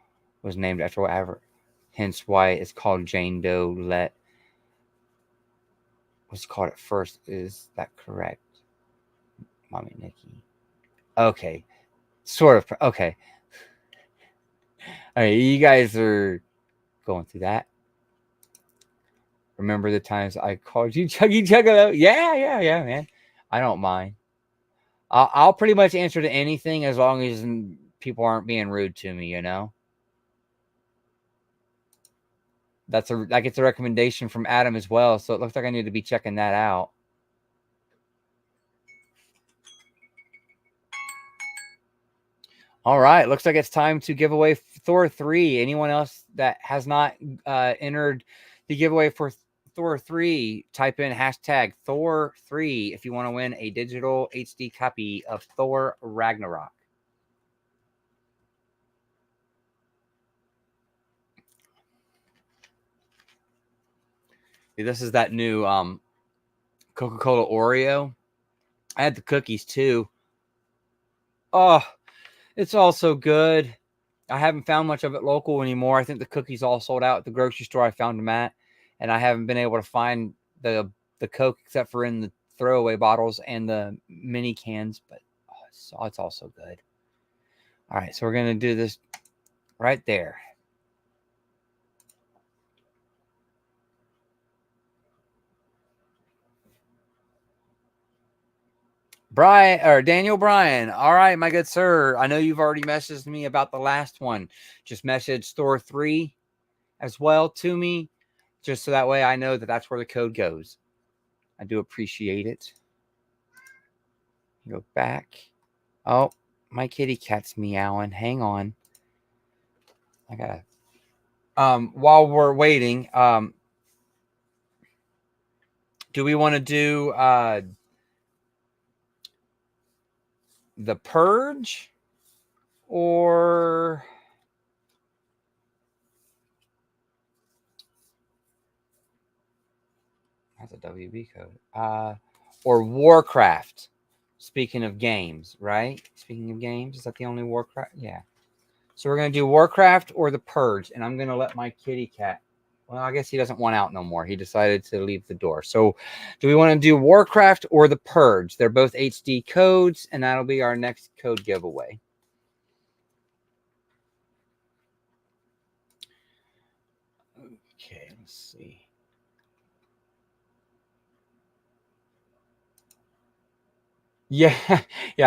was named after whatever, hence why it's called Jane Doe. Let was called at first. Is that correct, Mommy Nikki? Okay, sort of. Okay. All right, you guys are going through that. Remember the times I called you Chuggy Juggalo? Yeah, man. I don't mind. I'll pretty much answer to anything as long as people aren't being rude to me, you know? That gets a recommendation from Adam as well, so it looks like I need to be checking that out. All right, looks like it's time to give away Thor 3. Anyone else that has not entered the giveaway for Thor 3, type in hashtag Thor 3 if you want to win a digital HD copy of Thor Ragnarok. This is that new Coca-Cola Oreo. I had the cookies too. Oh, it's all so good. I haven't found much of it local anymore. I think the cookies all sold out at the grocery store I found them at, and I haven't been able to find the Coke except for in the throwaway bottles and the mini cans. But it's all so good. All right, so we're gonna do this right there. Daniel Bryan. All right, my good sir. I know you've already messaged me about the last one. Just message Thor 3 as well to me, just so that way I know that that's where the code goes. I do appreciate it. Go back. Oh, my kitty cat's meowing. Hang on. I gotta. While we're waiting, do we want to do The Purge or that's a WB code? Or Warcraft? Speaking of games, right? Speaking of games, is that the only Warcraft? Yeah. So we're gonna do Warcraft or The Purge, and I'm gonna let my kitty cat. Well, I guess he doesn't want out no more. He decided to leave the door. So do we want to do Warcraft or The Purge? They're both HD codes, and that'll be our next code giveaway. Okay, let's see. Yeah,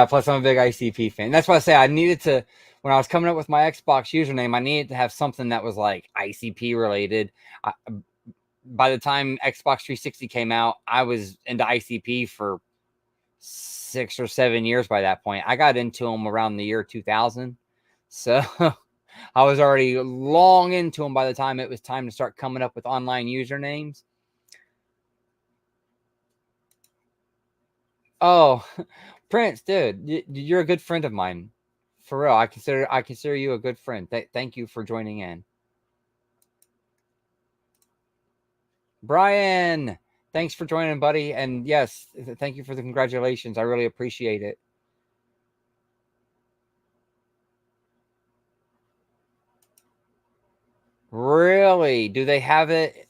plus I'm a big ICP fan. That's why I say I needed to, when I was coming up with my Xbox username, I needed to have something that was like ICP related. By the time Xbox 360 came out, I was into ICP for 6 or 7 years by that point. I got into them around the year 2000. So I was already long into them by the time it was time to start coming up with online usernames. Oh, Prince, dude, you're a good friend of mine. For real, I consider you a good friend. Thank you for joining in. Brian, thanks for joining, buddy. And yes, thank you for the congratulations. I really appreciate it. Really? Do they have it?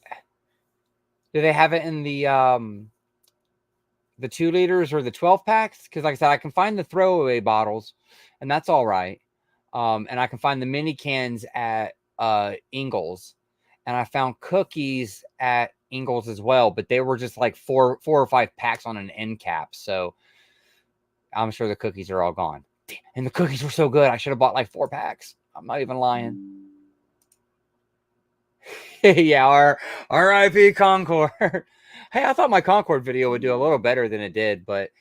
Do they have it in the 2 liters or the 12 packs? Because like I said, I can find the throwaway bottles, and that's all right. And I can find the mini cans at Ingles, and I found cookies at Ingles as well, but they were just like four or five packs on an end cap. So I'm sure the cookies are all gone. And the cookies were so good, I should have bought like 4 packs. I'm not even lying. Yeah, our RIP Concord. Hey, I thought my Concord video would do a little better than it did, but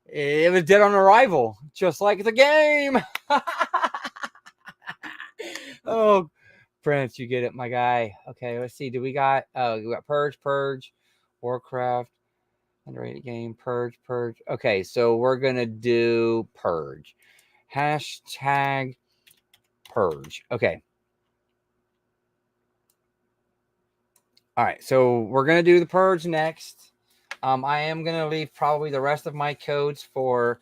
it was dead on arrival, just like the game. Oh, Prince, you get it, my guy. Okay, let's see. We got Purge, Warcraft, underrated game, Purge. Okay, so we're gonna do Purge. Hashtag Purge. Okay. All right, so we're gonna do the Purge next. I am gonna leave probably the rest of my codes for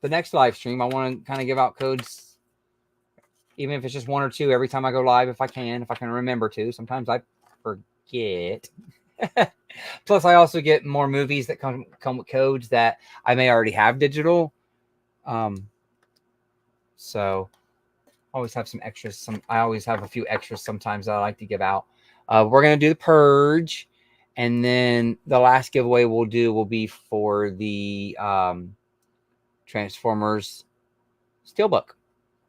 the next live stream. I want to kind of give out codes, even if it's just 1 or 2 every time I go live, if I can remember to. Sometimes I forget. Plus, I also get more movies that come with codes that I may already have digital. So I always have some extras. I always have a few extras sometimes that I like to give out. We're gonna do the Purge, and then the last giveaway we'll do will be for the Transformers Steelbook.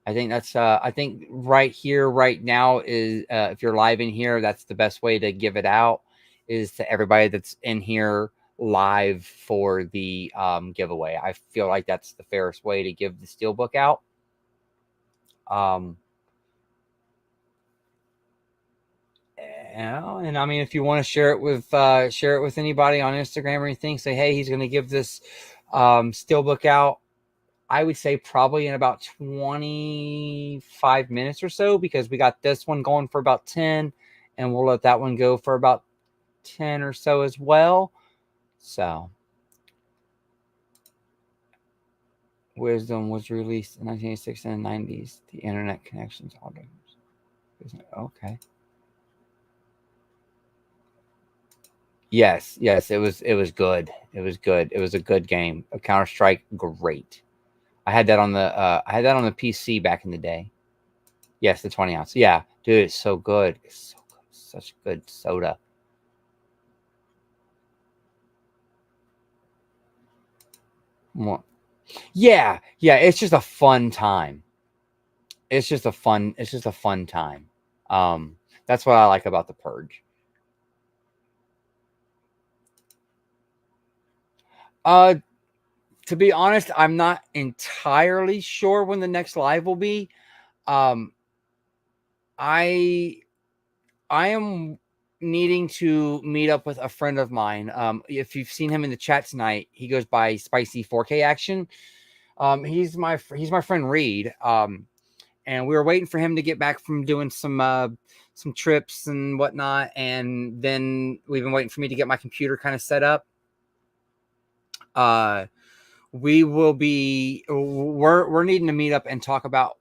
I think that's I think right here, right now is if you're live in here, that's the best way to give it out is to everybody that's in here live for the giveaway. I feel like that's the fairest way to give the Steelbook out. And I mean, if you want to share it with anybody on Instagram or anything, say, hey, he's going to give this Steelbook out. I would say probably in about 25 minutes or so, because we got this one going for about 10, and we'll let that one go for about 10 or so as well. So, Wisdom was released in 1986 and the 90s. The internet connections all different. Okay. Yes, it was good. It was good. It was a good game. Counter-Strike, great. I had that on the PC back in the day. Yes, the 20 ounce. Yeah, dude, it's so good. It's so good. Such good soda. More. Yeah, it's just a fun time. It's just a fun time. That's what I like about the Purge. To be honest, I'm not entirely sure when the next live will be. I am needing to meet up with a friend of mine. If you've seen him in the chat tonight, he goes by Spicy 4K Action. He's my friend Reed. And we were waiting for him to get back from doing some trips and whatnot, and then we've been waiting for me to get my computer kind of set up. We're needing to meet up and talk about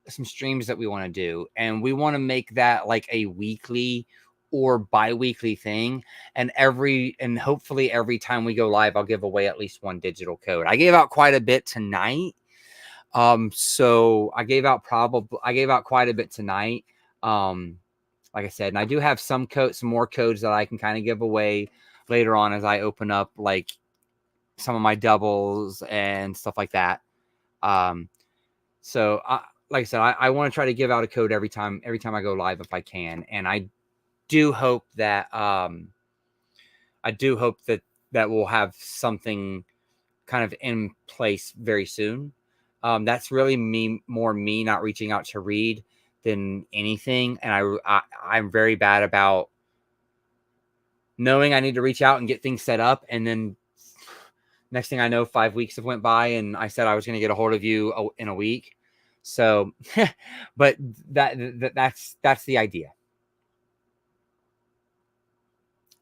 some streams that we want to do, and we want to make that like a weekly or bi-weekly thing, and hopefully every time we go live I'll give away at least one digital code. I gave out quite a bit tonight, so I gave out quite a bit tonight, like I said, and I do have some more codes that I can kind of give away later on as I open up like some of my doubles and stuff like that. So like I said, I want to try to give out a code every time I go live if I can, and I do hope that we'll have something kind of in place very soon. That's really me not reaching out to Reed than anything, and I'm very bad about knowing I need to reach out and get things set up, and then Next thing I know, 5 weeks have went by, and I said I was going to get a hold of you in a week. So, but that's the idea.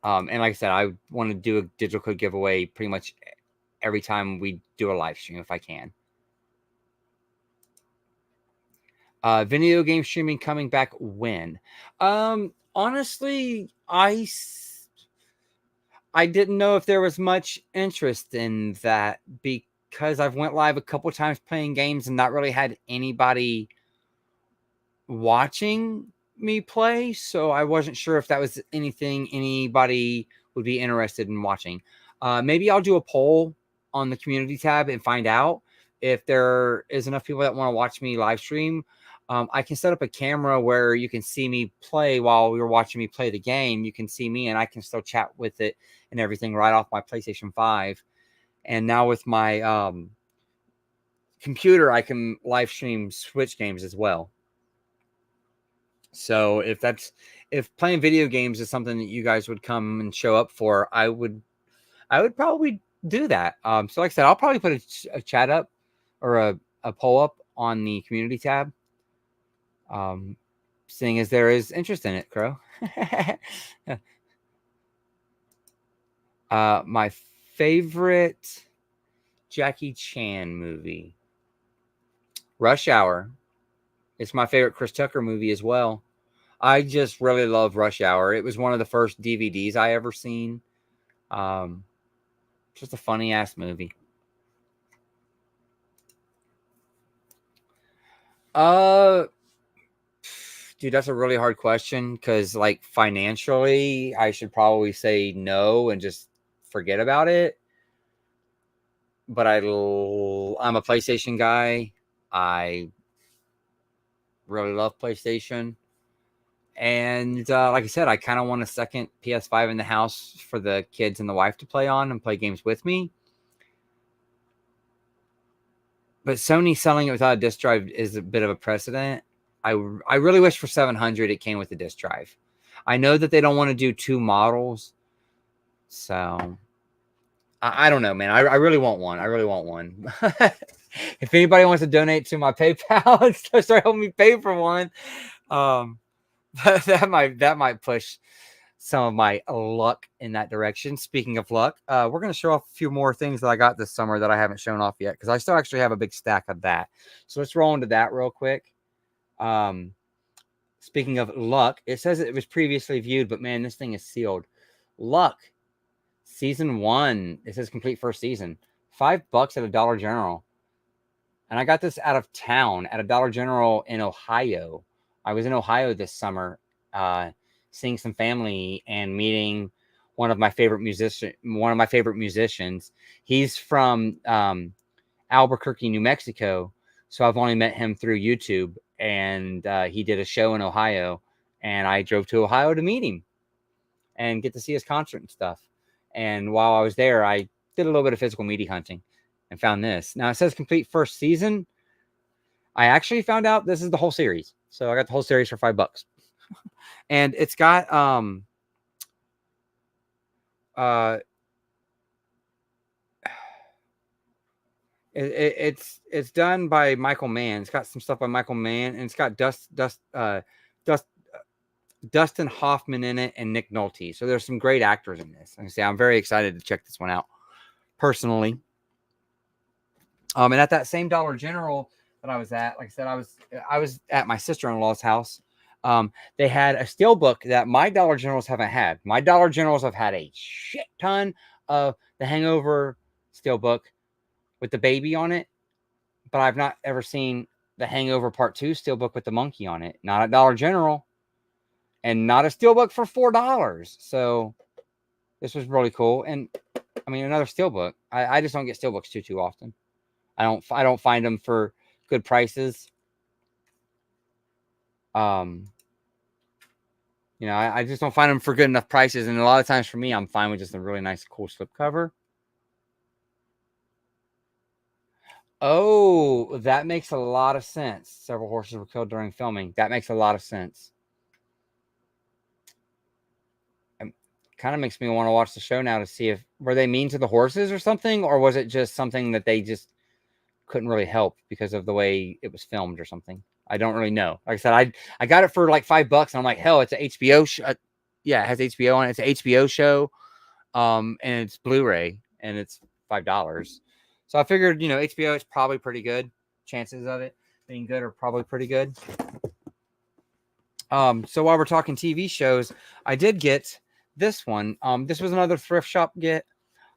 And like I said, I want to do a digital code giveaway pretty much every time we do a live stream if I can. Video game streaming coming back when? Honestly, I didn't know if there was much interest in that because I've went live a couple times playing games and not really had anybody watching me play, so I wasn't sure if that was anything anybody would be interested in watching. Maybe I'll do a poll on the community tab and find out if there is enough people that want to watch me live stream. I can set up a camera where you can see me play while you're watching me play the game. You can see me and I can still chat with it and everything right off my PlayStation 5. And now with my computer, I can live stream Switch games as well. So if playing video games is something that you guys would come and show up for, I would probably do that. So like I said, I'll probably put a chat up or a poll up on the community tab. Seeing as there is interest in it, Crow. My favorite Jackie Chan movie, Rush Hour. It's my favorite Chris Tucker movie as well. I just really love Rush Hour. It was one of the first DVDs I ever seen. Just a funny ass movie. Dude, that's a really hard question because, like, financially, I should probably say no and just forget about it. But I'm a PlayStation guy. I really love PlayStation. And like I said, I kind of want a second PS5 in the house for the kids and the wife to play on and play games with me. But Sony selling it without a disc drive is a bit of a precedent. I really wish for 700 it came with a disc drive. I know that they don't want to do two models. So I don't know, man. I really want one. I really want one. If anybody wants to donate to my PayPal and start helping me pay for one, that might push some of my luck in that direction. Speaking of luck, we're going to show off a few more things that I got this summer that I haven't shown off yet because I still actually have a big stack of that. So let's roll into that real quick. Speaking of luck, it says it was previously viewed, but man, this thing is sealed. Luck, season 1. It says complete first season. $5 at a Dollar General. And I got this out of town at a Dollar General in Ohio. I was in Ohio this summer, seeing some family and meeting one of my favorite musicians. He's from Albuquerque, New Mexico. So I've only met him through YouTube, and he did a show in Ohio, and I drove to Ohio to meet him and get to see his concert and stuff. And while I was there, I did a little bit of physical media hunting and found this. Now it says complete first season. I actually found out this is the whole series. So I got the whole series for $5. And it's got it's done by Michael Mann. It's got some stuff by Michael Mann, and it's got Dustin Hoffman in it and Nick Nolte. So there's some great actors in this. Like I say, I'm very excited to check this one out personally. And at that same Dollar General that I was at, like I said, I was at my sister-in-law's house. They had a steelbook that my Dollar Generals haven't had. My Dollar Generals have had a shit ton of The Hangover steelbook with the baby on it, but I've not ever seen The Hangover Part 2 steelbook with the monkey on it. Not at Dollar General, and not a steelbook for $4. So this was really cool. And I mean, another steelbook. I just don't get steelbooks too often. I don't find them for good prices. You know, I just don't find them for good enough prices. And a lot of times for me, I'm fine with just a really nice, cool slipcover. Oh, that makes a lot of sense. Several horses were killed during filming. That makes a lot of sense. kind of makes me want to watch the show now to see if were they mean to the horses or something, or was it just something that they just couldn't really help because of the way it was filmed or something. I don't really know. Like I said, I got it for like $5, and I'm like, hell, it's an HBO show. Yeah, it has HBO on it. It's an HBO show, and it's Blu-ray, and it's $5. So I figured, HBO is probably pretty good. Chances of it being good are probably pretty good. So while we're talking TV shows, I did get this one. This was another thrift shop get.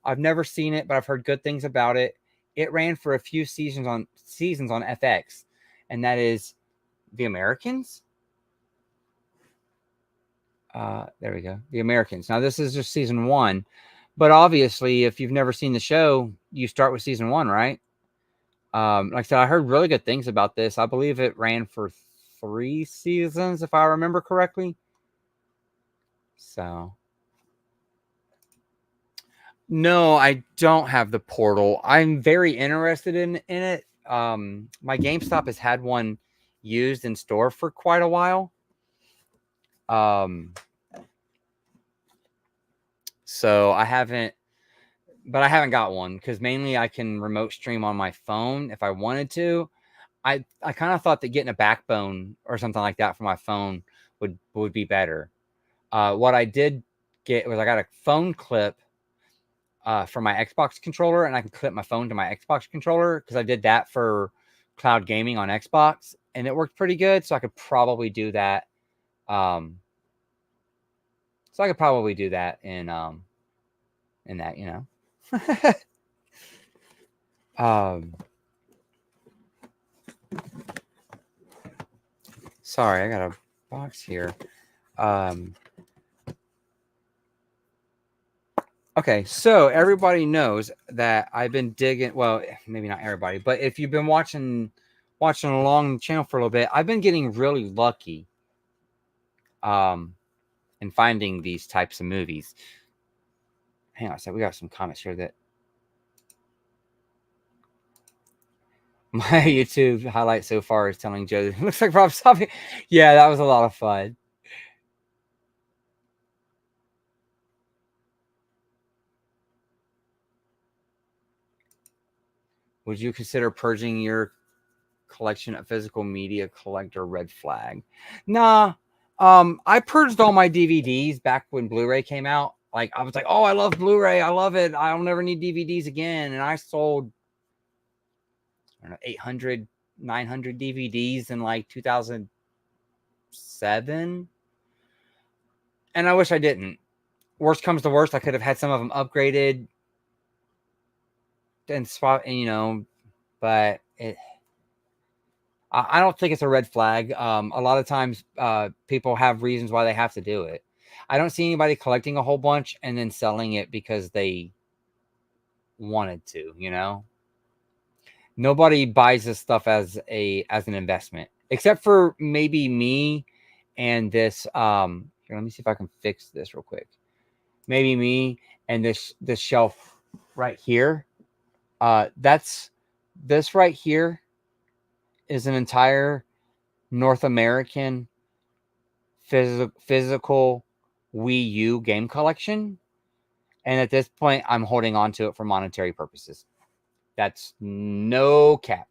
I've never seen it, but I've heard good things about it. It ran for a few seasons on FX, and that is The Americans. There we go. The Americans. Now this is just season 1, but obviously, if you've never seen the show, you start with season 1, right? Like I said, I heard really good things about this. I believe it ran for 3 seasons, if I remember correctly. So, no, I don't have the portal. I'm very interested in it. My GameStop has had one used in store for quite a while. So I haven't got one because mainly I can remote stream on my phone if I wanted to. I kind of thought that getting a backbone or something like that for my phone would be better. What I did get was I got a phone clip for my Xbox controller, and I can clip my phone to my Xbox controller because I did that for cloud gaming on Xbox, and it worked pretty good. So I could probably do that. In that, Sorry, I got a box here. Okay, so everybody knows that I've been digging. Well, maybe not everybody, but if you've been watching along the channel for a little bit, I've been getting really lucky in finding these types of movies. Hang on a second, we got some comments here that my YouTube highlight so far is telling Joe it looks like Rob Zombie. Yeah, that was a lot of fun. Would you consider purging your collection of physical media collector? Red flag? Nah. I purged all my DVDs back when Blu-ray came out. Like, I was like, oh, I love Blu-ray. I love it. I'll never need DVDs again. And I sold, I don't know, 800, 900 DVDs in like 2007. And I wish I didn't. Worst comes to worst, I could have had some of them upgraded and swap, but I don't think it's a red flag. A lot of times people have reasons why they have to do it. I don't see anybody collecting a whole bunch and then selling it because they wanted to, Nobody buys this stuff as an investment, except for maybe me and this. Here, let me see if I can fix this real quick. Maybe me and this shelf right here. That's this right here is an entire North American physical Wii U game collection. And at this point, I'm holding on to it for monetary purposes. That's no cap.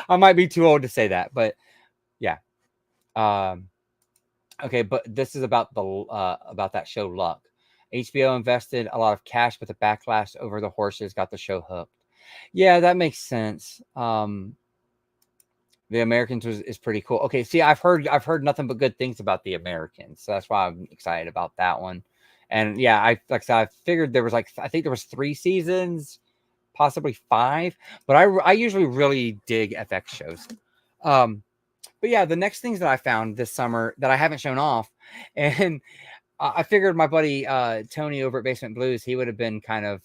I might be too old to say that, but yeah. Okay, but this is about that show Luck. HBO invested a lot of cash, but the backlash over the horses got the show hooked. Yeah, that makes sense. The Americans is pretty cool. Okay, see, I've heard nothing but good things about The Americans, so that's why I'm excited about that one. And yeah, like I said, I figured there was I think there was 3 seasons, possibly 5, but I usually really dig FX shows. But yeah, the next things that I found this summer that I haven't shown off, and I figured my buddy Tony over at Basement Blues, he would have been kind of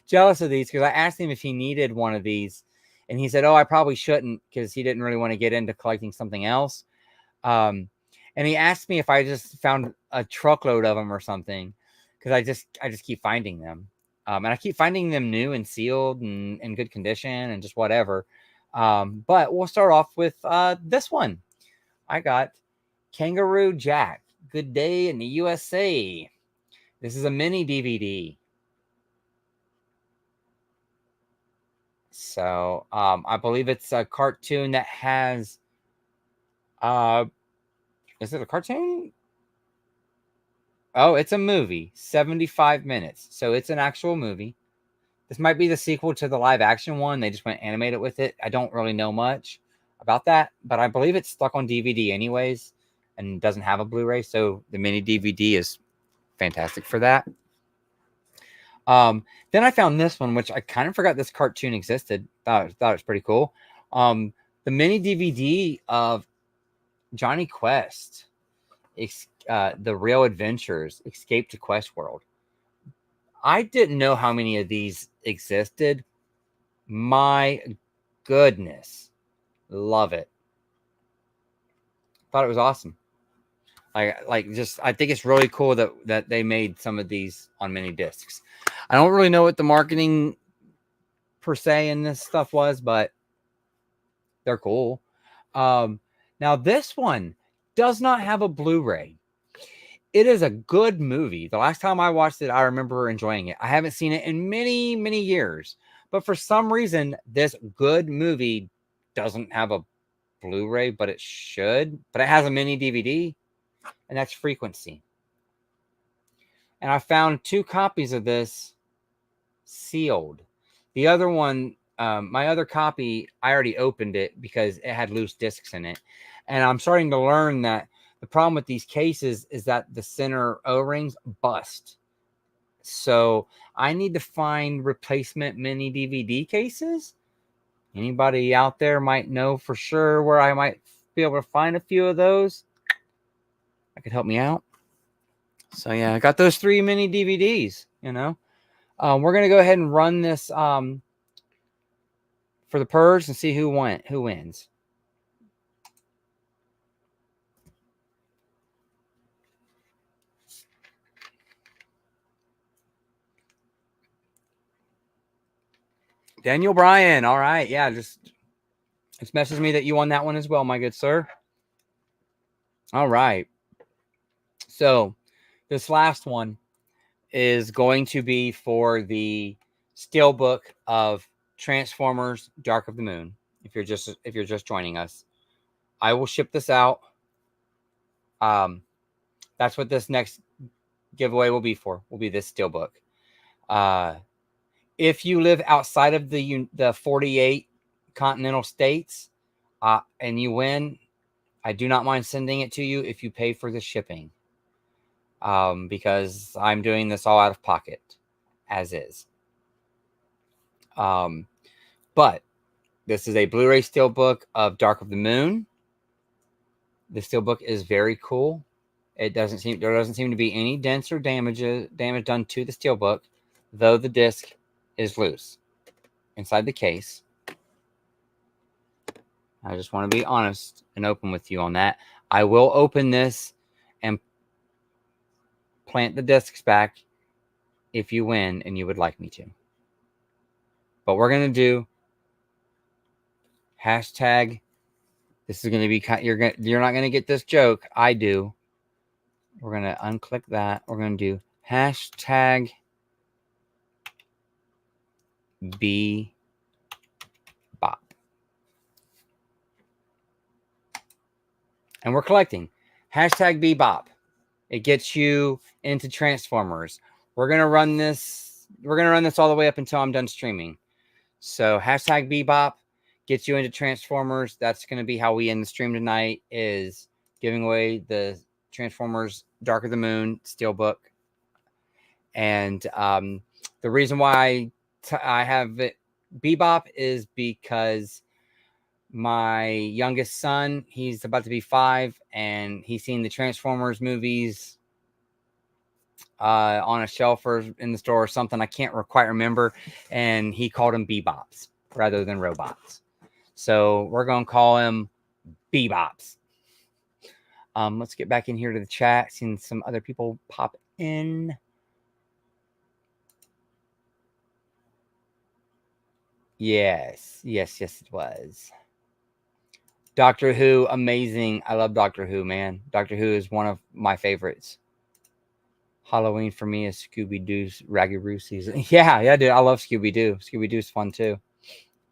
jealous of these because I asked him if he needed one of these, and he said, "Oh, I probably shouldn't," because he didn't really want to get into collecting something else. And he asked me if I just found a truckload of them or something, because I just keep finding them, and I keep finding them new and sealed and in good condition and just whatever. But we'll start off with this one. I got Kangaroo Jack, Good Day in the USA. This is a mini DVD. So I believe it's a cartoon that has is it a cartoon? Oh, it's a movie, 75 minutes. So it's an actual movie. This might be the sequel to the live action one. They just went animated with it. I don't really know much about that, but I believe it's stuck on DVD anyways and doesn't have a Blu-ray. So the mini DVD is fantastic for that. Then I found this one, which I kind of forgot this cartoon existed. Thought it was pretty cool. The mini DVD of Johnny Quest, The Real Adventures, Escape to Quest World. I didn't know how many of these existed. My goodness. Love it. Thought it was awesome. I think it's really cool that they made some of these on mini discs. I don't really know what the marketing per se in this stuff was, but they're cool. Now this one does not have a Blu-ray. It is a good movie. The last time I watched it, I remember enjoying it. I haven't seen it in many, many years, but for some reason, this good movie doesn't have a Blu-ray, but it should. But it has a mini DVD, and that's Frequency. And I found 2 copies of this sealed. The other one, my other copy, I already opened it because it had loose discs in it. And I'm starting to learn that the problem with these cases is that the center O-rings bust. So I need to find replacement mini DVD cases. Anybody out there might know for sure where I might be able to find a few of those. That could help me out. So yeah, I got those 3 mini DVDs, you know. We're going to go ahead and run this for the purge and see who wins. Daniel Bryan. All right. Yeah, just message me that you won that one as well, my good sir. All right. So this last one is going to be for the steelbook of Transformers Dark of the Moon. If you're just joining us, I will ship this out. That's what this next giveaway will be for. Will be this steelbook. If you live outside of the 48 continental states and you win, I do not mind sending it to you if you pay for the shipping, because I'm doing this all out of pocket as is. But this is a Blu-ray steelbook of Dark of the Moon. The steelbook is very cool. There doesn't seem to be any dents or damage done to the steelbook, though the disc is loose inside the case. I just want to be honest and open with you on that. I will open this and plant the discs back if you win and you would like me to. But we're going to do hashtag. This is going to be you're not going to get this joke. I do. We're going to unclick that. We're going to do hashtag Bebop. And we're collecting hashtag Bebop. It gets you into Transformers. We're going to run this. We're going to run this all the way up until I'm done streaming. So hashtag Bebop gets you into Transformers. That's going to be how we end the stream tonight, is giving away the Transformers Dark of the Moon steelbook. And the reason why I have it Bebop is because my youngest son, he's about to be 5, and he's seen the Transformers movies on a shelf or in the store or something. I can't quite remember. And he called them Bebops rather than robots. So we're going to call him Bebops. Let's get back in here to the chat. Seeing some other people pop in. Yes, it was. Doctor Who, amazing. I love Doctor Who, man. Doctor Who is one of my favorites. Halloween for me is Scooby-Doo's Raggedy season. Yeah, dude. I love Scooby-Doo. Scooby-Doo's fun too.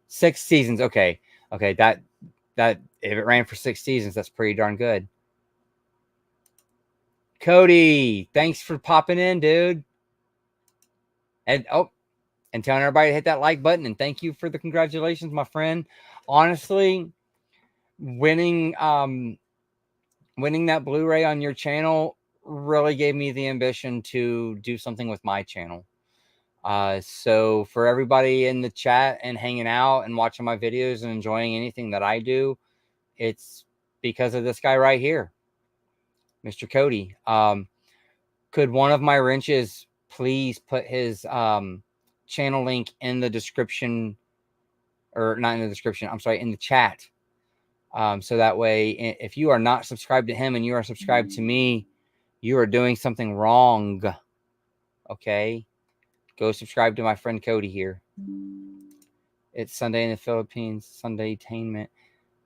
6 seasons. Okay. That if it ran for 6 seasons, that's pretty darn good. Cody, thanks for popping in, dude. And telling everybody to hit that like button, and thank you for the congratulations, my friend. Honestly, winning that Blu-ray on your channel really gave me the ambition to do something with my channel. So for everybody in the chat and hanging out and watching my videos and enjoying anything that I do, it's because of this guy right here, Mr. Cody. Could one of my wrenches please put his channel link in the description, or not in the description, I'm sorry, in the chat. So that way, if you are not subscribed to him and you are subscribed to me, you are doing something wrong. Okay? Go subscribe to my friend Cody here. It's Sunday in the Philippines, Sunday Tainment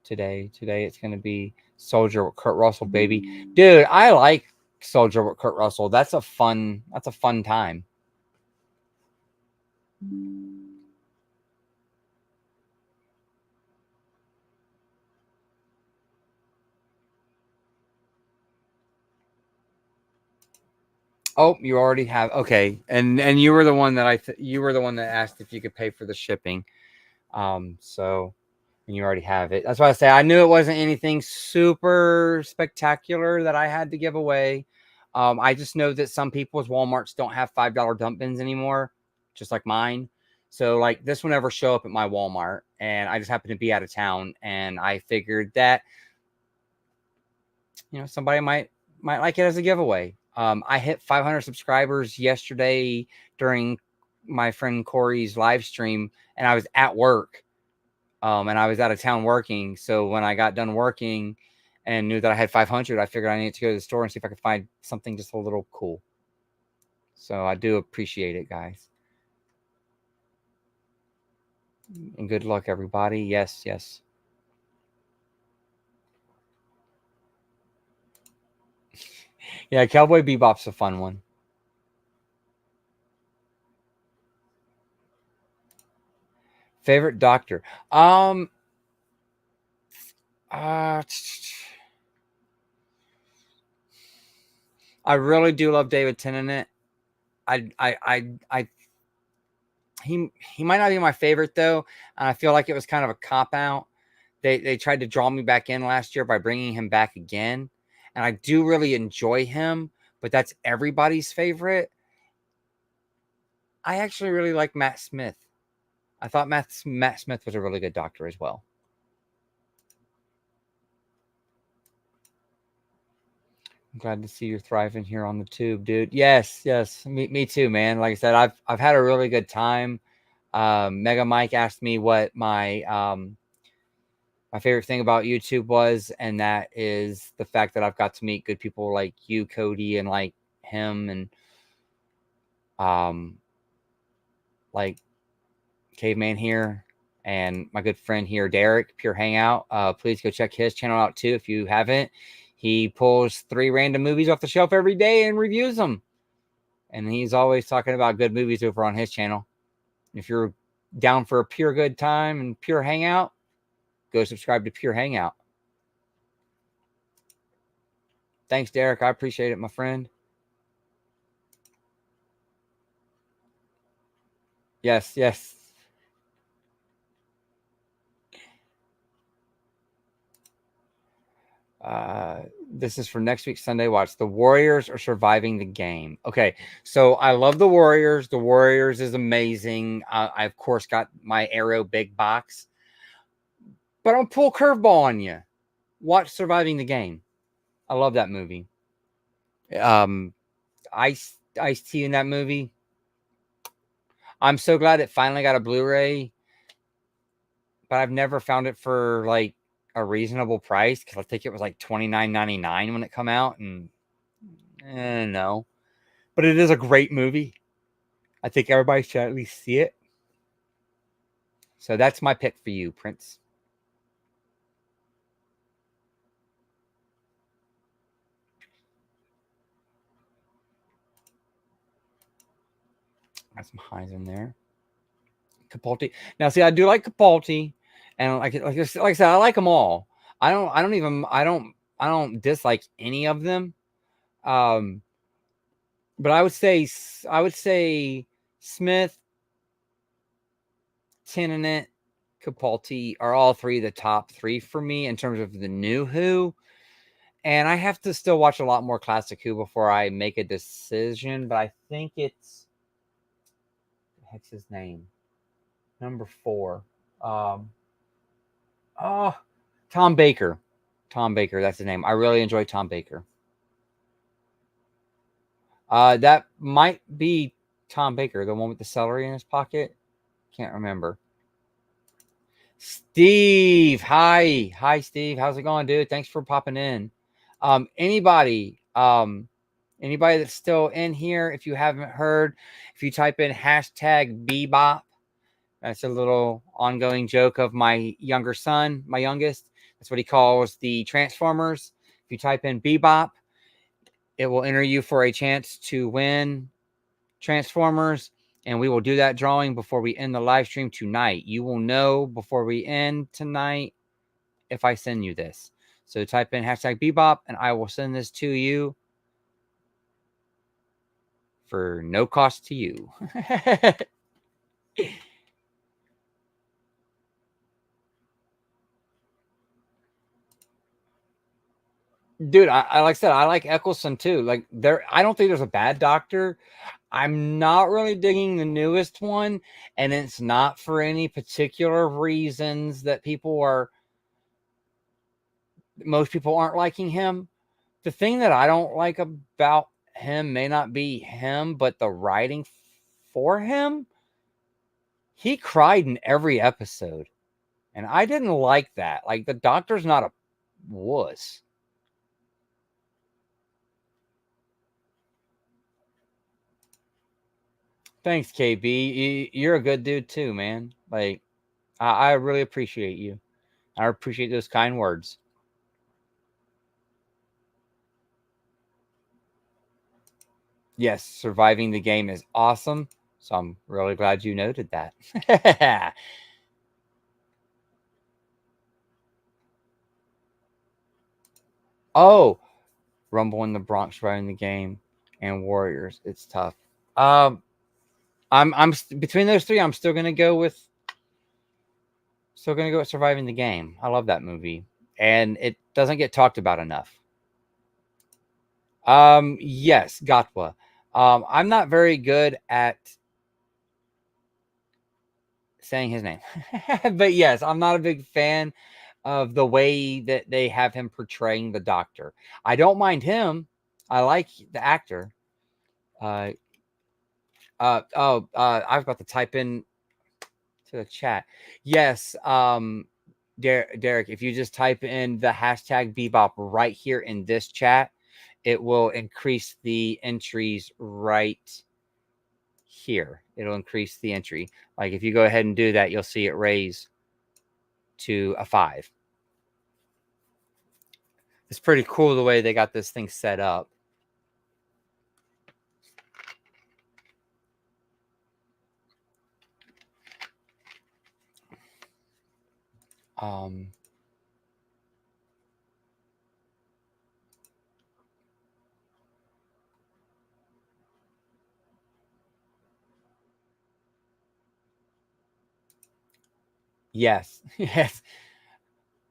today. Today it's going to be Soldier with Kurt Russell, baby. Dude, I like Soldier with Kurt Russell. That's a fun time. Oh, you already have. Okay. And you were the one that you were the one that asked if you could pay for the shipping. So, and you already have it. That's why I say I knew it wasn't anything super spectacular that I had to give away. I just know that some people's Walmarts don't have $5 dump bins anymore, just like mine. So like this will never show up at my Walmart, and I just happen to be out of town, and I figured that, you know, somebody might like it as a giveaway. I hit 500 subscribers yesterday during my friend Corey's live stream, and I was at work. And I was out of town working. So when I got done working and knew that I had 500, I figured I needed to go to the store and see if I could find something just a little cool. So I do appreciate it, guys. And good luck, everybody. Yes. Yeah, Cowboy Bebop's a fun one. Favorite doctor? I really do love David Tennant. He might not be my favorite though, and I feel like it was kind of a cop out. They tried to draw me back in last year by bringing him back again, and I do really enjoy him, but that's everybody's favorite. I actually really like Matt Smith. I thought Matt Smith was a really good doctor as well. I'm glad to see you're thriving here on the tube, dude. Yes. Me too, man. Like I said, I've had a really good time. Mega Mike asked me what my my favorite thing about YouTube was, and that is the fact that I've got to meet good people like you, Cody, and like him, and like Caveman here, and my good friend here, Derek, Pure Hangout. Please go check his channel out too if you haven't. He pulls 3 random movies off the shelf every day and reviews them, and he's always talking about good movies over on his channel. If you're down for a pure good time and Pure Hangout, go subscribe to Pure Hangout. Thanks, Derek. I appreciate it, my friend. Yes. This is for next week's Sunday watch. The Warriors are surviving the game. Okay, so I love the Warriors. The Warriors is amazing. I of course got my Arrow big box, but I'll pull curveball on you. Watch Surviving the Game. I love that movie. Ice-T in that movie. I'm so glad it finally got a Blu-ray, but I've never found it for like a reasonable price, because I think it was like $29.99 when it come out, and no, but it is a great movie. I think everybody should at least see it. So that's my pick for you, Prince. Got some highs in there. Capaldi. Now, see, I do like Capaldi, and like I said, I like them all. I don't dislike any of them. But I would say Smith, Tennant, Capaldi are all three the top three for me in terms of the new Who. And I have to still watch a lot more classic Who before I make a decision. But I think it's what the heck's his name? Number 4. Um, oh, Tom Baker. Tom Baker, that's his name. I really enjoy Tom Baker. That might be Tom Baker, the one with the celery in his pocket. Can't remember. Steve, hi, Steve. How's it going, dude? Thanks for popping in. Anybody that's still in here, if you haven't heard, if you type in hashtag Bebop, that's a little ongoing joke of my younger son, my youngest. That's what he calls the Transformers. If you type in Bebop, it will enter you for a chance to win Transformers, and we will do that drawing before we end the live stream tonight. You will know before we end tonight if I send you this. So type in hashtag Bebop, and I will send this to you for no cost to you. Dude, I like I said, I like Eccleston too. Like I don't think there's a bad Doctor. I'm not really digging the newest one, and it's not for any particular reasons that most people aren't liking him. The thing that I don't like about him may not be him, but the writing for him. He cried in every episode, and I didn't like that. Like, the Doctor's not a wuss. Thanks, KB. You're a good dude too, man. Like, I really appreciate you. I appreciate those kind words. Yes, surviving the game is awesome. So I'm really glad you noted that. Oh, Rumble in the Bronx surviving the game and Warriors. It's tough. I'm between those three. I'm still gonna go with surviving the game. I love that movie, and it doesn't get talked about enough. Yes, Gatwa. I'm not very good at saying his name, but yes, I'm not a big fan of the way that they have him portraying the Doctor. I don't mind him. I like the actor. I was about to type in to the chat. Yes, Derek, if you just type in the hashtag Bebop right here in this chat, it will increase the entries right here. It'll increase the entry. Like, if you go ahead and do that, you'll see it raise to a 5. It's pretty cool the way they got this thing set up. Yes, yes.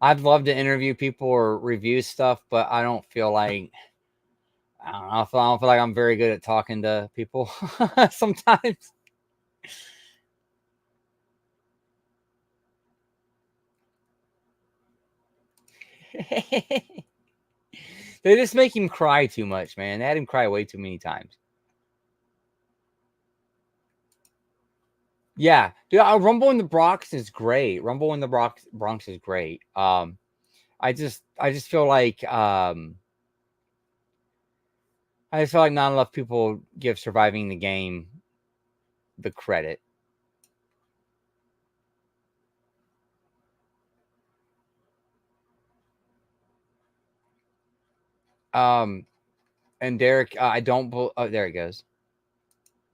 I'd love to interview people or review stuff, but I don't feel like I don't feel like I'm very good at talking to people sometimes. They just make him cry too much, man. They had him cry way too many times. Yeah, dude. Rumble in the Bronx is great. Rumble in the Bronx is great. I just feel like I just feel like not enough people give surviving the game the credit. And Derek, I don't. Oh, there it goes.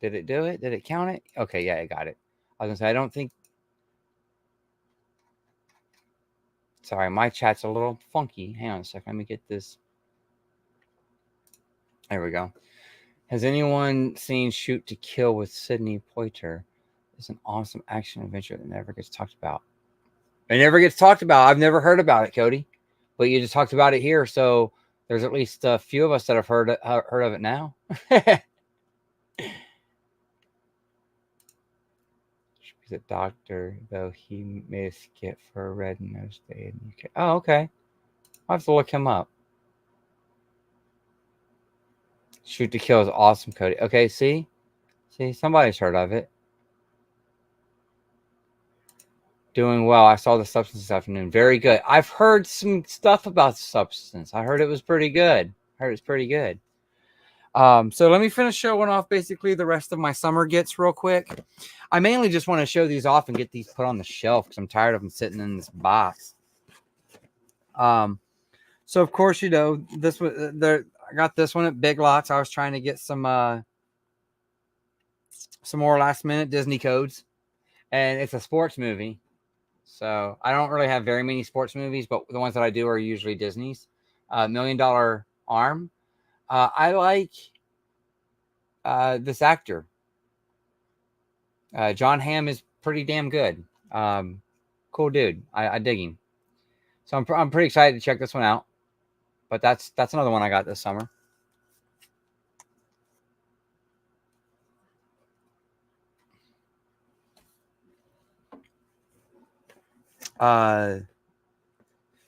Did it do it? Did it count it? Okay, yeah, it got it. I was gonna say I don't think. Sorry, my chat's a little funky. Hang on a second. Let me get this. There we go. Has anyone seen Shoot to Kill with Sidney Poitier? It's an awesome action adventure that never gets talked about. It never gets talked about. I've never heard about it, Cody. But you just talked about it here, so there's at least a few of us that have heard of it now. He's a doctor, though he made a skit for a Red Nose Day in the UK. Oh, okay. I'll have to look him up. Shoot to Kill is awesome, Cody. Okay, see, somebody's heard of it. Doing well. I saw The Substance this afternoon. Very good. I've heard some stuff about The Substance. I heard it was pretty good. So let me finish showing off basically the rest of my summer gets real quick. I mainly just want to show these off and get these put on the shelf because I'm tired of them sitting in this box. So of course, you know, this was I got this one at Big Lots. I was trying to get some more last minute Disney codes, and it's a sports movie. So I don't really have very many sports movies, but the ones that I do are usually Disney's. $1 Million Arm. I like this actor. John Hamm is pretty damn good. Cool dude. I dig him. So I'm pretty excited to check this one out. But that's another one I got this summer.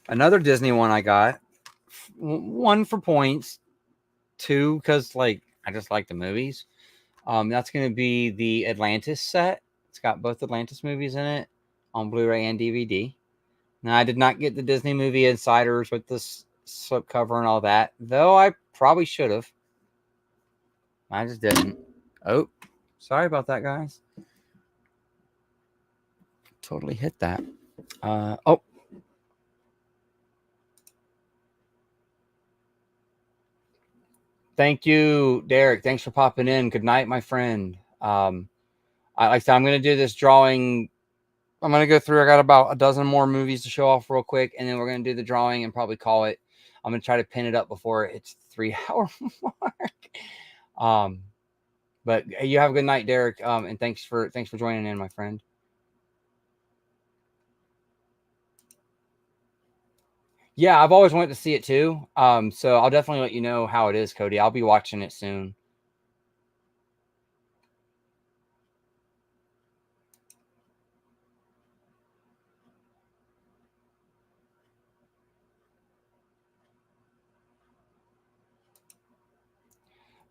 Another Disney one I got. One for points. Two because like I just like the movies. That's going to be the Atlantis set. It's got both Atlantis movies in it on Blu-ray and DVD. Now, I did not get the Disney Movie Insiders with the slipcover and all that, though I probably should have. I just didn't. Oh, sorry about that, guys. Totally hit that. Oh. Thank you, Derek. Thanks for popping in. Good night, my friend. Like I said, I'm going to do this drawing. I'm going to go through. I got about a dozen more movies to show off real quick, and then we're going to do the drawing and probably call it. I'm going to try to pin it up before it's 3-hour mark. But you have a good night, Derek. And thanks for joining in, my friend. Yeah, I've always wanted to see it too. So I'll definitely let you know how it is, Cody. I'll be watching it soon.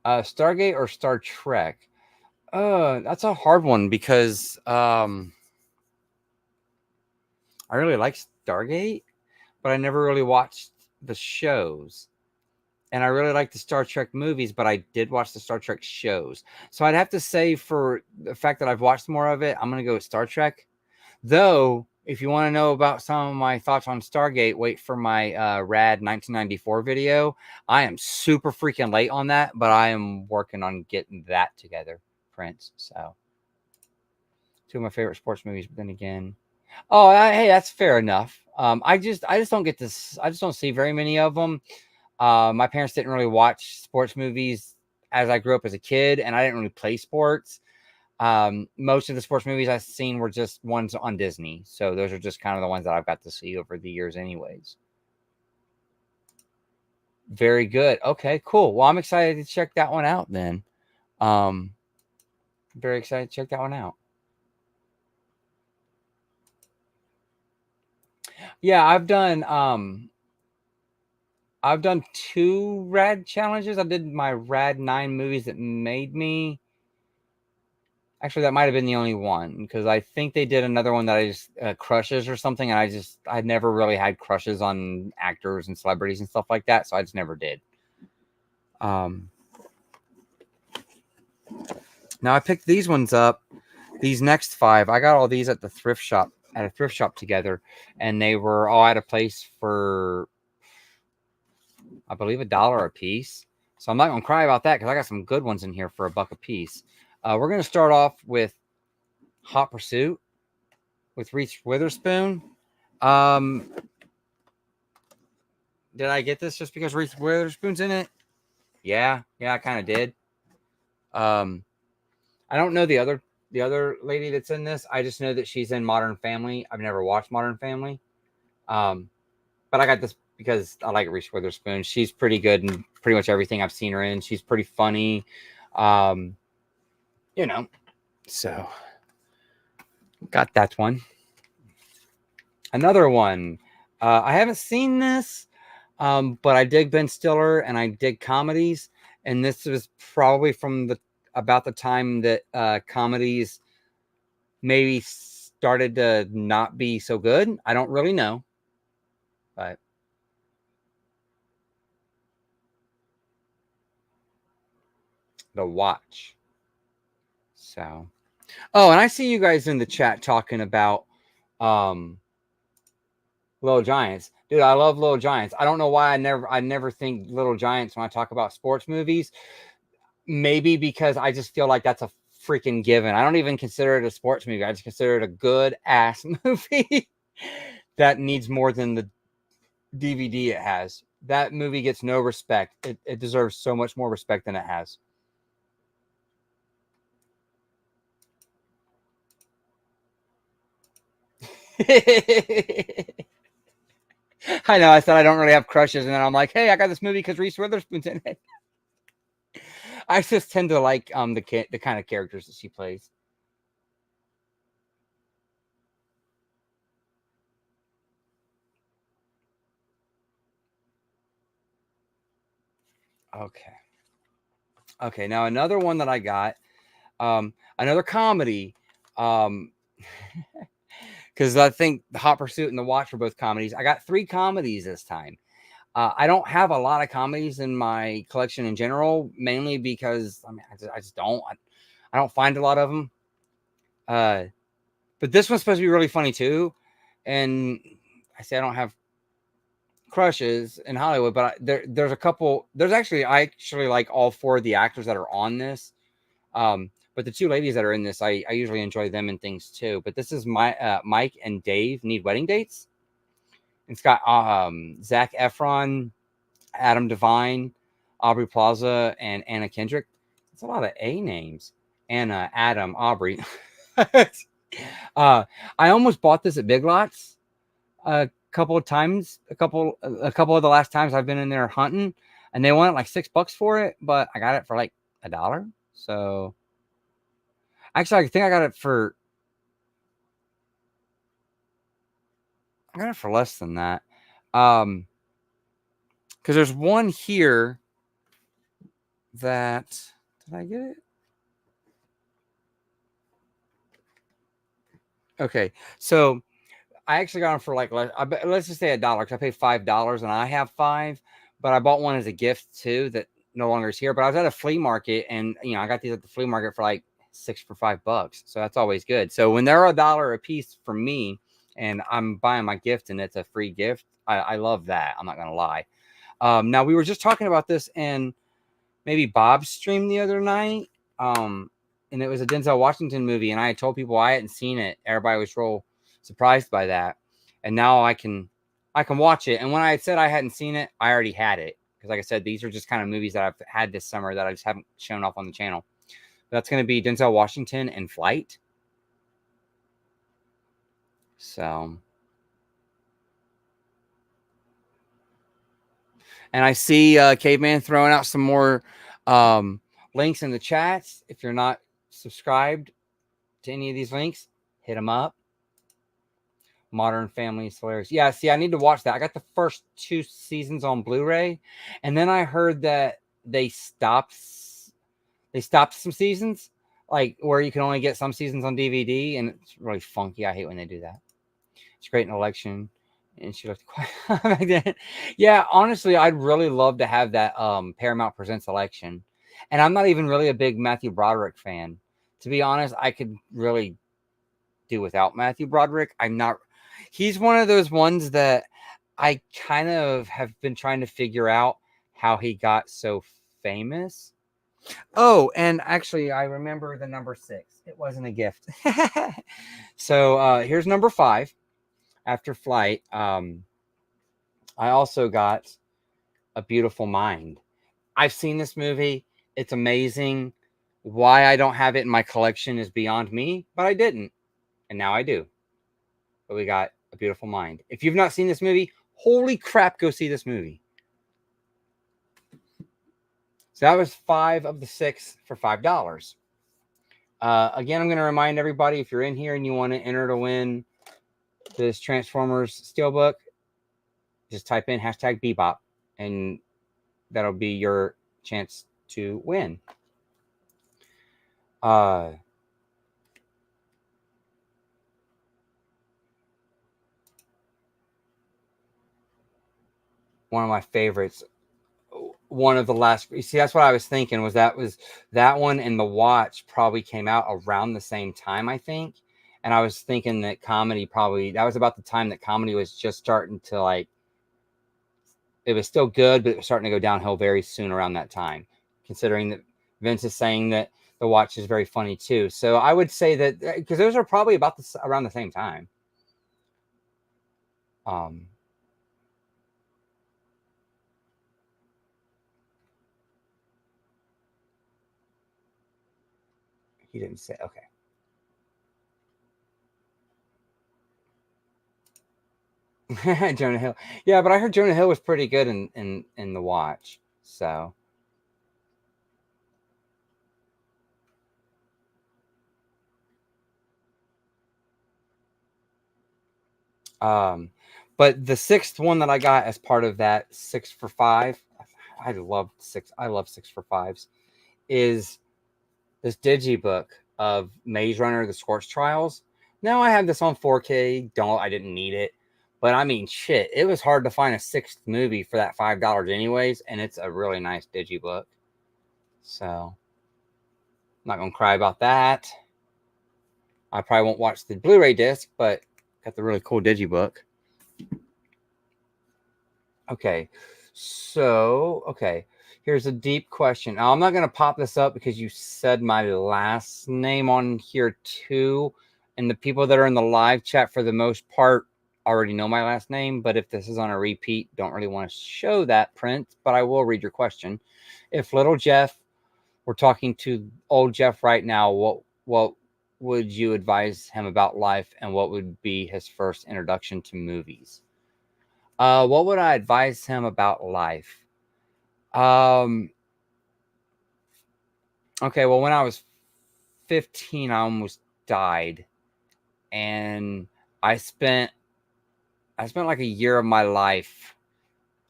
Stargate or Star Trek? That's a hard one because I really like Stargate, but I never really watched the shows. And I really like the Star Trek movies, but I did watch the Star Trek shows. So I'd have to say, for the fact that I've watched more of it, I'm going to go with Star Trek. Though, if you want to know about some of my thoughts on Stargate, wait for my Rad 1994 video. I am super freaking late on that, but I am working on getting that together, Prince. So, two of my favorite sports movies, but then again, hey, that's fair enough. I just don't get this. I just don't see very many of them. My parents didn't really watch sports movies as I grew up as a kid, and I didn't really play sports. Most of the sports movies I've seen were just ones on Disney. So those are just kind of the ones that I've got to see over the years anyways. Very good. Okay, cool. Well, I'm excited to check that one out then. Very excited to check that one out. Yeah, I've done 2 Rad challenges. I did my Rad 9 movies that made me. Actually, that might have been the only one because I think they did another one that I just crushes or something. And I never really had crushes on actors and celebrities and stuff like that. So I just never did. Now I picked these ones up. These next 5, I got all these at a thrift shop together, and they were all at a place for, I believe, $1 a piece. So I'm not gonna cry about that because I got some good ones in here for $1 a piece. We're going to start off with Hot Pursuit with Reese Witherspoon. Did I get this just because Reese Witherspoon's in it? Yeah, I kind of did. I don't know the other lady that's in this. I just know that she's in Modern Family. I've never watched Modern Family. But I got this because I like Reese Witherspoon. She's pretty good in pretty much everything I've seen her in. She's pretty funny. So got that one. Another one. I haven't seen this, but I dig Ben Stiller and I dig comedies. And this was probably from about the time that comedies maybe started to not be so good. I don't really know, but The Watch. So, oh, and I see you guys in the chat talking about Little Giants. Dude, I love Little Giants. I don't know why I never think Little Giants when I talk about sports movies. Maybe because I just feel like that's a freaking given. I don't even consider it a sports movie. I just consider it a good ass movie that needs more than the DVD it has. That movie gets no respect. It deserves so much more respect than it has. I know. I said I don't really have crushes, and then I'm like, hey, I got this movie because Reese Witherspoon's in it. I just tend to like the kind of characters that she plays. Okay. Now another one that I got, another comedy, because I think The Hot Pursuit and The Watch were both comedies. I got 3 comedies this time. I don't have a lot of comedies in my collection in general, mainly because I just don't. I don't find a lot of them. But this one's supposed to be really funny too. And I say I don't have crushes in Hollywood, but there's a couple. I actually like all 4 of the actors that are on this. But the 2 ladies that are in this, I usually enjoy them and things too. But this is Mike and Dave Need Wedding Dates. It's got Zac Efron, Adam Devine, Aubrey Plaza, and Anna Kendrick. It's a lot of A names. Anna, Adam, Aubrey. I almost bought this at Big Lots a couple of times. A couple of the last times I've been in there hunting, and they wanted like $6 for it, but I got it for like $1. So actually, I think I got it for less than that. Because there's one here that did I get it? Okay, so I actually got them for like let's just say $1 because I paid $5 and I have 5, but I bought one as a gift too that no longer is here. But I was at a flea market and I got these at the flea market for like 6 for $5, so that's always good. So when they're $1 a piece for me and I'm buying my gift and it's a free gift, I love that. I'm not gonna lie. Now we were just talking about this in maybe Bob's stream the other night, and it was a Denzel Washington movie, and I had told people I hadn't seen it. Everybody was real surprised by that, and now I can watch it. And when I had said I hadn't seen it, I already had it because, like I said, these are just kind of movies that I've had this summer that I just haven't shown off on the channel. That's going to be Denzel Washington and Flight. So, and I see Caveman throwing out some more links in the chats. If you're not subscribed to any of these links, hit them up. Modern Family is hilarious. Yeah, see, I need to watch that. I got the first 2 seasons on Blu-ray, and then I heard that they stopped some seasons, like where you can only get some seasons on DVD, and it's really funky. I hate when they do that. It's great in Election, and she looked quiet back then. Yeah, honestly, I'd really love to have that Paramount Presents Election, and I'm not even really a big Matthew Broderick fan. To be honest, I could really do without Matthew Broderick. He's one of those ones that I kind of have been trying to figure out how he got so famous. Oh, and actually, I remember the number 6. It wasn't a gift. So here's number 5. After Flight, I also got A Beautiful Mind. I've seen this movie. It's amazing. Why I don't have it in my collection is beyond me, but I didn't. And now I do. But we got A Beautiful Mind. If you've not seen this movie, holy crap, go see this movie. So that was 5 of the 6 for $5. Again, I'm going to remind everybody, if you're in here and you want to enter to win this Transformers Steelbook, just type in hashtag Bebop, and that'll be your chance to win. One of my favorites. One of the last. You see, that's what I was thinking. Was that one and The Watch probably came out around the same time, I think. And I was thinking that comedy that was about the time that comedy was just starting to, like, it was still good, but it was starting to go downhill very soon around that time, considering that Vince is saying that The Watch is very funny too. So I would say that, because those are probably about around the same time. He didn't say. Okay. Jonah Hill. Yeah, but I heard Jonah Hill was pretty good in The Watch. So but the 6th one that I got as part of that 6 for 5, I love 6 for 5s, is this digibook of Maze Runner: The Scorch Trials. Now I have this on 4K. I didn't need it. But I mean, shit, it was hard to find a 6th movie for that $5 anyways, and it's a really nice digibook. So I'm not gonna cry about that. I probably won't watch the Blu-ray disc, but got the really cool digibook. Okay, so here's a deep question. Now, I'm not going to pop this up because you said my last name on here too, and the people that are in the live chat for the most part already know my last name, but if this is on a repeat, don't really want to show that print, but I will read your question. If little Jeff were talking to old Jeff right now, what would you advise him about life, and what would be his first introduction to movies? What would I advise him about life? Okay, well, when I was 15, I almost died, and I spent like a year of my life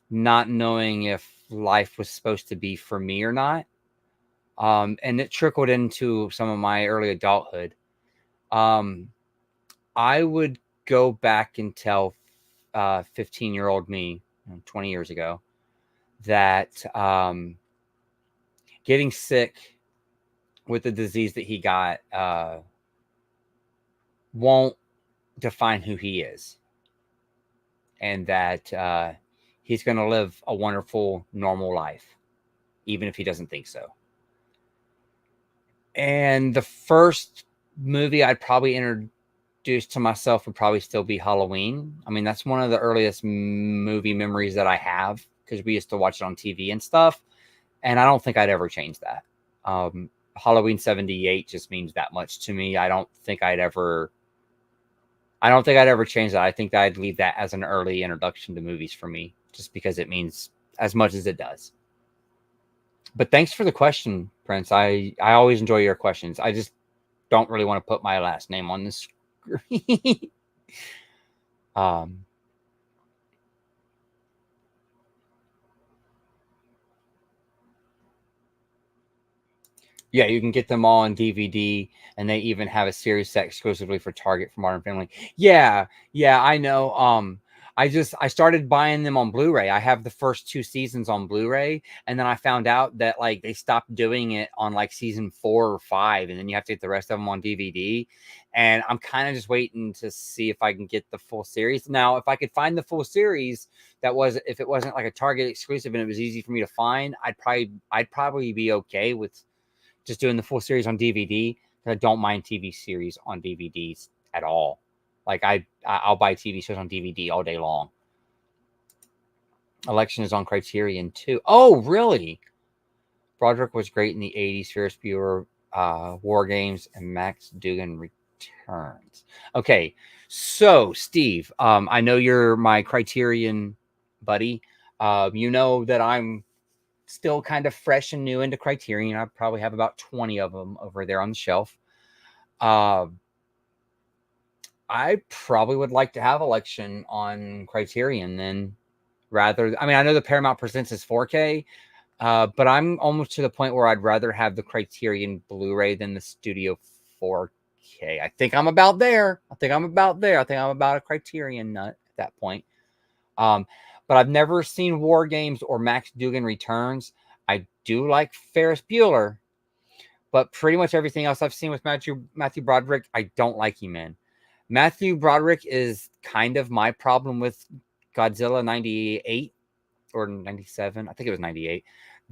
not knowing if life was supposed to be for me or not. And it trickled into some of my early adulthood. I would go back and tell 15-year-old me 20 years ago that getting sick with the disease that he got won't define who he is, and that he's going to live a wonderful, normal life, even if he doesn't think so. And the first movie I'd probably introduce to myself would probably still be Halloween. I mean, that's one of the earliest movie memories that I have, because we used to watch it on TV and stuff, and I don't think I'd ever change that. Halloween 78 just means that much to me. I don't think I'd ever change that. I think that I'd leave that as an early introduction to movies for me, just because it means as much as it does. But thanks for the question, Prince. I always enjoy your questions. I just don't really want to put my last name on the screen. Yeah, you can get them all on DVD, and they even have a series set exclusively for Target for Modern Family. Yeah, I know. I started buying them on Blu-ray. I have the first 2 seasons on Blu-ray, and then I found out that like they stopped doing it on like season 4 or 5, and then you have to get the rest of them on DVD. And I'm kind of just waiting to see if I can get the full series. Now, if I could find the full series if it wasn't like a Target exclusive and it was easy for me to find, I'd probably be okay with just doing the full series on DVD. I don't mind TV series on DVDs at all. Like I'll buy TV shows on DVD all day long. Election is on Criterion too. Oh, really? Broderick was great in the 80s. Ferris Bueller, War Games, and Max Dugan returns. Okay, so Steve, I know you're my Criterion buddy. You know that I'm still kind of fresh and new into Criterion. I probably have about 20 of them over there on the shelf. I probably would like to have Election on Criterion then, rather. I mean, I know the Paramount Presents is 4K, but I'm almost to the point where I'd rather have the Criterion Blu-ray than the Studio 4K. I think I'm about there. I think I'm about a Criterion nut at that point. But I've never seen War Games or Max Dugan Returns. I do like Ferris Bueller, but pretty much everything else I've seen with Matthew Broderick, I don't like him in. Matthew Broderick is kind of my problem with Godzilla 98 or 97. I think it was 98.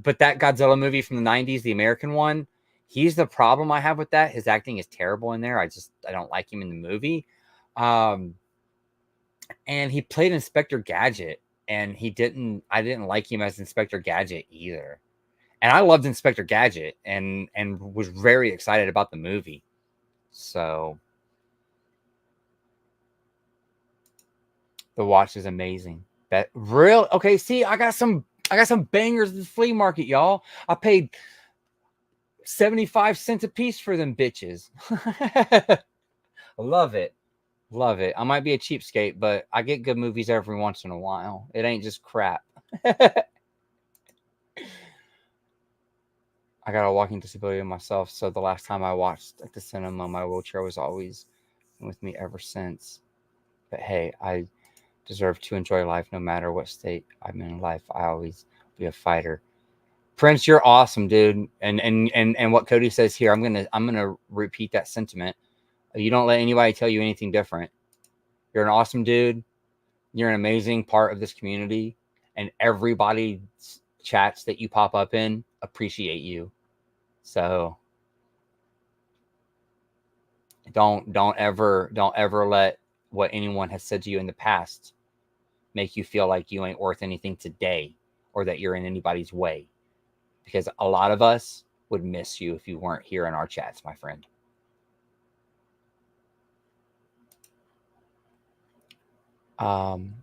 But that Godzilla movie from the 90s, the American one, he's the problem I have with that. His acting is terrible in there. I don't like him in the movie. And he played Inspector Gadget, and I didn't like him as Inspector Gadget either. And I loved Inspector Gadget and was very excited about the movie. So the watch is amazing. That real okay. See, I got some bangers at the flea market, y'all. I paid 75 cents a piece for them bitches. Love it. Love it. I might be a cheapskate, but I get good movies every once in a while. It ain't just crap. I got a walking disability myself, so the last time I watched at the cinema, my wheelchair was always with me ever since. But hey, I deserve to enjoy life no matter what state I'm in life. I always be a fighter. Prince, you're awesome, dude. And what Cody says here, I'm gonna repeat that sentiment. You don't let anybody tell you anything different. You're an awesome dude. You're an amazing part of this community, and everybody chats that you pop up in appreciate you. So don't ever let what anyone has said to you in the past make you feel like you ain't worth anything today or that you're in anybody's way, because a lot of us would miss you if you weren't here in our chats, my friend. Um,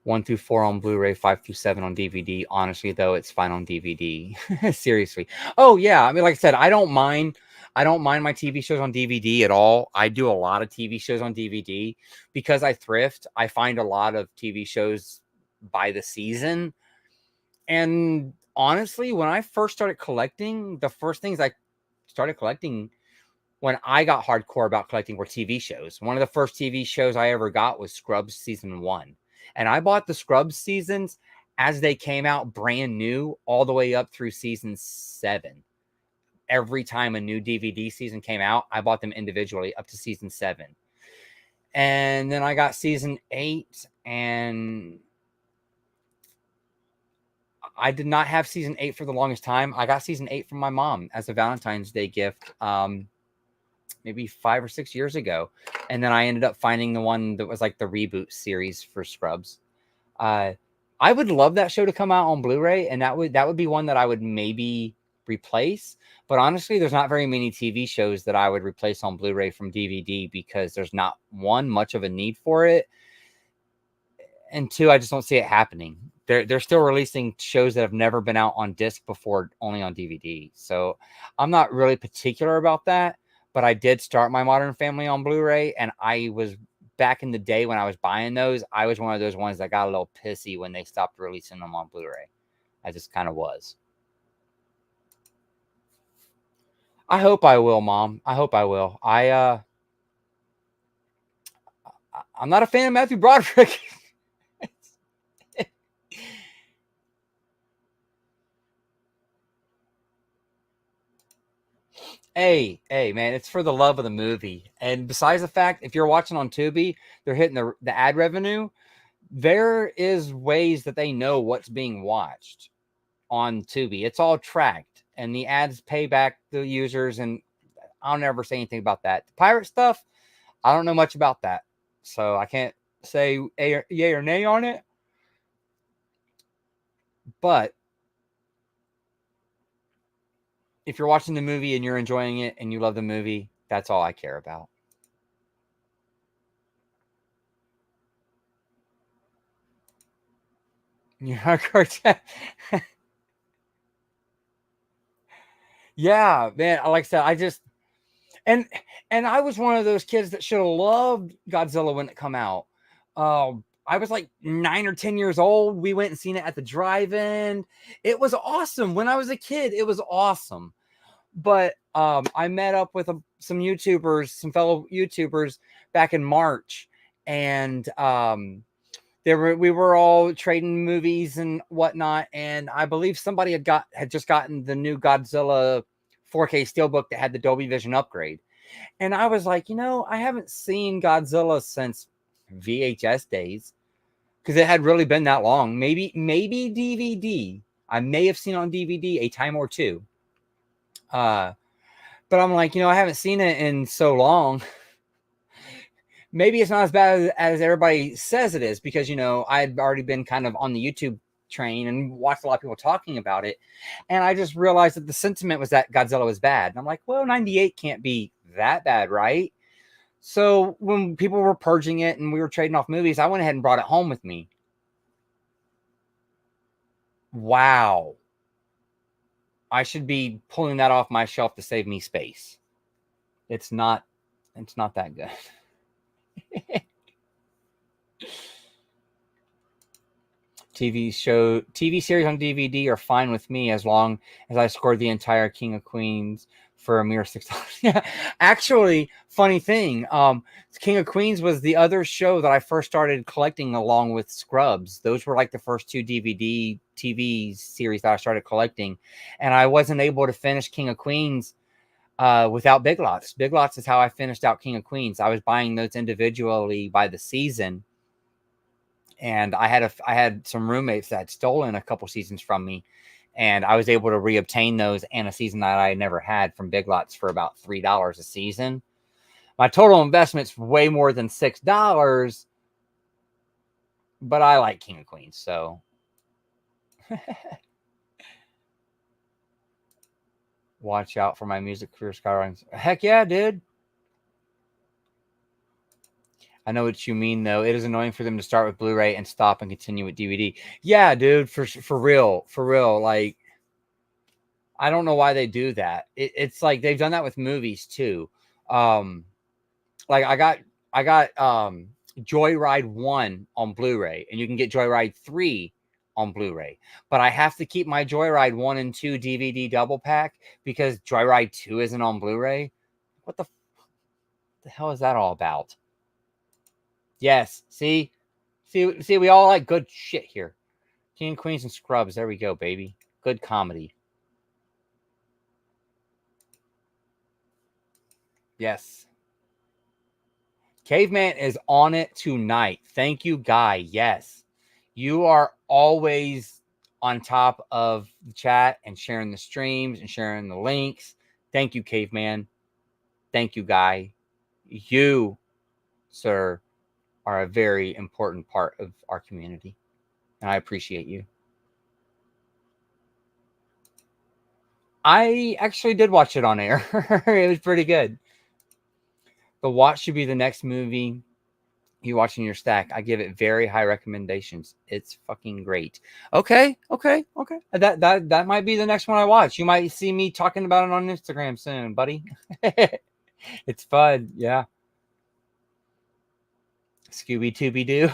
1 through 4 on Blu-ray, 5 through 7 on DVD. Honestly, though, it's fine on DVD. Seriously. Oh yeah, I mean, like I said, I don't mind my TV shows on DVD at all. I do a lot of TV shows on DVD because I thrift. I find a lot of TV shows by the season. And honestly, when I first started collecting, the first things I started collecting when I got hardcore about collecting were TV shows. One of the first TV shows I ever got was Scrubs season 1. And I bought the Scrubs seasons as they came out brand new all the way up through season 7. Every time a new DVD season came out, I bought them individually up to season 7. And then I got season 8, and I did not have season 8 for the longest time. I got season 8 from my mom as a Valentine's Day gift. Maybe 5 or 6 years ago. And then I ended up finding the one that was like the reboot series for Scrubs. I would love that show to come out on Blu-ray, and that would be one that I would maybe replace. But honestly, there's not very many TV shows that I would replace on Blu-ray from DVD because there's not, one, much of a need for it, and two, I just don't see it happening. They're still releasing shows that have never been out on disc before, only on DVD. So I'm not really particular about that. But I did start my Modern Family on Blu-ray, and I was, back in the day when I was buying those, I was one of those ones that got a little pissy when they stopped releasing them on Blu-ray. I just kind of was. I hope I will, Mom. I hope I will. I'm not a fan of Matthew Broderick. Hey, man, it's for the love of the movie. And besides the fact, if you're watching on Tubi, they're hitting the ad revenue. There is ways that they know what's being watched on Tubi. It's all tracked, and the ads pay back the users. And I'll never say anything about that. The pirate stuff, I don't know much about that, so I can't say yay or nay on it. But if you're watching the movie and you're enjoying it and you love the movie, that's all I care about. Yeah, yeah, man. Like I said, I just and I was one of those kids that should have loved Godzilla when it come out. I was like 9 or 10 years old. We went and seen it at the drive-in. It was awesome. When I was a kid, it was awesome. But I met up with some YouTubers, some fellow YouTubers back in March, and we were all trading movies and whatnot. And I believe somebody had just gotten the new Godzilla 4K Steelbook that had the Dolby Vision upgrade. And I was like, I haven't seen Godzilla since VHS days, because it had really been that long. Maybe DVD. I may have seen on DVD a time or two. But I'm like, I haven't seen it in so long. Maybe it's not as bad as everybody says it is, because, I had already been kind of on the YouTube train and watched a lot of people talking about it. And I just realized that the sentiment was that Godzilla was bad. And I'm like, well, 98 can't be that bad, right? So when people were purging it and we were trading off movies, I went ahead and brought it home with me. Wow. I should be pulling that off my shelf to save me space. It's not that good. TV series on DVD are fine with me as long as I scored the entire King of Queens for a mere $6. Yeah, actually, funny thing, King of Queens was the other show that I first started collecting along with Scrubs. Those were like the first two DVD TV series that I started collecting, and I wasn't able to finish King of Queens without Big Lots. Big Lots is how I finished out King of Queens. I was buying those individually by the season. And I had some roommates that had stolen a couple seasons from me, and I was able to reobtain those and a season that I never had from Big Lots for about $3 a season. My total investment's way more than $6, but I like King of Queens, so. Watch out for my music career skyrocketing. Heck yeah, dude. I know what you mean, though. It is annoying for them to start with Blu-ray and stop and continue with DVD. Yeah, dude, for real. Like, I don't know why they do that. It's like they've done that with movies too. Like I got Joyride 1 on Blu-ray, and you can get Joyride 3 on Blu-ray. But I have to keep my Joyride 1 and 2 DVD double pack because Joyride 2 isn't on Blu-ray. What the hell is that all about? Yes, see, we all like good shit here. King of Queens and Scrubs. There we go, baby. Good comedy. Yes. Caveman is on it tonight. Thank you, Guy. Yes. You are always on top of the chat and sharing the streams and sharing the links. Thank you, Caveman. Thank you, Guy. You, sir, are a very important part of our community, and I appreciate you. I actually did watch it on air. It was pretty good. The Watch should be the next movie you watch in your stack. I give it very high recommendations. It's fucking great. Okay. That might be the next one I watch. You might see me talking about it on Instagram soon, buddy. It's fun. Yeah. Scooby Tooby Doo.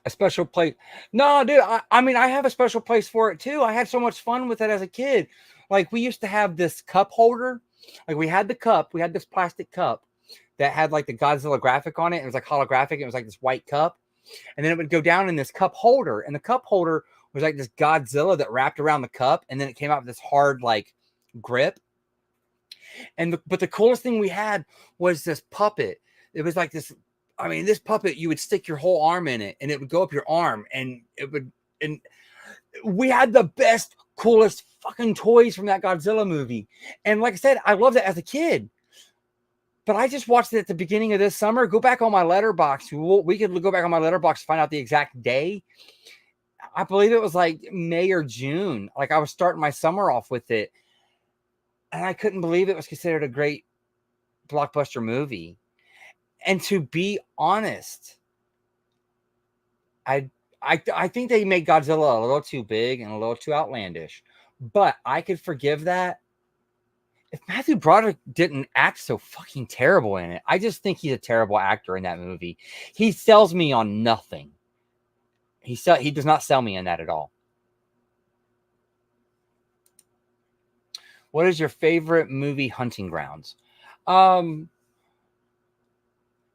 A special place. No, dude. I mean, I have a special place for it too. I had so much fun with it as a kid. Like, we used to have this cup holder Like we had the cup, we had this plastic cup that had like the Godzilla graphic on it. It was like holographic. It was like this white cup. And then it would go down in this cup holder. And the cup holder was like this Godzilla that wrapped around the cup. And then it came out with this hard like grip. But the coolest thing we had was this puppet. It was like this. I mean, this puppet, you would stick your whole arm in it and it would go up your arm and we had the best, coolest fucking toys from that Godzilla movie. And like I said, I loved it as a kid. But I just watched it at the beginning of this summer. Go back on my Letterboxd. We could go back on my Letterboxd to find out the exact day. I believe it was like May or June. Like I was starting my summer off with it. And I couldn't believe it was considered a great blockbuster movie. And to be honest, I think they made Godzilla a little too big and a little too outlandish. But I could forgive that if Matthew Broderick didn't act so fucking terrible in it. I just think he's a terrible actor in that movie. He sells me on nothing. He does not sell me in that at all. What is your favorite movie hunting grounds?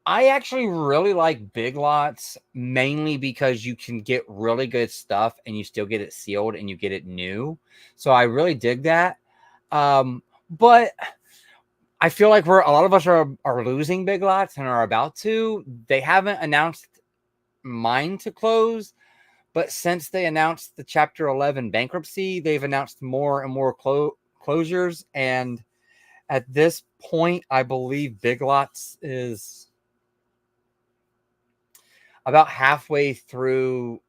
I actually really like Big Lots, mainly because you can get really good stuff and you still get it sealed and you get it new. So I really dig that. But I feel like a lot of us are losing Big Lots and are about to. They haven't announced mine to close, but since they announced the Chapter 11 bankruptcy, they've announced more and more closures. And at this point, I believe Big Lots is about halfway through.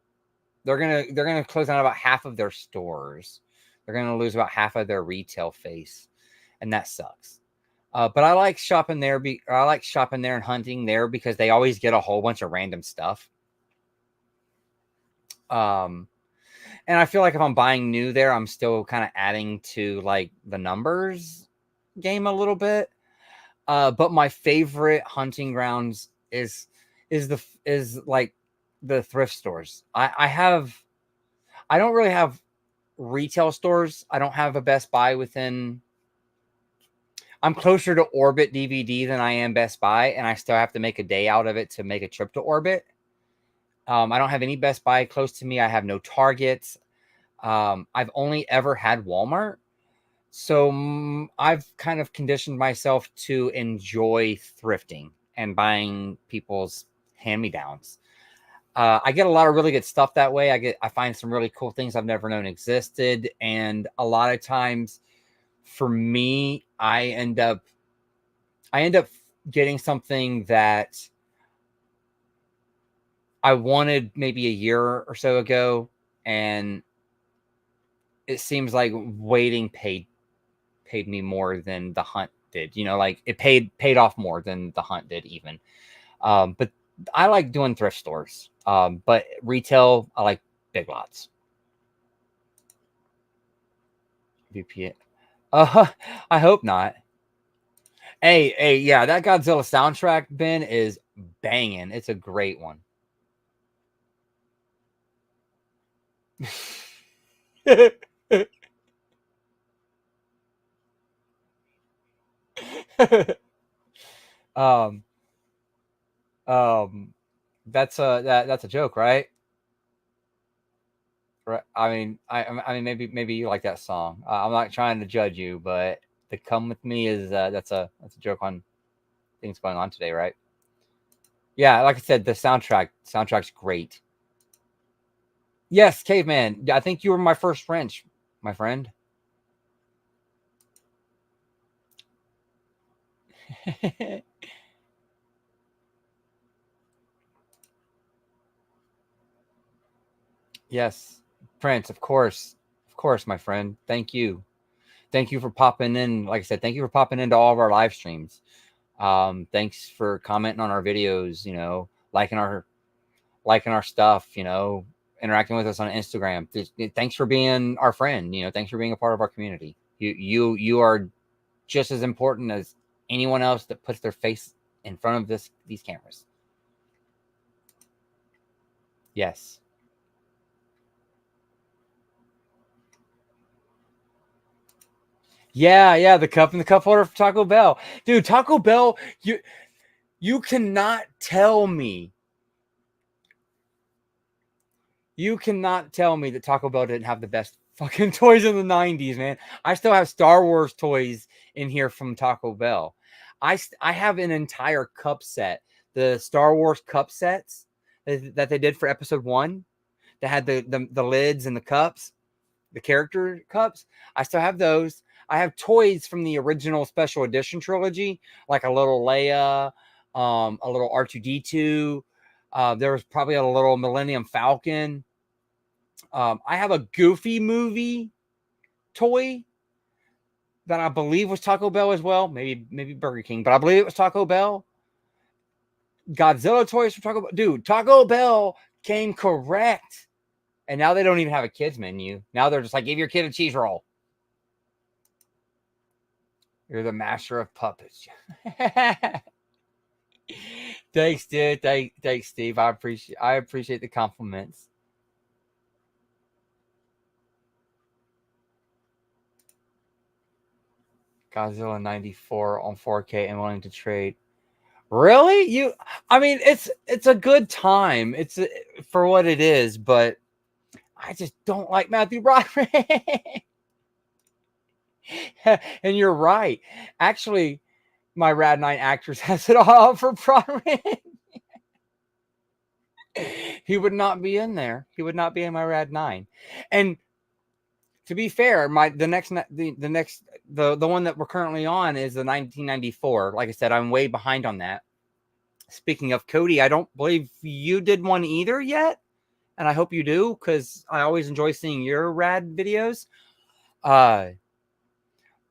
They're gonna close down about half of their stores. They're gonna lose about half of their retail face, and that sucks. But I like shopping there. I like shopping there and hunting there because they always get a whole bunch of random stuff. And I feel like if I'm buying new there, I'm still kind of adding to like the numbers game a little bit. But my favorite hunting grounds is like the thrift stores. I don't really have retail stores. I don't have a Best Buy within. I'm closer to Orbit DVD than I am Best Buy, and I still have to make a day out of it to make a trip to Orbit. I don't have any Best Buy close to me. I have no Targets. I've only ever had Walmart. So I've kind of conditioned myself to enjoy thrifting and buying people's hand-me-downs. I get a lot of really good stuff that way. I find some really cool things I've never known existed. And a lot of times for me, I end up getting something that I wanted maybe a year or so ago. And it seems like waiting paid me more than the hunt did. You know, like it paid off more than the hunt did even. But I like doing thrift stores. But retail, I like Big Lots. VPN. I hope not. Hey, yeah, that Godzilla soundtrack, Ben, is banging. It's a great one. um, that's a joke, right? Right. I mean, I mean, maybe you like that song. I'm not trying to judge you, but the "Come with Me" is that's a joke on things going on today, right? Yeah, like I said, the soundtrack's great. Yes, Caveman. I think you were my first French, my friend. Yes, Prince, of course, my friend. Thank you. Thank you for popping in. Like I said, thank you for popping into all of our live streams. Thanks for commenting on our videos, you know, liking our stuff, you know, interacting with us on Instagram. Thanks for being our friend, you know, thanks for being a part of our community. You are just as important as anyone else that puts their face in front of these cameras. Yes. Yeah, the cup and the cup holder for Taco Bell. Dude, Taco Bell, you cannot tell me. You cannot tell me that Taco Bell didn't have the best fucking toys in the 90s, man. I still have Star Wars toys in here from Taco Bell. I have an entire cup set, the Star Wars cup sets that they did for episode 1 that had the lids and the cups, the character cups. I still have those. I have toys from the original special edition trilogy, like a little Leia, a little R2D2. There was probably a little Millennium Falcon. I have a Goofy movie toy that I believe was Taco Bell as well. Maybe Burger King, but I believe it was Taco Bell. Godzilla toys from Taco Bell. Dude, Taco Bell came correct. And now they don't even have a kids menu. Now they're just like, give your kid a cheese roll. You're the master of puppets. Thanks, dude. Thanks, Steve. I appreciate the compliments. Godzilla 94 on 4K and willing to trade. Really? I mean, it's a good time. It's for what it is, but I just don't like Matthew Broderick. And you're right. Actually, my Rad 9 actress has it all for Broderick. He would not be in there. He would not be in my Rad 9. And to be fair, the one that we're currently on is the 1994. Like I said, I'm way behind on that. Speaking of Cody, I don't believe you did one either yet, and I hope you do because I always enjoy seeing your rad videos.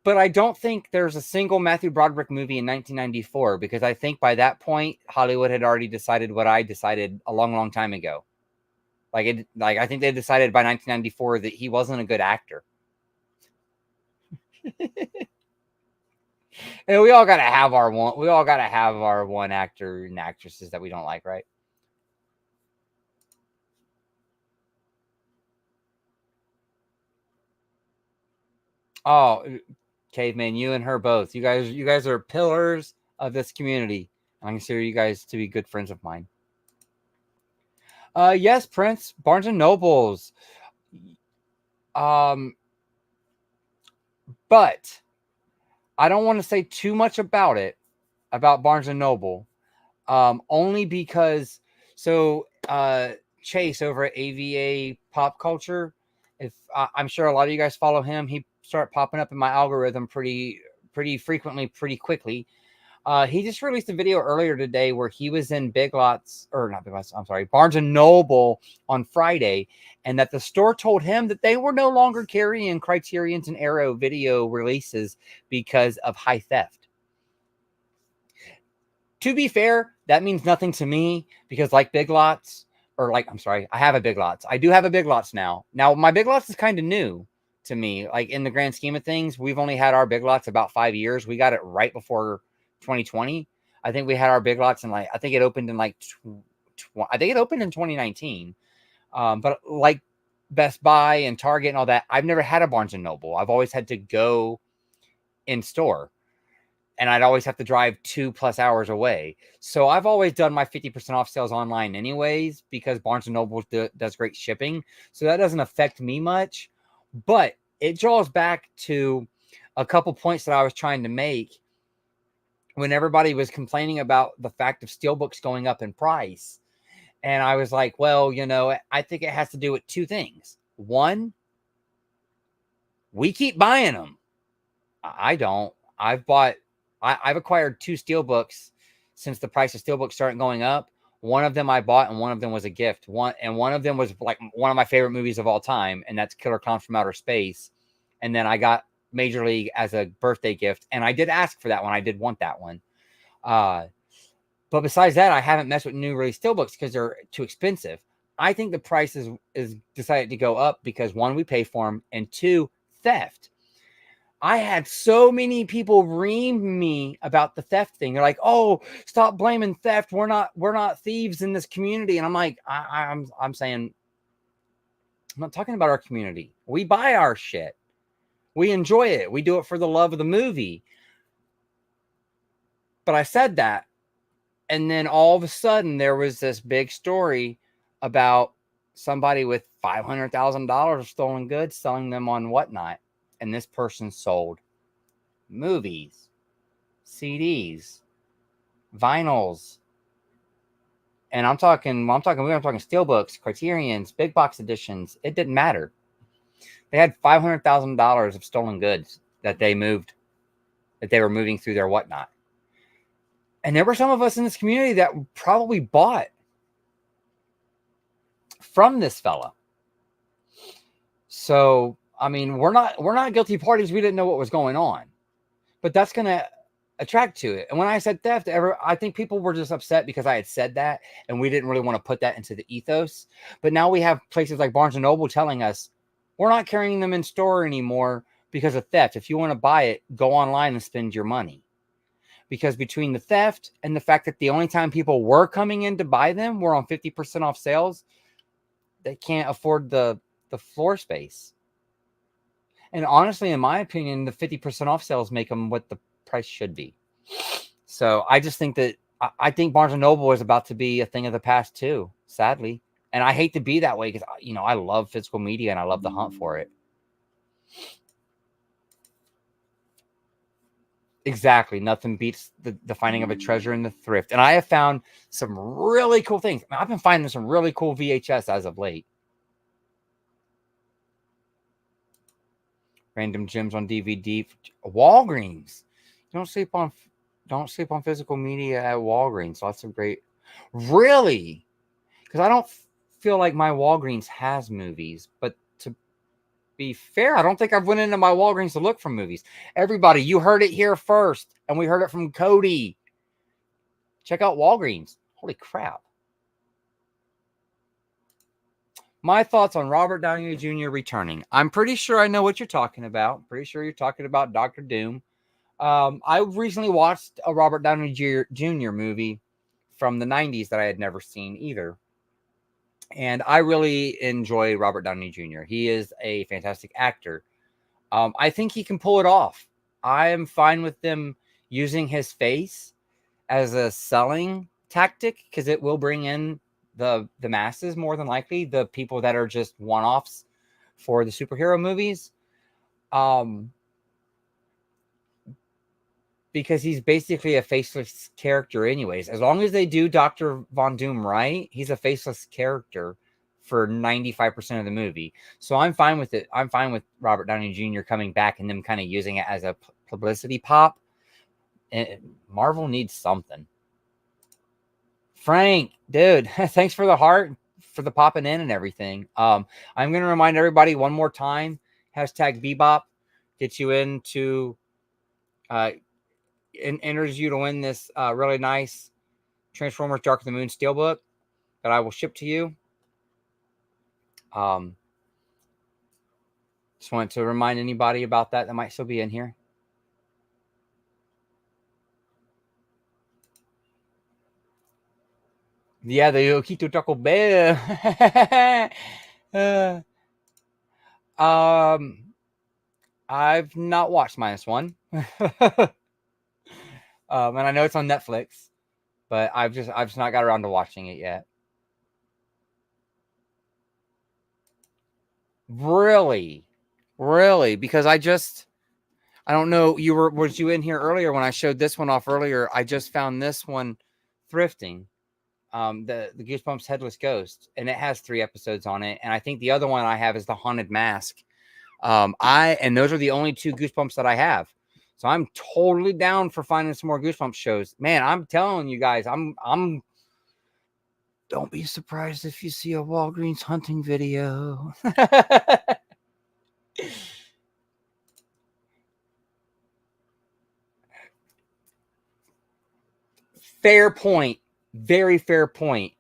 But I don't think there's a single Matthew Broderick movie in 1994 because I think by that point Hollywood had already decided what I decided a long, long time ago. Like I think they decided by 1994 that he wasn't a good actor. And we all gotta have our one. We all gotta have our one actor and actresses that we don't like, right? Oh, Caveman, you and her both. You guys are pillars of this community. I consider you guys to be good friends of mine. Yes, Prince, Barnes and Nobles. But I don't want to say too much about it, about Barnes and Noble, only because Chase over at AVA Pop Culture, if I'm sure a lot of you guys follow him, he started popping up in my algorithm pretty frequently, pretty quickly. He just released a video earlier today where he was in Big Lots, or not Big Lots, I'm sorry, Barnes and Noble on Friday, and that the store told him that they were no longer carrying Criterion's and Arrow video releases because of high theft. To be fair, that means nothing to me because like Big Lots, I have a Big Lots. I do have a Big Lots now. Now, my Big Lots is kind of new to me. Like in the grand scheme of things, we've only had our Big Lots about 5 years. We got it right before 2020. I think we had our Big Lots in I think it opened in I think it opened in 2019. But like Best Buy and Target and all that, I've never had a Barnes and Noble. I've always had to go in store. And I'd always have to drive 2+ hours away. So I've always done my 50% off sales online anyways, because Barnes & Noble does great shipping. So that doesn't affect me much. But it draws back to a couple points that I was trying to make when everybody was complaining about the fact of steelbooks going up in price. And I was like, well, I think it has to do with two things. One, we keep buying them. I don't. I've acquired 2 steelbooks since the price of steelbooks started going up. One of them I bought, and one of them was a gift. One of them was like one of my favorite movies of all time, and that's Killer Clowns from Outer Space. And then I got Major League as a birthday gift, and I did ask for that one. I did want that one. But besides that, I haven't messed with new release steelbooks because they're too expensive. I think the price is decided to go up because 1, we pay for them, and 2, theft. I had so many people ream me about the theft thing. They're like, "Oh, stop blaming theft. We're not thieves in this community." And I'm like, I'm saying, I'm not talking about our community. We buy our shit. We enjoy it. We do it for the love of the movie. But I said that. And then all of a sudden, there was this big story about somebody with $500,000 of stolen goods selling them on Whatnot. And this person sold movies, CDs, vinyls. And I'm talking steelbooks, Criterions, big box editions. It didn't matter. They had $500,000 of stolen goods that they were moving through their Whatnot. And there were some of us in this community that probably bought from this fella. So, I mean, we're not guilty parties. We didn't know what was going on, but that's going to attract to it. And when I said theft, I think people were just upset because I had said that, and we didn't really want to put that into the ethos. But now we have places like Barnes & Noble telling us we're not carrying them in store anymore because of theft. If you want to buy it, go online and spend your money. Because between the theft and the fact that the only time people were coming in to buy them were on 50% off sales, they can't afford the floor space. And honestly, in my opinion, the 50% off sales make them what the price should be. So I just think that I think Barnes & Noble is about to be a thing of the past too, sadly. And I hate to be that way because, you know, I love physical media and I love the hunt for it. Exactly. Nothing beats the finding of a treasure in the thrift. And I have found some really cool things. I've been finding some really cool VHS as of late. Random gems on DVD. Walgreens. Don't sleep on physical media at Walgreens. Lots of great. Really? Because I don't feel like my Walgreens has movies. But to be fair, I don't think I've went into my Walgreens to look for movies. Everybody, you heard it here first. And we heard it from Cody. Check out Walgreens. Holy crap. My thoughts on Robert Downey Jr. returning. I'm pretty sure I know what you're talking about. Pretty sure you're talking about Dr. Doom. I recently watched a Robert Downey Jr. movie from the 90s that I had never seen either. And I really enjoy Robert Downey Jr. He is a fantastic actor. I think he can pull it off. I am fine with them using his face as a selling tactic because it will bring in the masses, more than likely, the people that are just one-offs for the superhero movies. Because he's basically a faceless character anyways. As long as they do Dr. Von Doom right, he's a faceless character for 95% of the movie. So I'm fine with it. I'm fine with Robert Downey Jr. coming back and them kind of using it as a publicity pop. And Marvel needs something. Frank, dude, thanks for the heart, for the popping in and everything. I'm going to remind everybody one more time, #Bebop gets you into, enters you to win this really nice Transformers Dark of the Moon Steelbook that I will ship to you. Just wanted to remind anybody about that might still be in here. Yeah, the Yokito Taco Bell. I've not watched -1. And I know it's on Netflix, but I've just not got around to watching it yet. Really? Because I don't know. Was you in here earlier when I showed this one off earlier? I just found this one thrifting. The Goosebumps Headless Ghost, and it has 3 episodes on it. And I think the other one I have is the Haunted Mask. And those are the only 2 Goosebumps that I have. So I'm totally down for finding some more Goosebumps shows. Man, I'm telling you guys, I'm don't be surprised if you see a Walgreens hunting video. Fair point. Very fair point.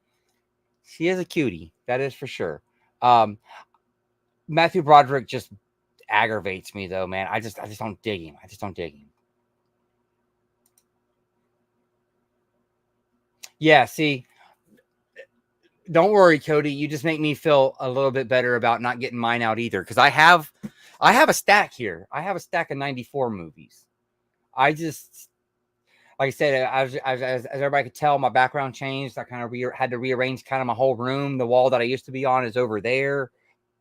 She is a cutie. That is for sure. Matthew Broderick just aggravates me though, man. I just don't dig him. Yeah, see, don't worry, Cody. You just make me feel a little bit better about not getting mine out either. Because I have I have a stack here. I have a stack of 94 movies. I just, like I said, as everybody could tell, my background changed. I kind of had to rearrange kind of my whole room. The wall that I used to be on is over there.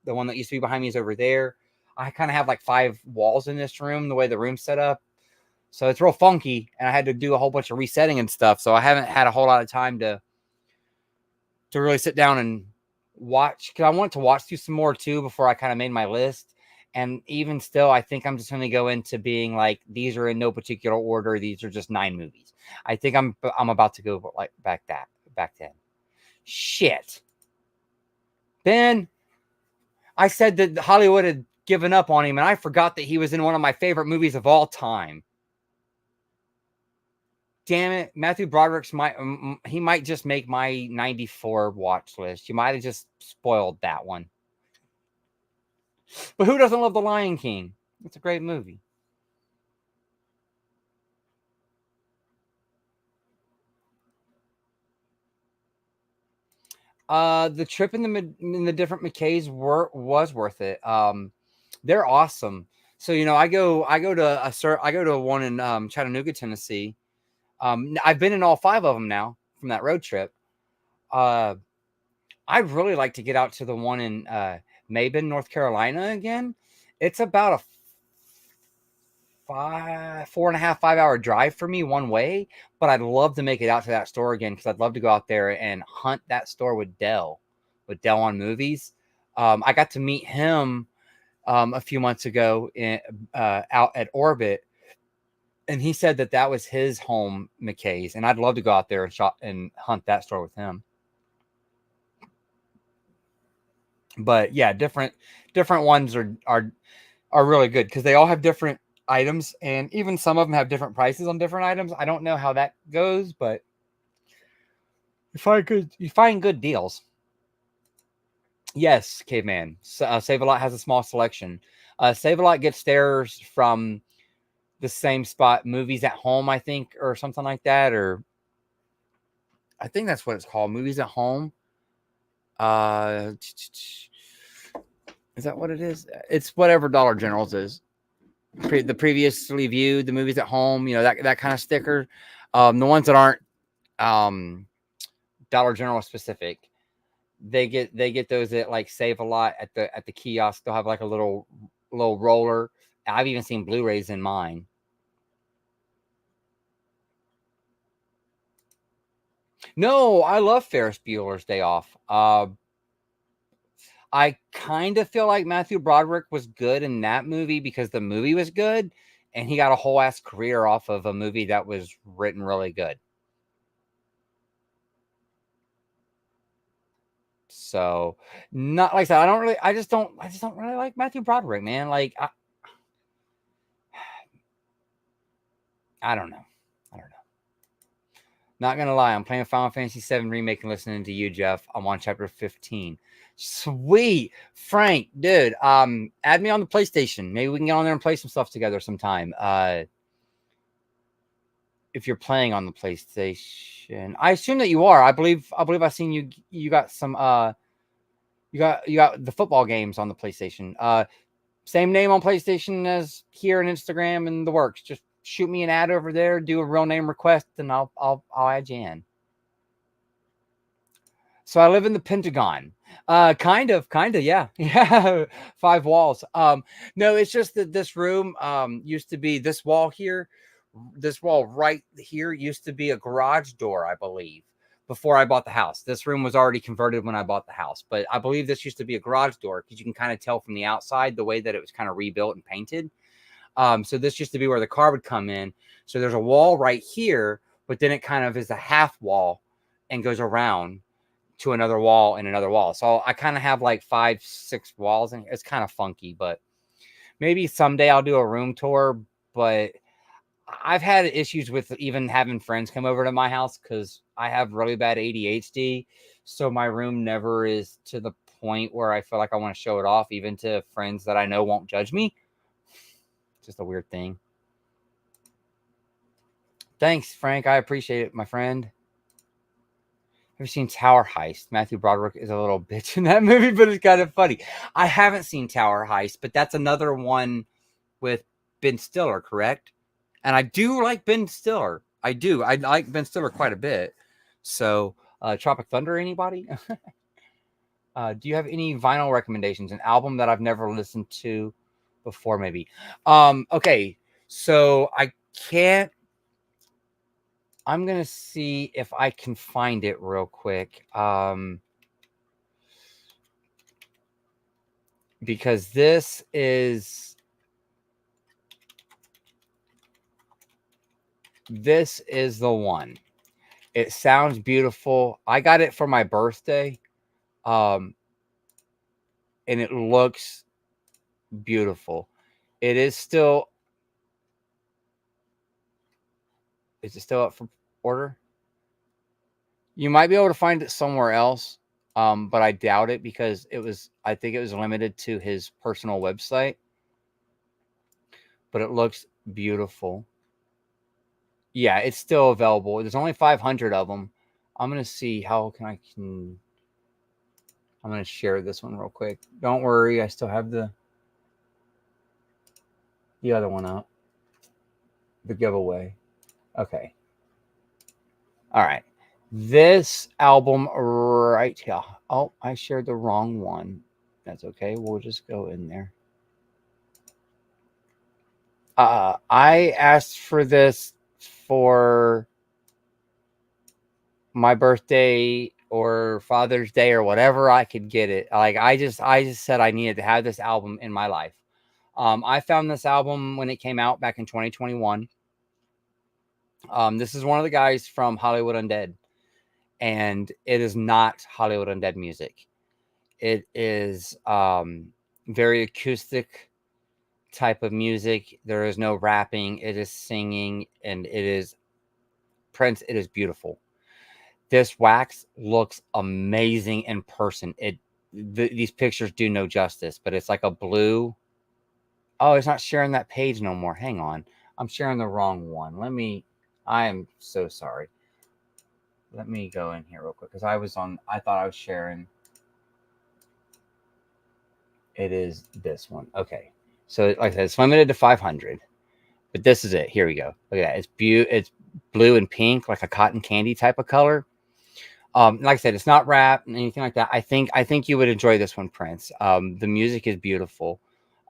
The one that used to be behind me is over there. I kind of have like 5 walls in this room, the way the room's set up. So it's real funky, and I had to do a whole bunch of resetting and stuff. So I haven't had a whole lot of time to really sit down and watch, because I wanted to watch through some more too before I kind of made my list. And even still, I think I'm just going to go into being like, these are in no particular order. These are just 9 movies. I think I'm about to go like back then. Shit. Ben, I said that Hollywood had given up on him, and I forgot that he was in one of my favorite movies of all time. Damn it, Matthew Broderick's he might just make my 94 watch list. You might have just spoiled that one. But who doesn't love The Lion King? It's a great movie. The trip in the different McKays was worth it. They're awesome. So I go to one in Chattanooga, Tennessee. I've been in all 5 of them now from that road trip. I'd really like to get out to the one in Mabin, North Carolina again. It's about a 4.5, 5 hour drive for me one way, but I'd love to make it out to that store again, because I'd love to go out there and hunt that store with Dell on Movies. I got to meet him a few months ago out at Orbit, and he said that was his home, McKay's, and I'd love to go out there and shop and hunt that store with him. But yeah, different ones are really good, because they all have different items, and even some of them have different prices on different items. I don't know how that goes, but you find good deals. Yes, Caveman. Save-A-Lot has a small selection. Save-A-Lot gets theirs from the same spot, Movies at Home, I think, or something like that, or I think that's what it's called, Movies at Home. Is that what it is? It's whatever Dollar General's is. The previously viewed, the Movies at Home, that kind of sticker. The ones that aren't Dollar General specific, they get those at like Save-A-Lot at the kiosk. They'll have like a little roller. I've even seen Blu-rays in mine. No, I love Ferris Bueller's Day Off. I kind of feel like Matthew Broderick was good in that movie because the movie was good, and he got a whole ass career off of a movie that was written really good. So, not like that. I just don't really like Matthew Broderick, man. Like, I don't know. Not gonna lie, I'm playing Final Fantasy VII Remake and listening to you, Jeff. I'm on chapter 15. Sweet, Frank, dude. Add me on the PlayStation. Maybe we can get on there and play some stuff together sometime. If you're playing on the PlayStation, I assume that you are. I believe I've seen you. You got some. You got the football games on the PlayStation. Same name on PlayStation as here and Instagram and the works. Just shoot me an ad over there, do a real name request, and I'll add you in. So I live in the Pentagon. Kind of, yeah. Yeah. 5 walls. No, it's just that this room used to be this wall here. This wall right here used to be a garage door, I believe, before I bought the house. This room was already converted when I bought the house, but I believe this used to be a garage door, because you can kind of tell from the outside the way that it was kind of rebuilt and painted. So this used to be where the car would come in. So there's a wall right here, but then it kind of is a half wall and goes around to another wall and another wall. So I kind of have like 5, 6 walls, and it's kind of funky, but maybe someday I'll do a room tour. But I've had issues with even having friends come over to my house, because I have really bad ADHD. So my room never is to the point where I feel like I want to show it off, even to friends that I know won't judge me. Just a weird thing. Thanks, Frank. I appreciate it, my friend. I've seen Tower Heist. Matthew Broderick is a little bitch in that movie, but it's kind of funny. I haven't seen Tower Heist, but that's another one with Ben Stiller, correct? And I do like Ben Stiller. I do. I like Ben Stiller quite a bit. So, Tropic Thunder, anybody? Do you have any vinyl recommendations? An album that I've never listened to before, maybe. Okay, so I can't. I'm gonna see if I can find it real quick. Because this is the one. It sounds beautiful. I got it for my birthday. And it looks beautiful. It is still. Is it still up for order? You might be able to find it somewhere else, but I doubt it because I think it was limited to his personal website. But it looks beautiful. Yeah, it's still available. There's only 500 of them. I'm gonna see how I'm gonna share this one real quick. Don't worry, I still have the other one up. The giveaway. Okay. All right. This album right here. Oh, I shared the wrong one. That's okay. We'll just go in there. I asked for this for my birthday or Father's Day or whatever I could get it. Like I just said I needed to have this album in my life. I found this album when it came out back in 2021. This is one of the guys from Hollywood Undead, and it is not Hollywood Undead music. It is very acoustic type of music. There is no rapping. It is singing, and it is Prince. It is beautiful. This wax looks amazing in person. These pictures do no justice, but it's like a blue. Oh, it's not sharing that page no more. Hang on. I'm sharing the wrong one. I am so sorry. Let me go in here real quick because I thought I was sharing. It is this one. Okay. So like I said, it's limited to 500, but this is it. Here we go. Look at that. It's blue and pink, like a cotton candy type of color. Like I said, it's not rap and anything like that. I think you would enjoy this one, Prince. The music is beautiful.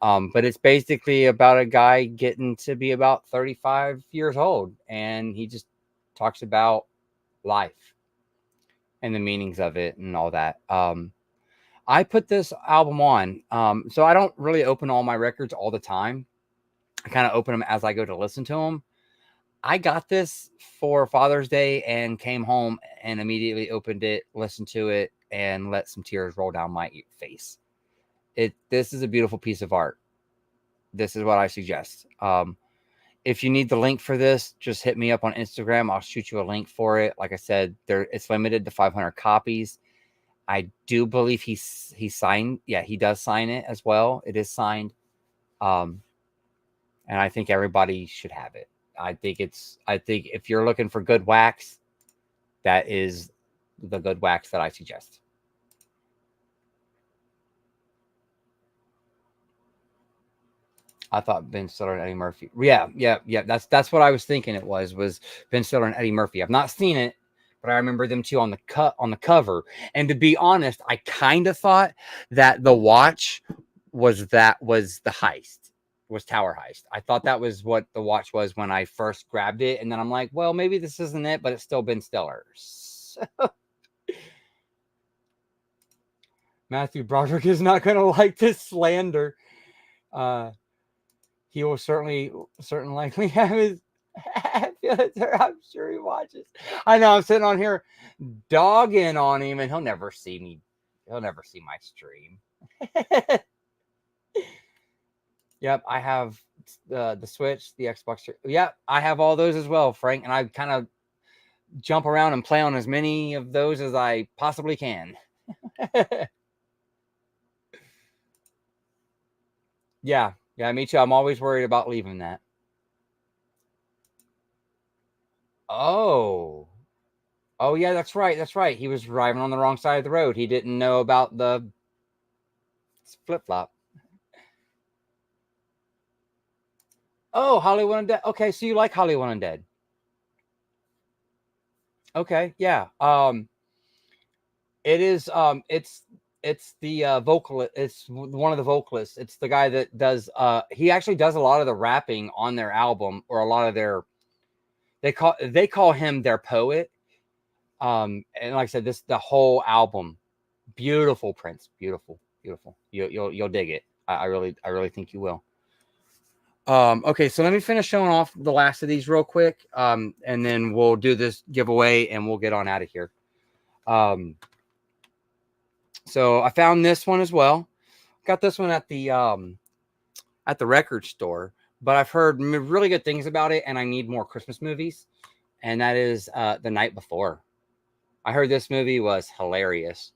But it's basically about a guy getting to be about 35 years old, and he just talks about life and the meanings of it and all that. I put this album on. So I don't really open all my records all the time. I kind of open them as I go to listen to them. I got this for Father's Day and came home and immediately opened it, listened to it, and let some tears roll down my face. This is a beautiful piece of art. This is what I suggest. If you need the link for this, just hit me up on Instagram. I'll shoot you a link for it. Like I said, it's limited to 500 copies. I do believe he signed. Yeah, he does sign it as well. It is signed. And I think everybody should have it. I think if you're looking for good wax, that is the good wax that I suggest. I thought Ben Stiller and Eddie Murphy. Yeah. That's what I was thinking. It was Ben Stiller and Eddie Murphy. I've not seen it, but I remember them two on the cover. And to be honest, I kind of thought that the watch was the heist. Was Tower Heist. I thought that was what the watch was when I first grabbed it, and then I'm like, well, maybe this isn't it, but it's still Ben Stiller. So... Matthew Broderick is not going to like this slander. He will certainly likely have his feelings. I'm sure he watches. I know I'm sitting on here dogging on him, and he'll never see me. He'll never see my stream. Yep, I have the Switch, the Xbox. Yep, I have all those as well, Frank. And I kind of jump around and play on as many of those as I possibly can. Yeah, me too. I'm always worried about leaving that. Oh, Oh yeah, that's right. That's right. He was driving on the wrong side of the road. He didn't know about the flip flop. Oh, Hollywood Undead. Okay, so you like Hollywood Undead? Okay, yeah. It is. It's the vocal. It's one of the vocalists. It's the guy that does. He actually does a lot of the rapping on their album, or a lot of their. They call him their poet. And like I said, the whole album, beautiful Prince, beautiful, beautiful. You'll dig it. I really think you will. Okay, so let me finish showing off the last of these real quick, and then we'll do this giveaway and we'll get on out of here. So I found this one as well. Got this one at the record store, but I've heard really good things about it, and I need more Christmas movies. And that is The Night Before. I heard this movie was hilarious.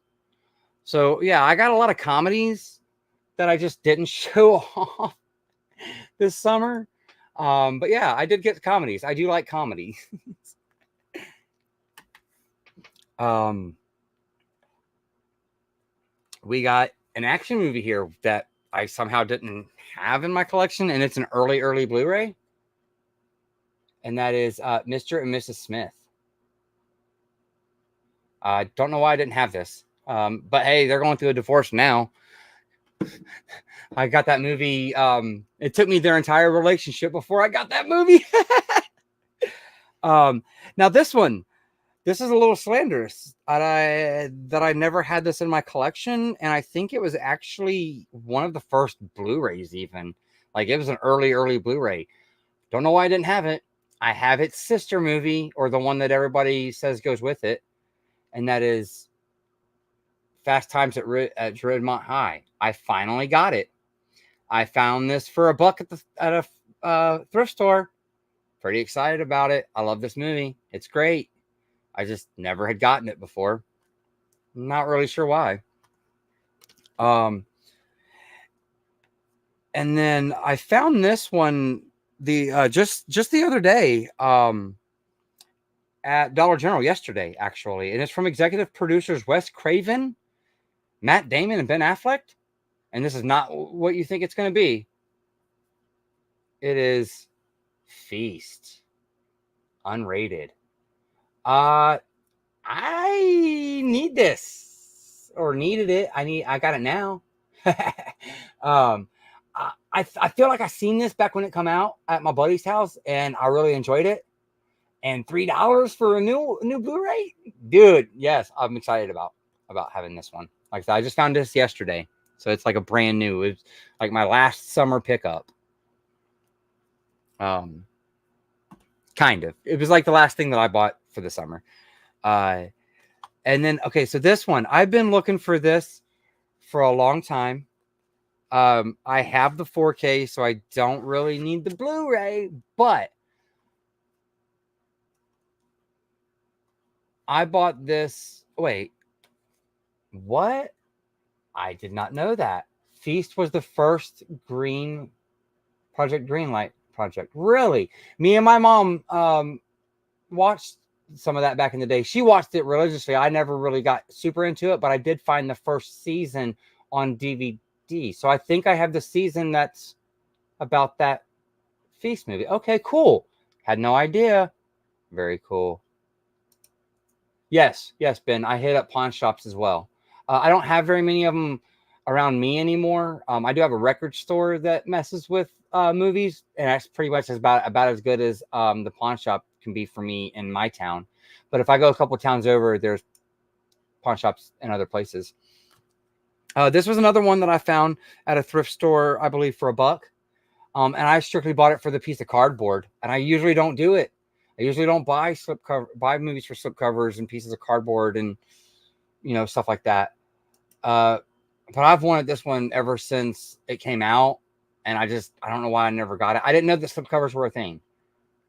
So yeah, I got a lot of comedies that I just didn't show off this summer. But yeah, I did get comedies. I do like comedy. We got an action movie here that I somehow didn't have in my collection, and it's an early Blu-ray. And that is Mr. and Mrs. Smith. I don't know why I didn't have this. But hey, they're going through a divorce now. I got that movie. It took me their entire relationship before I got that movie. Now this one, this is a little slanderous. That I never had this in my collection, and I think it was actually one of the first Blu-rays. Even like it was an early Blu-ray. Don't know why I didn't have it. I have its sister movie, or the one that everybody says goes with it, and that is Fast Times at Ridgemont High. I finally got it. I found this for $1 at a thrift store. Pretty excited about it. I love this movie. It's great. I just never had gotten it before. Not really sure why. And then I found this one just the other day at Dollar General yesterday, actually, and it's from executive producers Wes Craven, Matt Damon, and Ben Affleck. And this is not what you think it's going to be. It is Feast, unrated. I need this, or needed it. I got it now. I feel like I seen this back when it come out at my buddy's house, and I really enjoyed it. And $3 for a new Blu-ray, dude. Yes, I'm excited about having this one. Like I said, I just found this yesterday, so it's like a brand new. It's like my last summer pickup. Kind of. It was like the last thing that I bought for the summer. And then okay, so this one, I've been looking for this for a long time. I have the 4K, so I don't really need the Blu-ray, but I bought this. Wait, what? I did not know that. Feast was the first Project Greenlight project. Really? Me and my mom watched some of that back in the day. She watched it religiously. I never really got super into it, but I did find the first season on DVD. So I think I have the season that's about that Feast movie. Okay, cool. Had no idea. Very cool. Yes, Ben. I hit up pawn shops as well. I don't have very many of them around me anymore. I do have a record store that messes with movies, and that's pretty much about as good as the pawn shop can be for me in my town. But if I go a couple towns over, there's pawn shops in other places. This was another one that I found at a thrift store, I believe, for $1. And I strictly bought it for the piece of cardboard. And I usually don't do it. I usually don't buy movies for slipcovers and pieces of cardboard and stuff like that. But I've wanted this one ever since it came out, and I don't know why I never got it. I didn't know the slipcovers were a thing,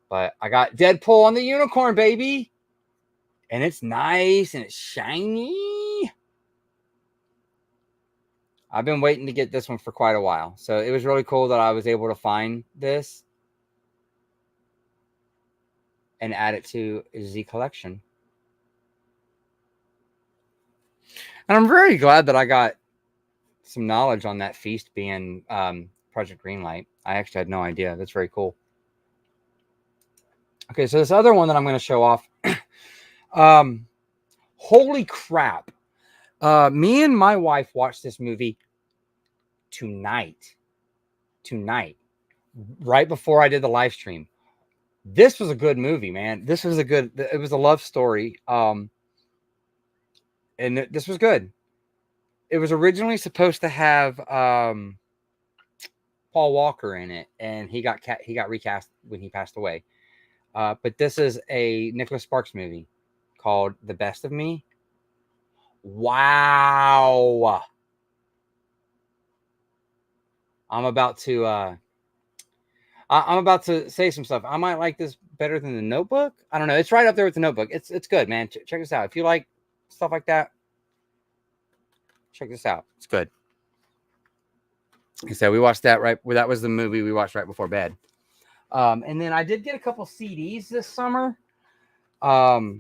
but I got Deadpool on the unicorn, baby, and it's nice and it's shiny. I've been waiting to get this one for quite a while, so it was really cool that I was able to find this and add it to the collection. And I'm very glad that I got some knowledge on that feast being Project Greenlight. I actually had no idea. That's very cool. Okay, so this other one that I'm going to show off. Holy crap. Me and my wife watched this movie tonight, right before I did the live stream. This was a good movie, man. It was a love story. And this was good. It was originally supposed to have Paul Walker in it, and he got recast when he passed away. But this is a Nicholas Sparks movie called The Best of Me. Wow. I'm about to say some stuff. I might like this better than The Notebook. I don't know. It's right up there with The Notebook. It's good, man. Check this out. If you like stuff like that, check this out. It's good. So we watched that that was the movie we watched right before bed. And then I did get a couple CDs this summer. I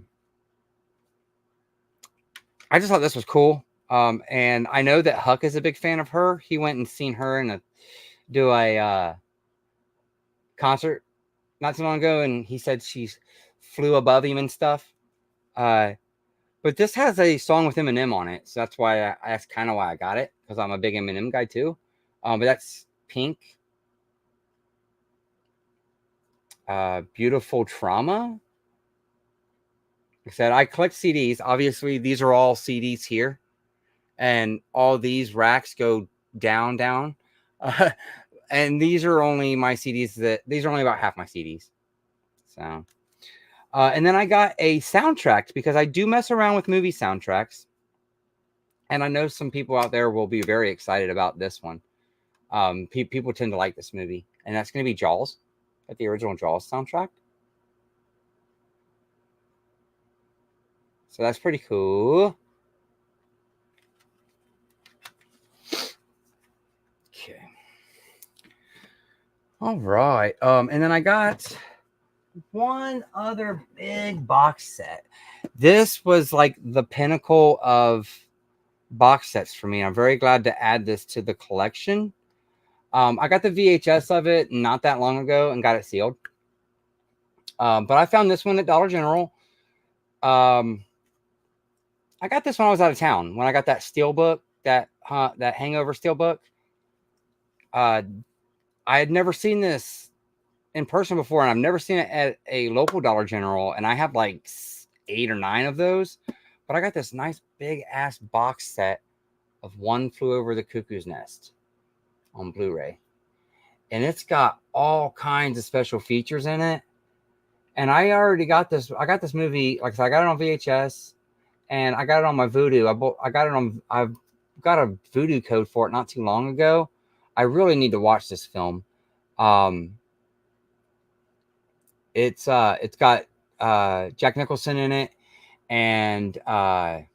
just thought this was cool. And I know that Huck is a big fan of her. He went and seen her do a concert not too long ago, and he said she flew above him and stuff. But this has a song with Eminem on it, so that's why that's kind of why I got it, because I'm a big Eminem guy too. But that's Pink. Beautiful Trauma. Like I said, I collect CDs. Obviously, these are all CDs here, and all these racks go down. And these are only my CDs. These are only about half my CDs. So, and then I got a soundtrack because I do mess around with movie soundtracks, and I know some people out there will be very excited about this one. People tend to like this movie, and that's going to be Jaws, at the original Jaws soundtrack. So that's pretty cool. Okay. All right. And then I got one other big box set. This was like the pinnacle of box sets for me. I'm very glad to add this to the collection. I got the VHS of it not that long ago and got it sealed. But I found this one at Dollar General. I got this when I was out of town. When I got that Steelbook, that Hangover Steelbook. I had never seen this in person before, and I've never seen it at a local Dollar General. And I have like 8 or 9 of those. But I got this nice big ass box set of One Flew Over the Cuckoo's Nest on Blu-ray. And it's got all kinds of special features in it. And I already got this. I got this movie, like I said, I got it on VHS, and I got it on my Vudu. I've got a Vudu code for it not too long ago. I really need to watch this film. It's got Jack Nicholson in it, and Brad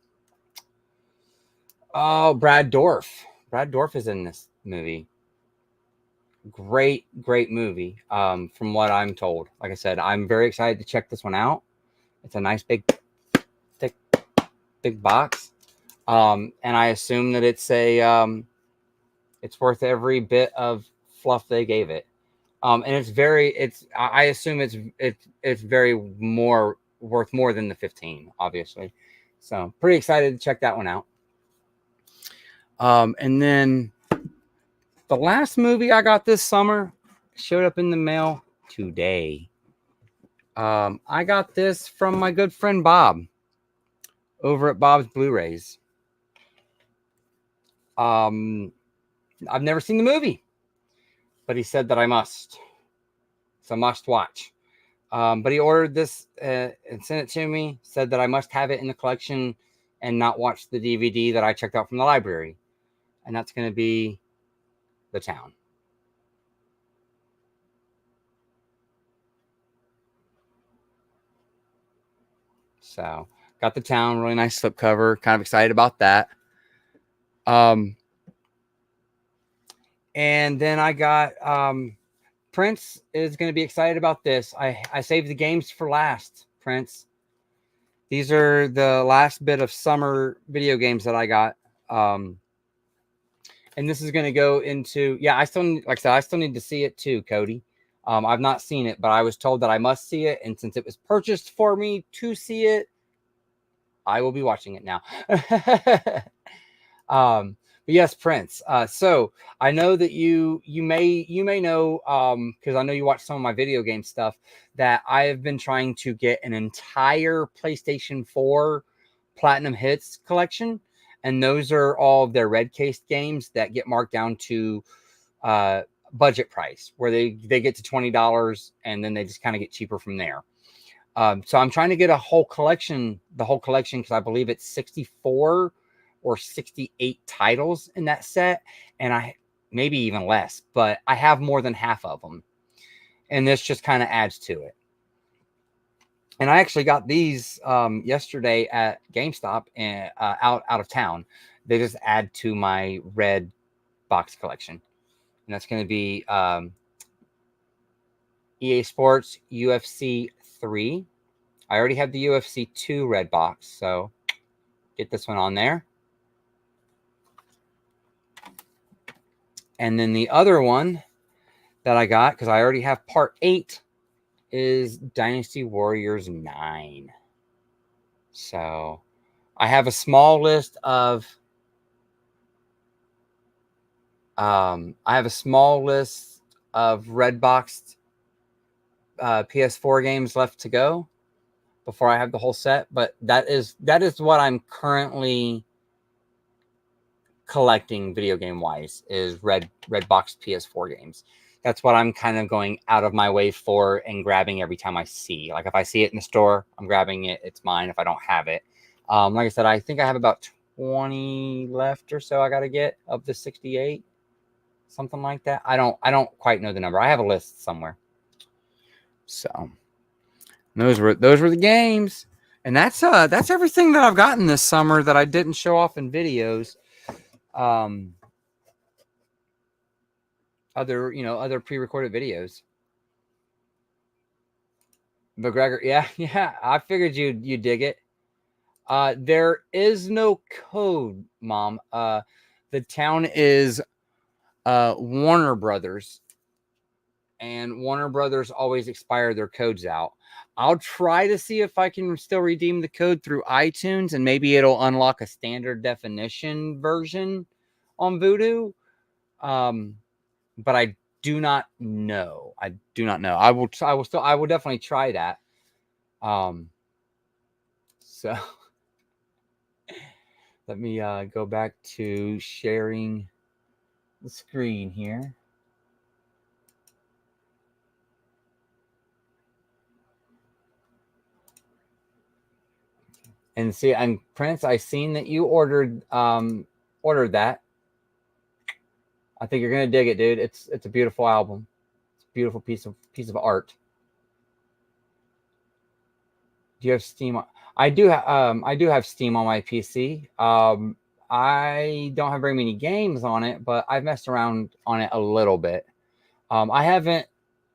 Dourif. Brad Dourif is in this movie. Great movie. From what I'm told. Like I said, I'm very excited to check this one out. It's a nice big thick big box. And I assume that it's worth every bit of fluff they gave it. And I assume it's very worth more than the 15, obviously. So pretty excited to check that one out. And then the last movie I got this summer showed up in the mail today. I got this from my good friend Bob over at Bob's Blu-rays. I've never seen the movie, but he said that I must. It's a must watch. But he ordered this and sent it to me, said that I must have it in the collection and not watch the DVD that I checked out from the library. And that's going to be The Town. So got The Town, really nice slipcover. Kind of excited about that. And then I got Prince is going to be excited about this. I saved the games for last, Prince. These are the last bit of summer video games that I got. And this is going to go into, yeah, I still, like I said, I still need to see it too, Cody. I've not seen it, but I was told that I must see it. And since it was purchased for me to see it, I will be watching it now. But yes, Prince. So I know that you may know, because I know you watch some of my video game stuff, that I have been trying to get an entire PlayStation 4 Platinum Hits collection. And those are all of their red cased games that get marked down to budget price, where they get to $20 and then they just kind of get cheaper from there. So I'm trying to get the whole collection, because I believe it's 64 or 68 titles in that set, and I maybe even less, but I have more than half of them, and this just kind of adds to it. And I actually got these yesterday at GameStop and out of town. They just add to my red box collection, and that's going to be EA Sports UFC 3. I already have the UFC 2 red box, so get this one on there. And then the other one that I got, because I already have part 8, is Dynasty Warriors 9. So I have a small list of red boxed PS4 games left to go before I have the whole set. But that is what I'm currently collecting video game wise, is red boxed PS4 games. That's what I'm kind of going out of my way for and grabbing every time I see. Like if I see it in the store, I'm grabbing it. It's mine if I don't have it. Like I said, I think I have about 20 left or so I got to get of the 68, something like that. I don't quite know the number. I have a list somewhere. So those were the games, and that's everything that I've gotten this summer that I didn't show off in videos. Other pre-recorded videos. McGregor, yeah, I figured you'd dig it. There is no code, Mom. The town is Warner Brothers, and Warner Brothers always expire their codes out. I'll try to see if I can still redeem the code through iTunes, and maybe it'll unlock a standard definition version on Vudu. But I do not know. I will definitely try that. So let me go back to sharing the screen here. And see, and Prince, I seen that you ordered that. I think you're gonna dig it, dude. It's a beautiful album. It's a beautiful piece of art. Do you have Steam? I do have Steam on my PC. I don't have very many games on it, but I've messed around on it a little bit. I haven't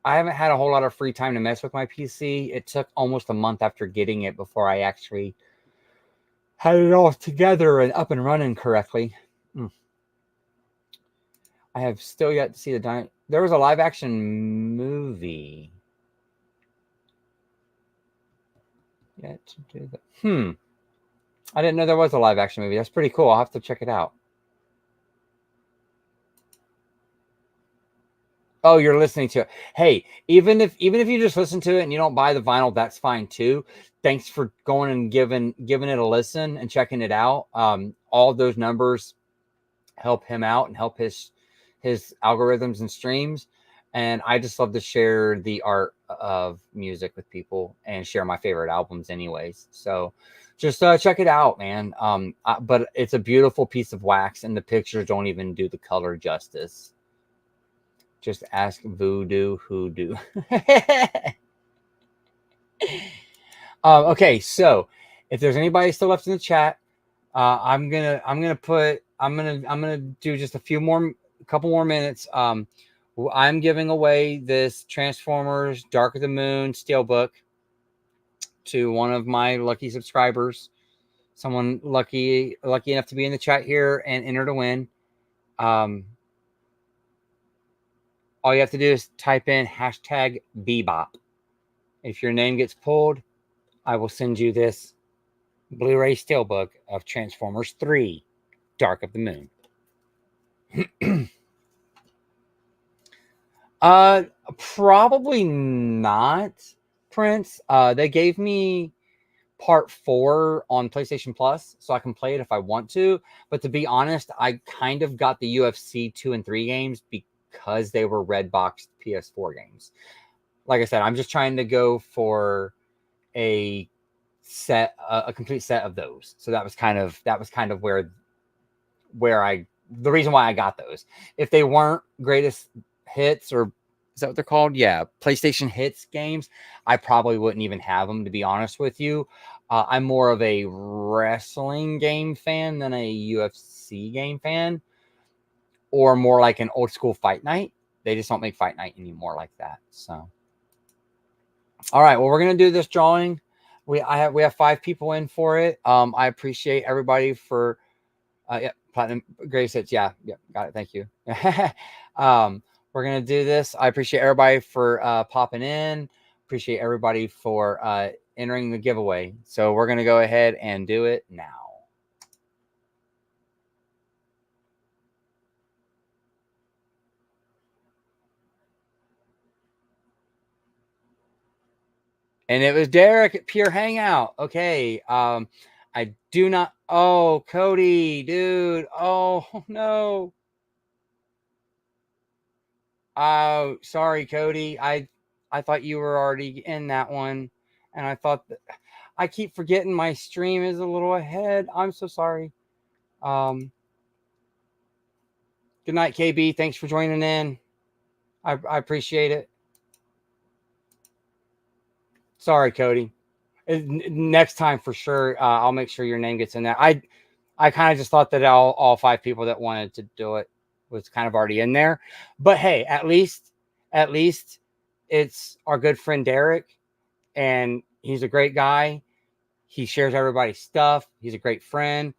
had a whole lot of free time to mess with my PC. It took almost a month after getting it before I actually had it all together and up and running correctly. I have still yet to see there was a live action movie. Yet to do that. I didn't know there was a live action movie. That's pretty cool. I'll have to check it out. Oh, you're listening to it. Hey, even if you just listen to it and you don't buy the vinyl, that's fine too. Thanks for going and giving it a listen and checking it out. All those numbers help him out and help his algorithms and streams. And I just love to share the art of music with people and share my favorite albums anyways. So just check it out, man. But it's a beautiful piece of wax, and the pictures don't even do the color justice. Just ask Voodoo Hoodoo. Okay, so if there's anybody still left in the chat, I'm gonna do just a couple more minutes. I'm giving away this Transformers Dark of the Moon Steelbook to one of my lucky subscribers, someone lucky enough to be in the chat here and enter to win. All you have to do is type in hashtag Bebop. If your name gets pulled, I will send you this Blu-ray Steelbook of Transformers 3, Dark of the Moon. Probably not, Prince. They gave me part 4 on PlayStation Plus, so I can play it if I want to. But to be honest, I kind of got the UFC 2 and 3 games because they were red boxed PS4 games. Like I said, I'm just trying to go for a complete set of those. So that was kind of where the reason why I got those. If they weren't greatest hits, or is that what they're called? Yeah, PlayStation hits games, I probably wouldn't even have them, to be honest with you. I'm more of a wrestling game fan than a UFC game fan, or more like an old school Fight Night. They just don't make Fight Night anymore like that. So, all right, well, we're gonna do this drawing. We have 5 people in for it. I appreciate everybody for yeah, Platinum Grace hits. Yeah, got it. Thank you. We're gonna do this. I appreciate everybody for popping in. Appreciate everybody for entering the giveaway. So we're gonna go ahead and do it now. And it was Derek at Pure Hangout. Okay. I do not. Oh, Cody, dude. Oh no. Oh, sorry, Cody. I thought you were already in that one, and I thought that I keep forgetting my stream is a little ahead. I'm so sorry. Good night, KB. Thanks for joining in. I appreciate it. Sorry, Cody. Next time for sure, I'll make sure your name gets in there. I kind of just thought that all 5 people that wanted to do it was kind of already in there. But hey, at least it's our good friend Derek, and he's a great guy. He shares everybody's stuff. He's a great friend.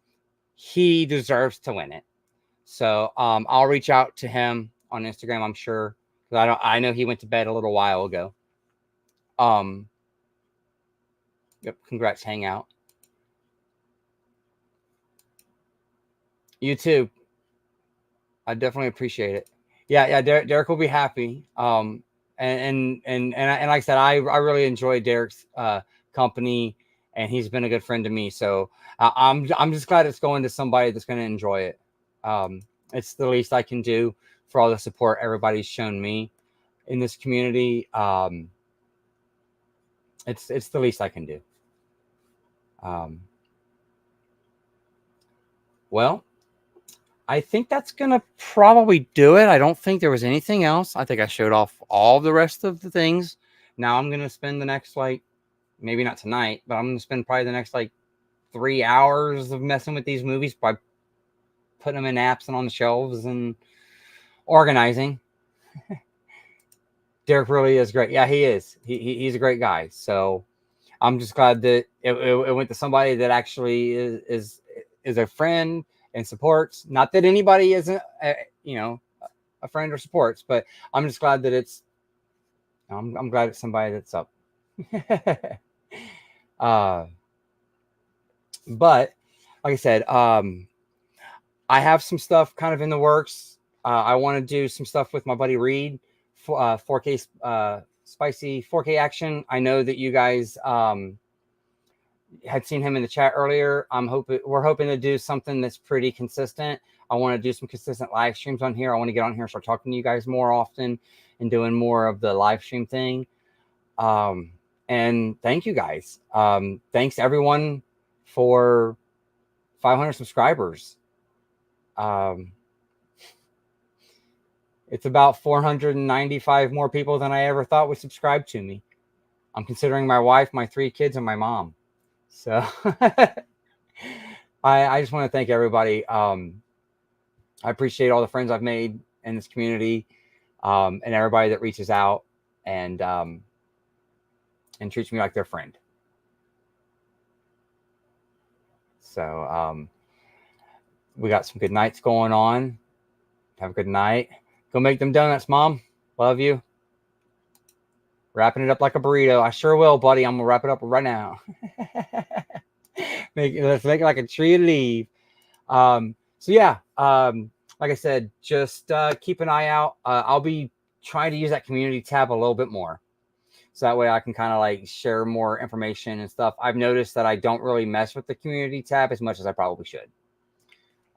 He deserves to win it. So I'll reach out to him on Instagram, I'm sure, because I know he went to bed a little while ago. Yep, congrats, Hangout. You too. I definitely appreciate it. Yeah, Derek will be happy. And like I said, I really enjoy Derek's company, and he's been a good friend to me. So I'm just glad it's going to somebody that's going to enjoy it. It's the least I can do for all the support everybody's shown me in this community. It's the least I can do. Well, I think that's going to probably do it. I don't think there was anything else. I think I showed off all the rest of the things. Now I'm going to spend the next, maybe not tonight, but I'm going to spend probably the next 3 hours of messing with these movies by putting them in apps and on the shelves and organizing. Derek really is great. Yeah, he is. He's a great guy. So I'm just glad that it went to somebody that actually is a friend and supports. Not that anybody isn't, a friend or supports, but I'm just glad that I'm glad it's somebody that's up. But like I said, I have some stuff kind of in the works. I want to do some stuff with my buddy Reed, 4K spicy 4K action. I know that you guys had seen him in the chat earlier. We're hoping to do something that's pretty consistent. I want to do some consistent live streams on here. I want to get on here and start talking to you guys more often and doing more of the live stream thing. And thank you guys. Thanks everyone for 500 subscribers. It's about 495 more people than I ever thought would subscribe to me. I'm considering my wife, my 3 kids, and my mom. So I just want to thank everybody. I appreciate all the friends I've made in this community, and everybody that reaches out and treats me like their friend. So we got some good nights going on. Have a good night. Go make them donuts, Mom. Love you. Wrapping it up like a burrito. I sure will, buddy. I'm gonna wrap it up right now. Let's make it like a tree to leave. So yeah, like I said, just keep an eye out. I'll be trying to use that community tab a little bit more, so that way I can kind of like share more information and stuff. I've noticed that I don't really mess with the community tab as much as I probably should.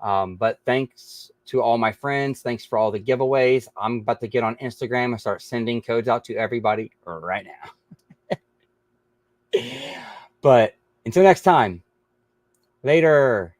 But thanks to all my friends. Thanks for all the giveaways. I'm about to get on Instagram and start sending codes out to everybody right now. But until next time, later.